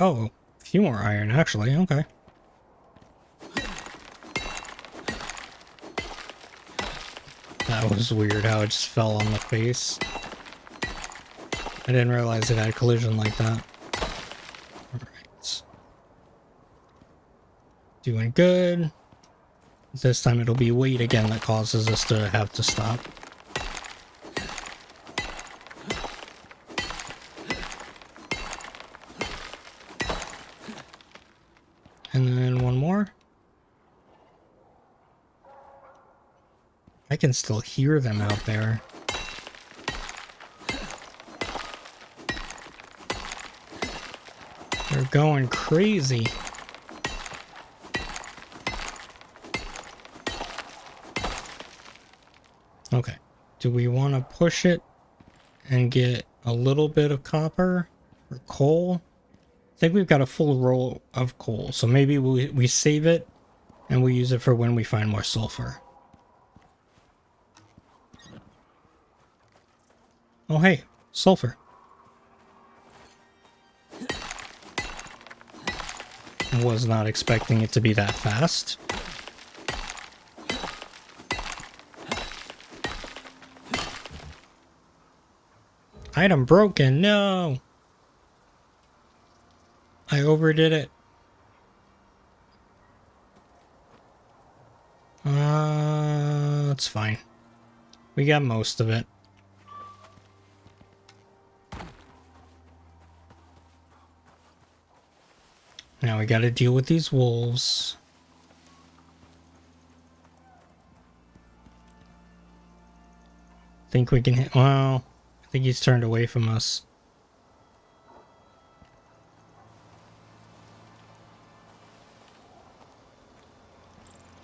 Oh, a few more iron, actually. Okay. That was weird how it just fell on the face. I didn't realize it had a collision like that. Alright. Doing good. This time it'll be weight again that causes us to have to stop. And then one more. I can still hear them out there. They're going crazy. Okay. Do we want to push it and get a little bit of copper or coal? I think we've got a full roll of coal, so maybe we save it and we use it for when we find more sulfur. Oh hey, sulfur. I was not expecting it to be that fast. Item broken, no! I overdid it. It's fine. We got most of it. Now we gotta deal with these wolves. Think we can hit... Well, I think he's turned away from us.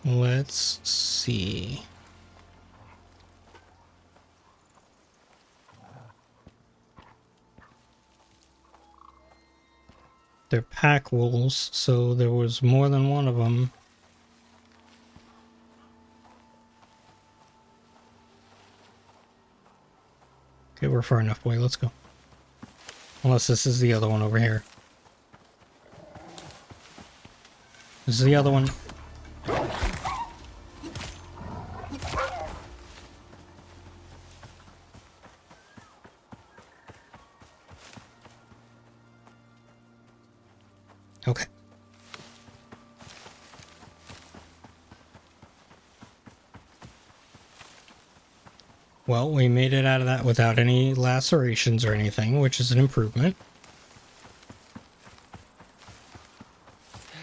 Let's see. They're pack wolves, so there was more than one of them. Okay, we're far enough away. Let's go. Unless this is the other one over here. This is the other one. Okay. Well, we made it out of that without any lacerations or anything, which is an improvement.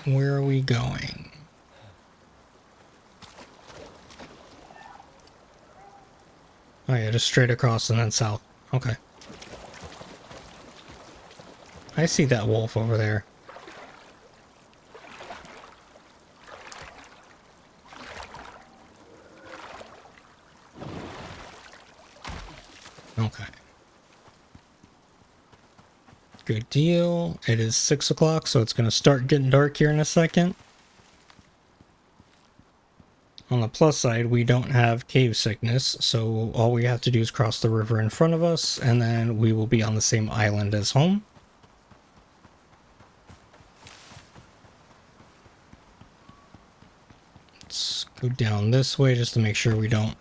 Where are we going? Oh yeah, just straight across and then south. Okay. I see that wolf over there. Okay. Good deal. It is 6 o'clock, so it's going to start getting dark here in a second. On the plus side, we don't have cave sickness, so all we have to do is cross the river in front of us, and then we will be on the same island as home. Let's go down this way just to make sure we don't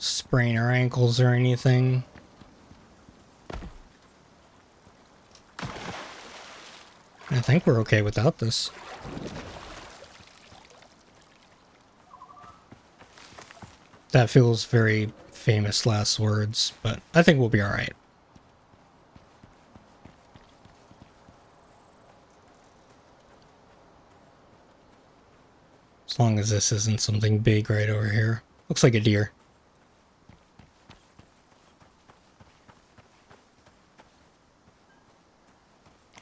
sprain our ankles or anything. I think we're okay without this. That feels very famous last words, but I think we'll be alright. As long as this isn't something big right over here. Looks like a deer.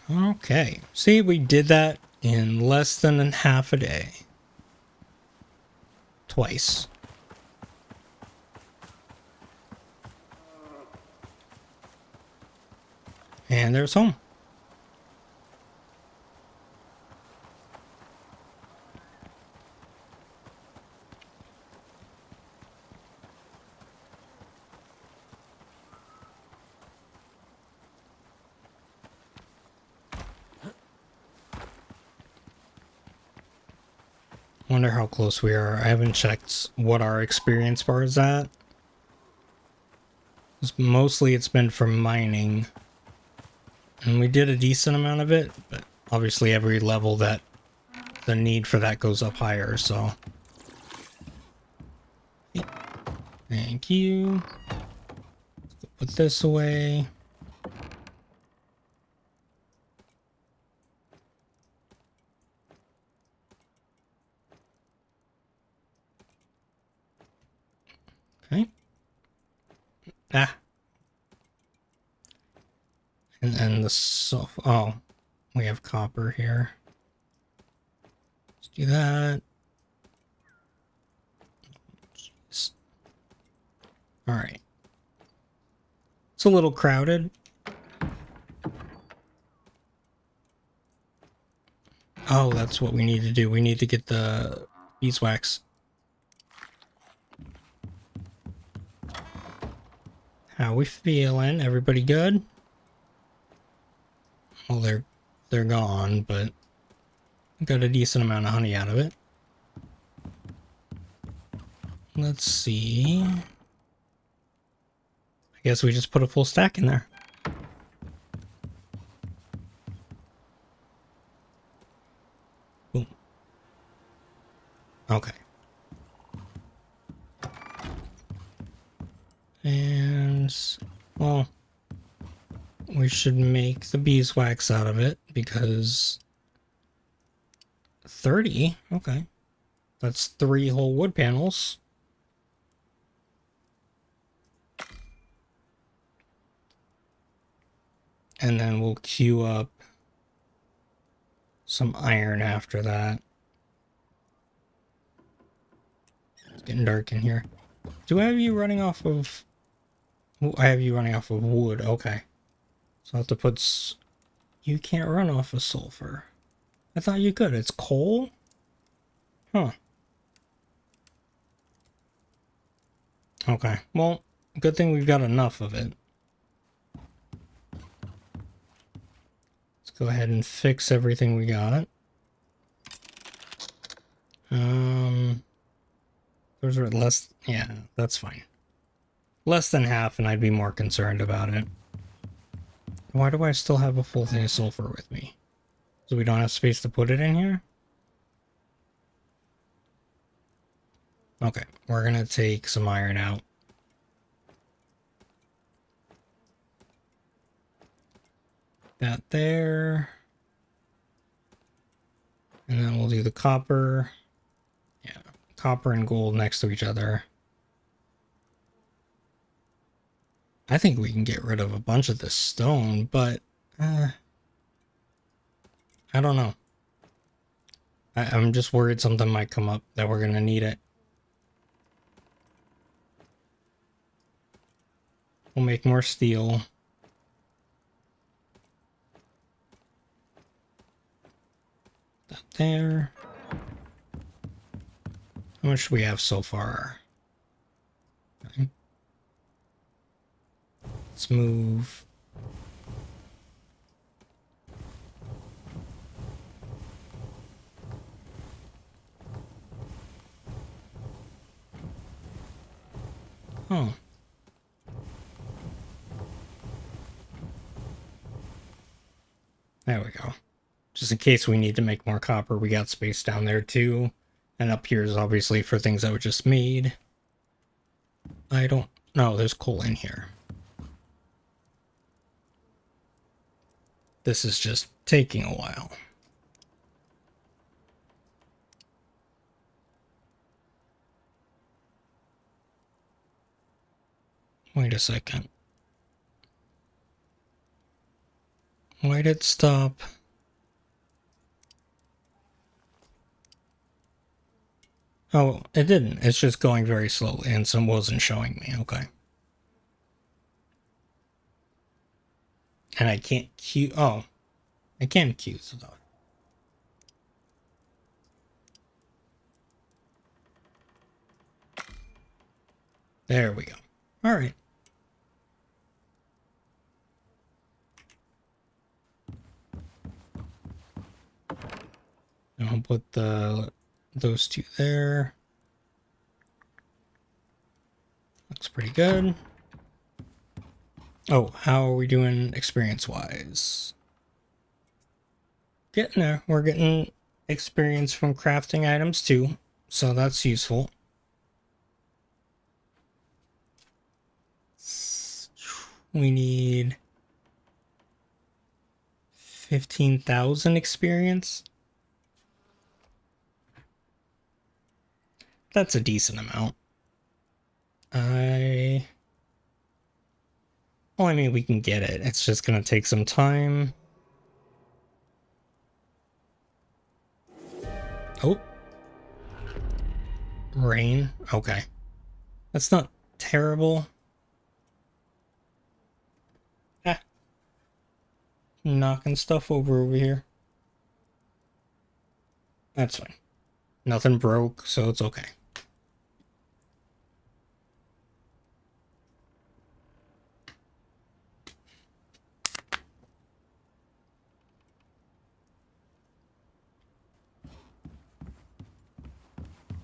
Okay. See, we did that in less than half a day. Twice. And there's home. Wonder how close we are. I haven't checked what our experience bar is at. Mostly it's been from mining. And we did a decent amount of it, but obviously every level that the need for that goes up higher, so. Thank you. Put this away. Okay. Ah. And then the oh, we have copper here. Let's do that. Jeez. All right. It's a little crowded. Oh, that's what we need to do. We need to get the beeswax. How we feeling? Everybody good? Well, they're gone, but got a decent amount of honey out of it. Let's see. I guess we just put a full stack in there. Boom. Okay. And, well, we should make the beeswax out of it because 30, okay. That's 3 whole wood panels. And then we'll queue up some iron after that. It's getting dark in here. Do I have you running off of... I have you running off of wood. Okay. So I have to put... You can't run off of sulfur. I thought you could. It's coal? Huh. Okay. Well, good thing we've got enough of it. Let's go ahead and fix everything we got. Those are less... Yeah, that's fine. Less than half and I'd be more concerned about it. Why do I still have a full thing of sulfur with me? So we don't have space to put it in here? Okay, we're gonna take some iron out. That there. And then we'll do the copper. Yeah, copper and gold next to each other. I think we can get rid of a bunch of this stone, but I don't know. I'm just worried something might come up that we're gonna need it. We'll make more steel. That there. How much do we have so far? Okay. Let's move. Oh. There we go. Just in case we need to make more copper, we got space down there too. And up here is obviously for things that were just made. I don't know, there's coal in here. This is just taking a while. Wait a second. Why did it stop? Oh, it didn't. It's just going very slowly and some wasn't showing me. Okay. And I can't queue. Oh, I can queue stuff. There we go. All right. I'll put the those two there. Looks pretty good. Oh, how are we doing experience-wise? Getting there. We're getting experience from crafting items too, so that's useful. We need 15,000 experience. That's a decent amount. Well, I mean, we can get it. It's just gonna take some time. Oh. Rain. Okay. That's not terrible. Ah. Knocking stuff over here. That's fine. Nothing broke, so it's okay.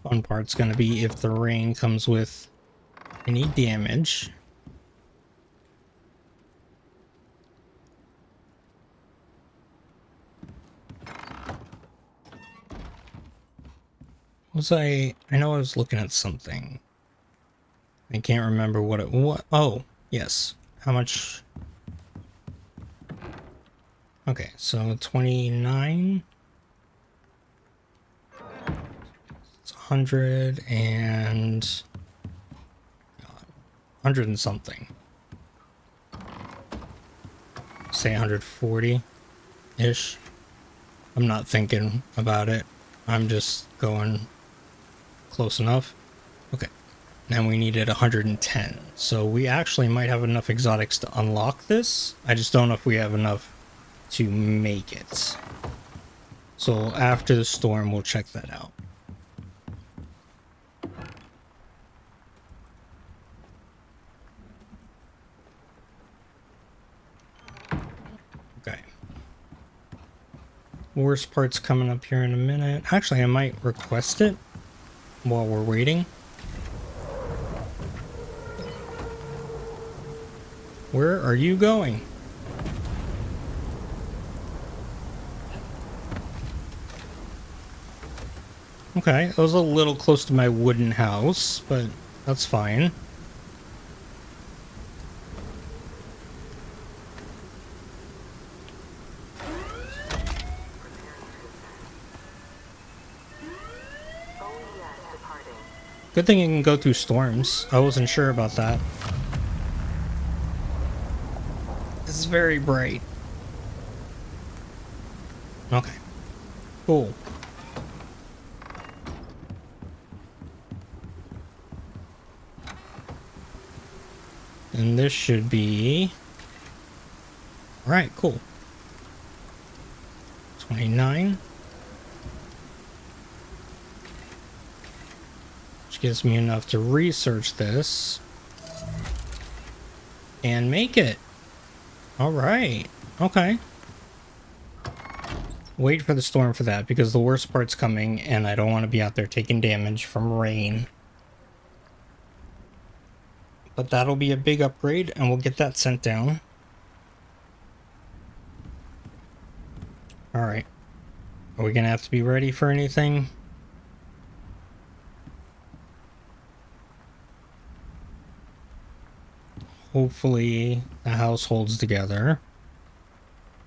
Fun part's gonna be if the rain comes with any damage. I know I was looking at something. I can't remember what it was. Oh, yes. How much? Okay, so 29. It's 100 and 100 and something. Say 140-ish. I'm not thinking about it. I'm just going close enough. Okay. Now we needed 110. So we actually might have enough exotics to unlock this. I just don't know if we have enough to make it. So after the storm, we'll check that out. Okay. Worst part's coming up here in a minute. Actually, I might request it while we're waiting. Where are you going? Okay, that was a little close to my wooden house, but that's fine. Good thing you can go through storms. I wasn't sure about that. It's very bright. Okay. Cool. And this should be... Alright, cool. 29. Which gives me enough to research this. And make it. Alright. Okay. Wait for the storm for that, because the worst part's coming, and I don't want to be out there taking damage from rain. But that'll be a big upgrade, and we'll get that sent down. Alright. Are we gonna have to be ready for anything? Hopefully the house holds together.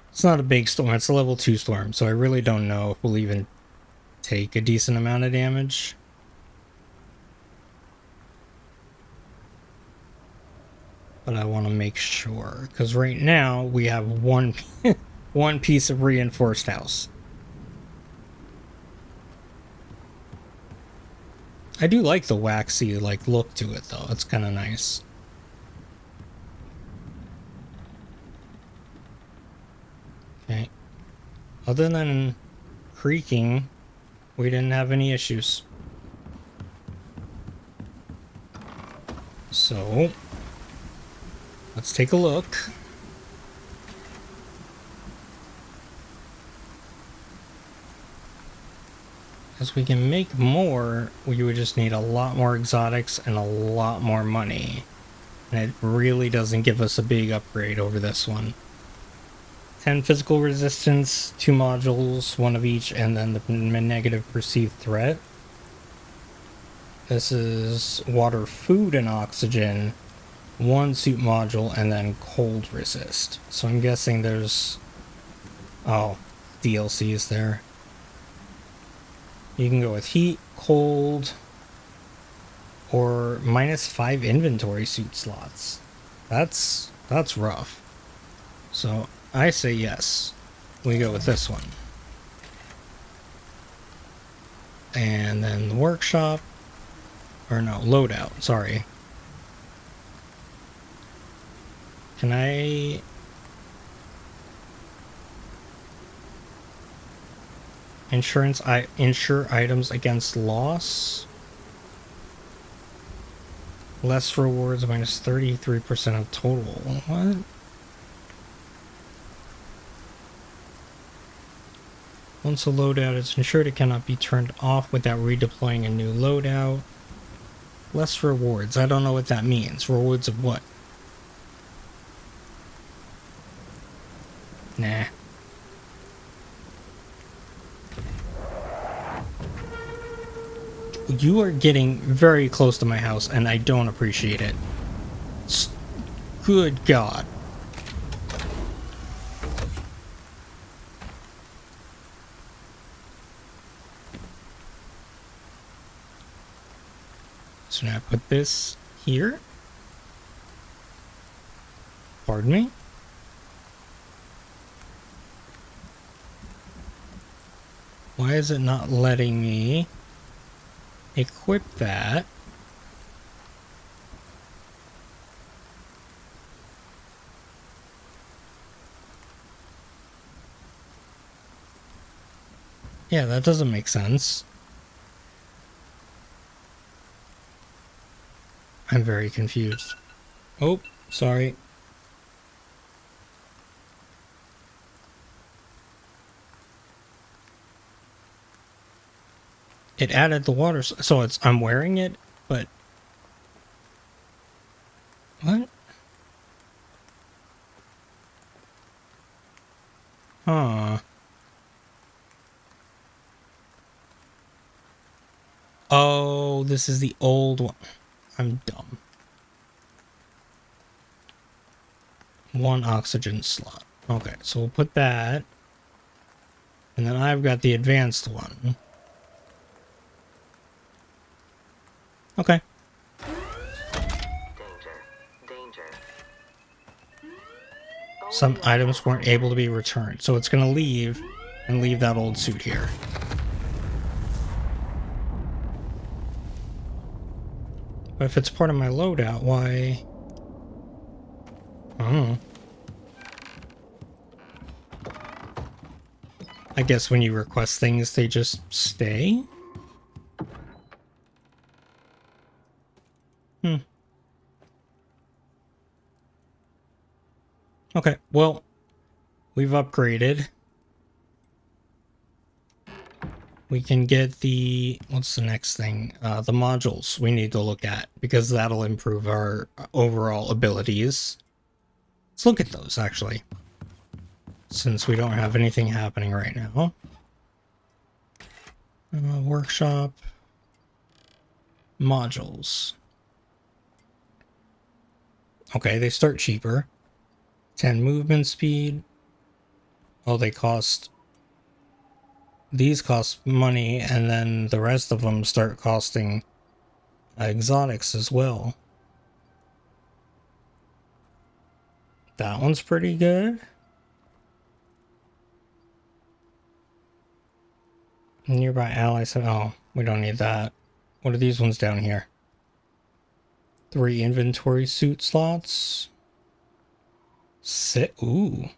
It's not a big storm, it's a level 2 storm, so I really don't know if we'll even take a decent amount of damage. But I want to make sure, because right now we have one piece of reinforced house. I do like the waxy look to it though. It's kind of nice. Okay. Other than creaking, we didn't have any issues. So let's take a look. As we can make more, we would just need a lot more exotics and a lot more money. And it really doesn't give us a big upgrade over this one. 10 physical resistance, 2 modules, 1 of each, and then the negative perceived threat. This is water, food, and oxygen, 1 suit module, and then cold resist. So I'm guessing there's... oh, DLC is there. You can go with heat, cold, or -5 inventory suit slots. That's rough. So I say yes. We go with this one. And then the workshop, or no, loadout, sorry. Can I... insure items against loss? Less rewards, minus 33% of total. What? Once a loadout is insured, it cannot be turned off without redeploying a new loadout. Less rewards. I don't know what that means. Rewards of what? Nah. You are getting very close to my house, and I don't appreciate it. Good God. So now I put this here. Pardon me? Why is it not letting me equip that? Yeah, that doesn't make sense. I'm very confused. Oh, sorry. It added the water, so it's I'm wearing it, but what? Huh. Oh, this is the old one. I'm dumb. 1 oxygen slot. Okay, so we'll put that. And then I've got the advanced one. Okay. Danger. Some items weren't able to be returned, so it's gonna leave and leave that old suit here. But if it's part of my loadout, why? I don't know. I guess when you request things, they just stay? Okay, well, we've upgraded. We can get the... what's the next thing? The modules we need to look at, because that'll improve our overall abilities. Let's look at those, actually. Since we don't have anything happening right now. Workshop. Modules. Okay, they start cheaper. 10 movement speed. Oh, they cost... these cost money, and then the rest of them start costing exotics as well. That one's pretty good. Nearby allies. Oh, we don't need that. What are these ones down here? 3 inventory suit slots. Ooh.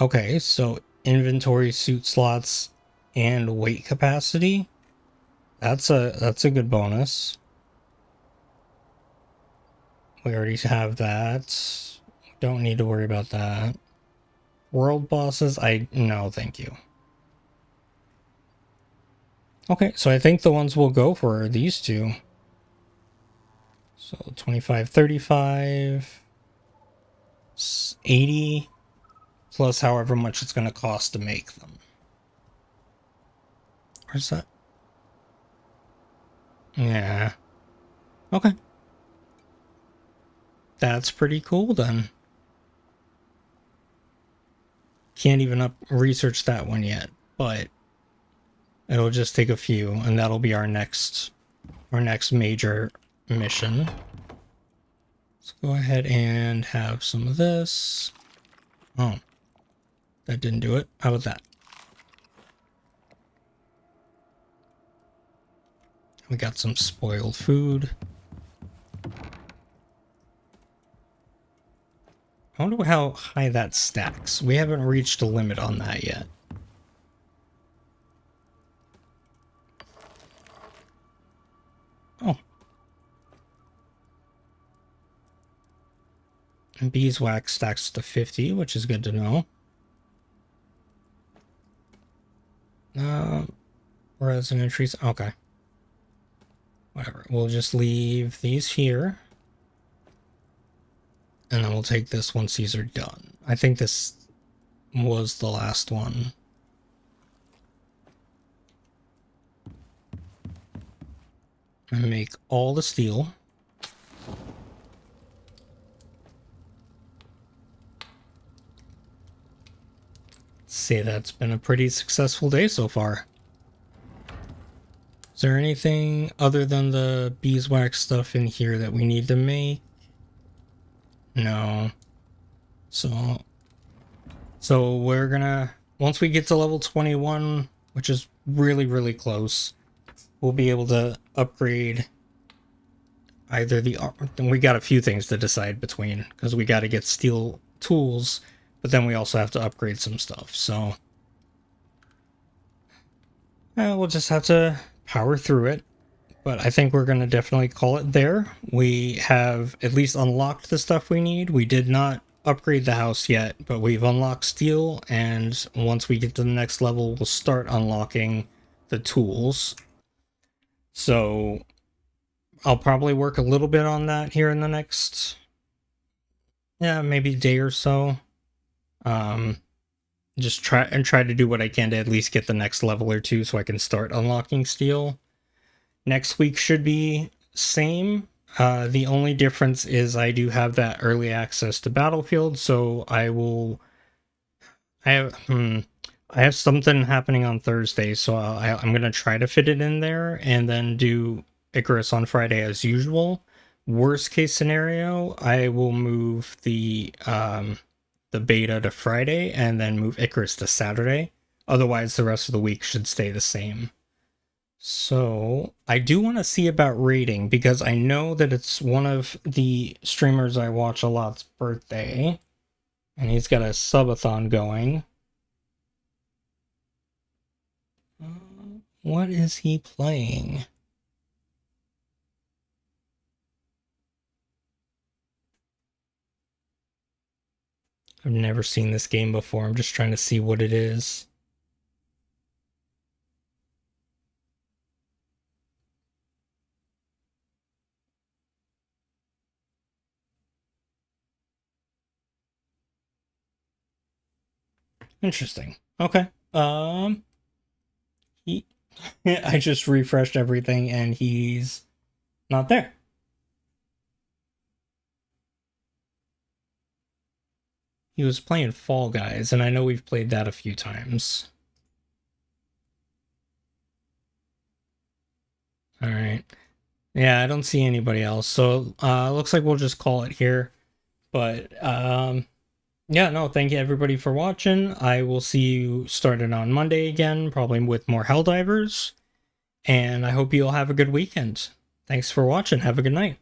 Okay, so inventory suit slots and weight capacity. That's a good bonus. We already have that. Don't need to worry about that. World bosses, no, thank you. Okay, so I think the ones we'll go for are these two. So 25, 35, 80, plus however much it's going to cost to make them. Where's that? Yeah. Okay. That's pretty cool then. Can't even research that one yet, but it'll just take a few, and that'll be our next major mission. Let's go ahead and have some of this. Oh, that didn't do it. How about that? We got some spoiled food. I wonder how high that stacks. We haven't reached a limit on that yet. Oh. And beeswax stacks to 50, which is good to know. Resin trees. Okay. Whatever. We'll just leave these here. And then we'll take this once these are done. I think this was the last one. And make all the steel. Say that's been a pretty successful day so far. Is there anything other than the beeswax stuff in here that we need to make? No. So we're gonna, once we get to level 21, which is really, really close, we'll be able to upgrade either the, we got a few things to decide between, because we got to get steel tools, but then we also have to upgrade some stuff, so we'll just have to power through it. But I think we're going to definitely call it there. We have at least unlocked the stuff we need. We did not upgrade the house yet, but we've unlocked steel, and once we get to the next level, we'll start unlocking the tools. So I'll probably work a little bit on that here in the next, maybe day or so. Just try to do what I can to at least get the next level or two so I can start unlocking steel. Next week should be same. The only difference is I do have that early access to Battlefield, so I have something happening on Thursday, so I'm gonna try to fit it in there and then do Icarus on Friday as usual. Worst case scenario, I will move the beta to Friday and then move Icarus to Saturday. Otherwise, the rest of the week should stay the same. So I do want to see about rating, because I know that it's one of the streamers I watch a lot's birthday, and he's got a subathon going. What is he playing? I've never seen this game before. I'm just trying to see what it is. Interesting. Okay. He I just refreshed everything and he's not there. He was playing Fall Guys, and I know we've played that a few times. All right. Yeah, I don't see anybody else. So looks like we'll just call it here. But yeah, no, thank you everybody for watching. I will see you starting on Monday again, probably with more Helldivers. And I hope you all have a good weekend. Thanks for watching. Have a good night.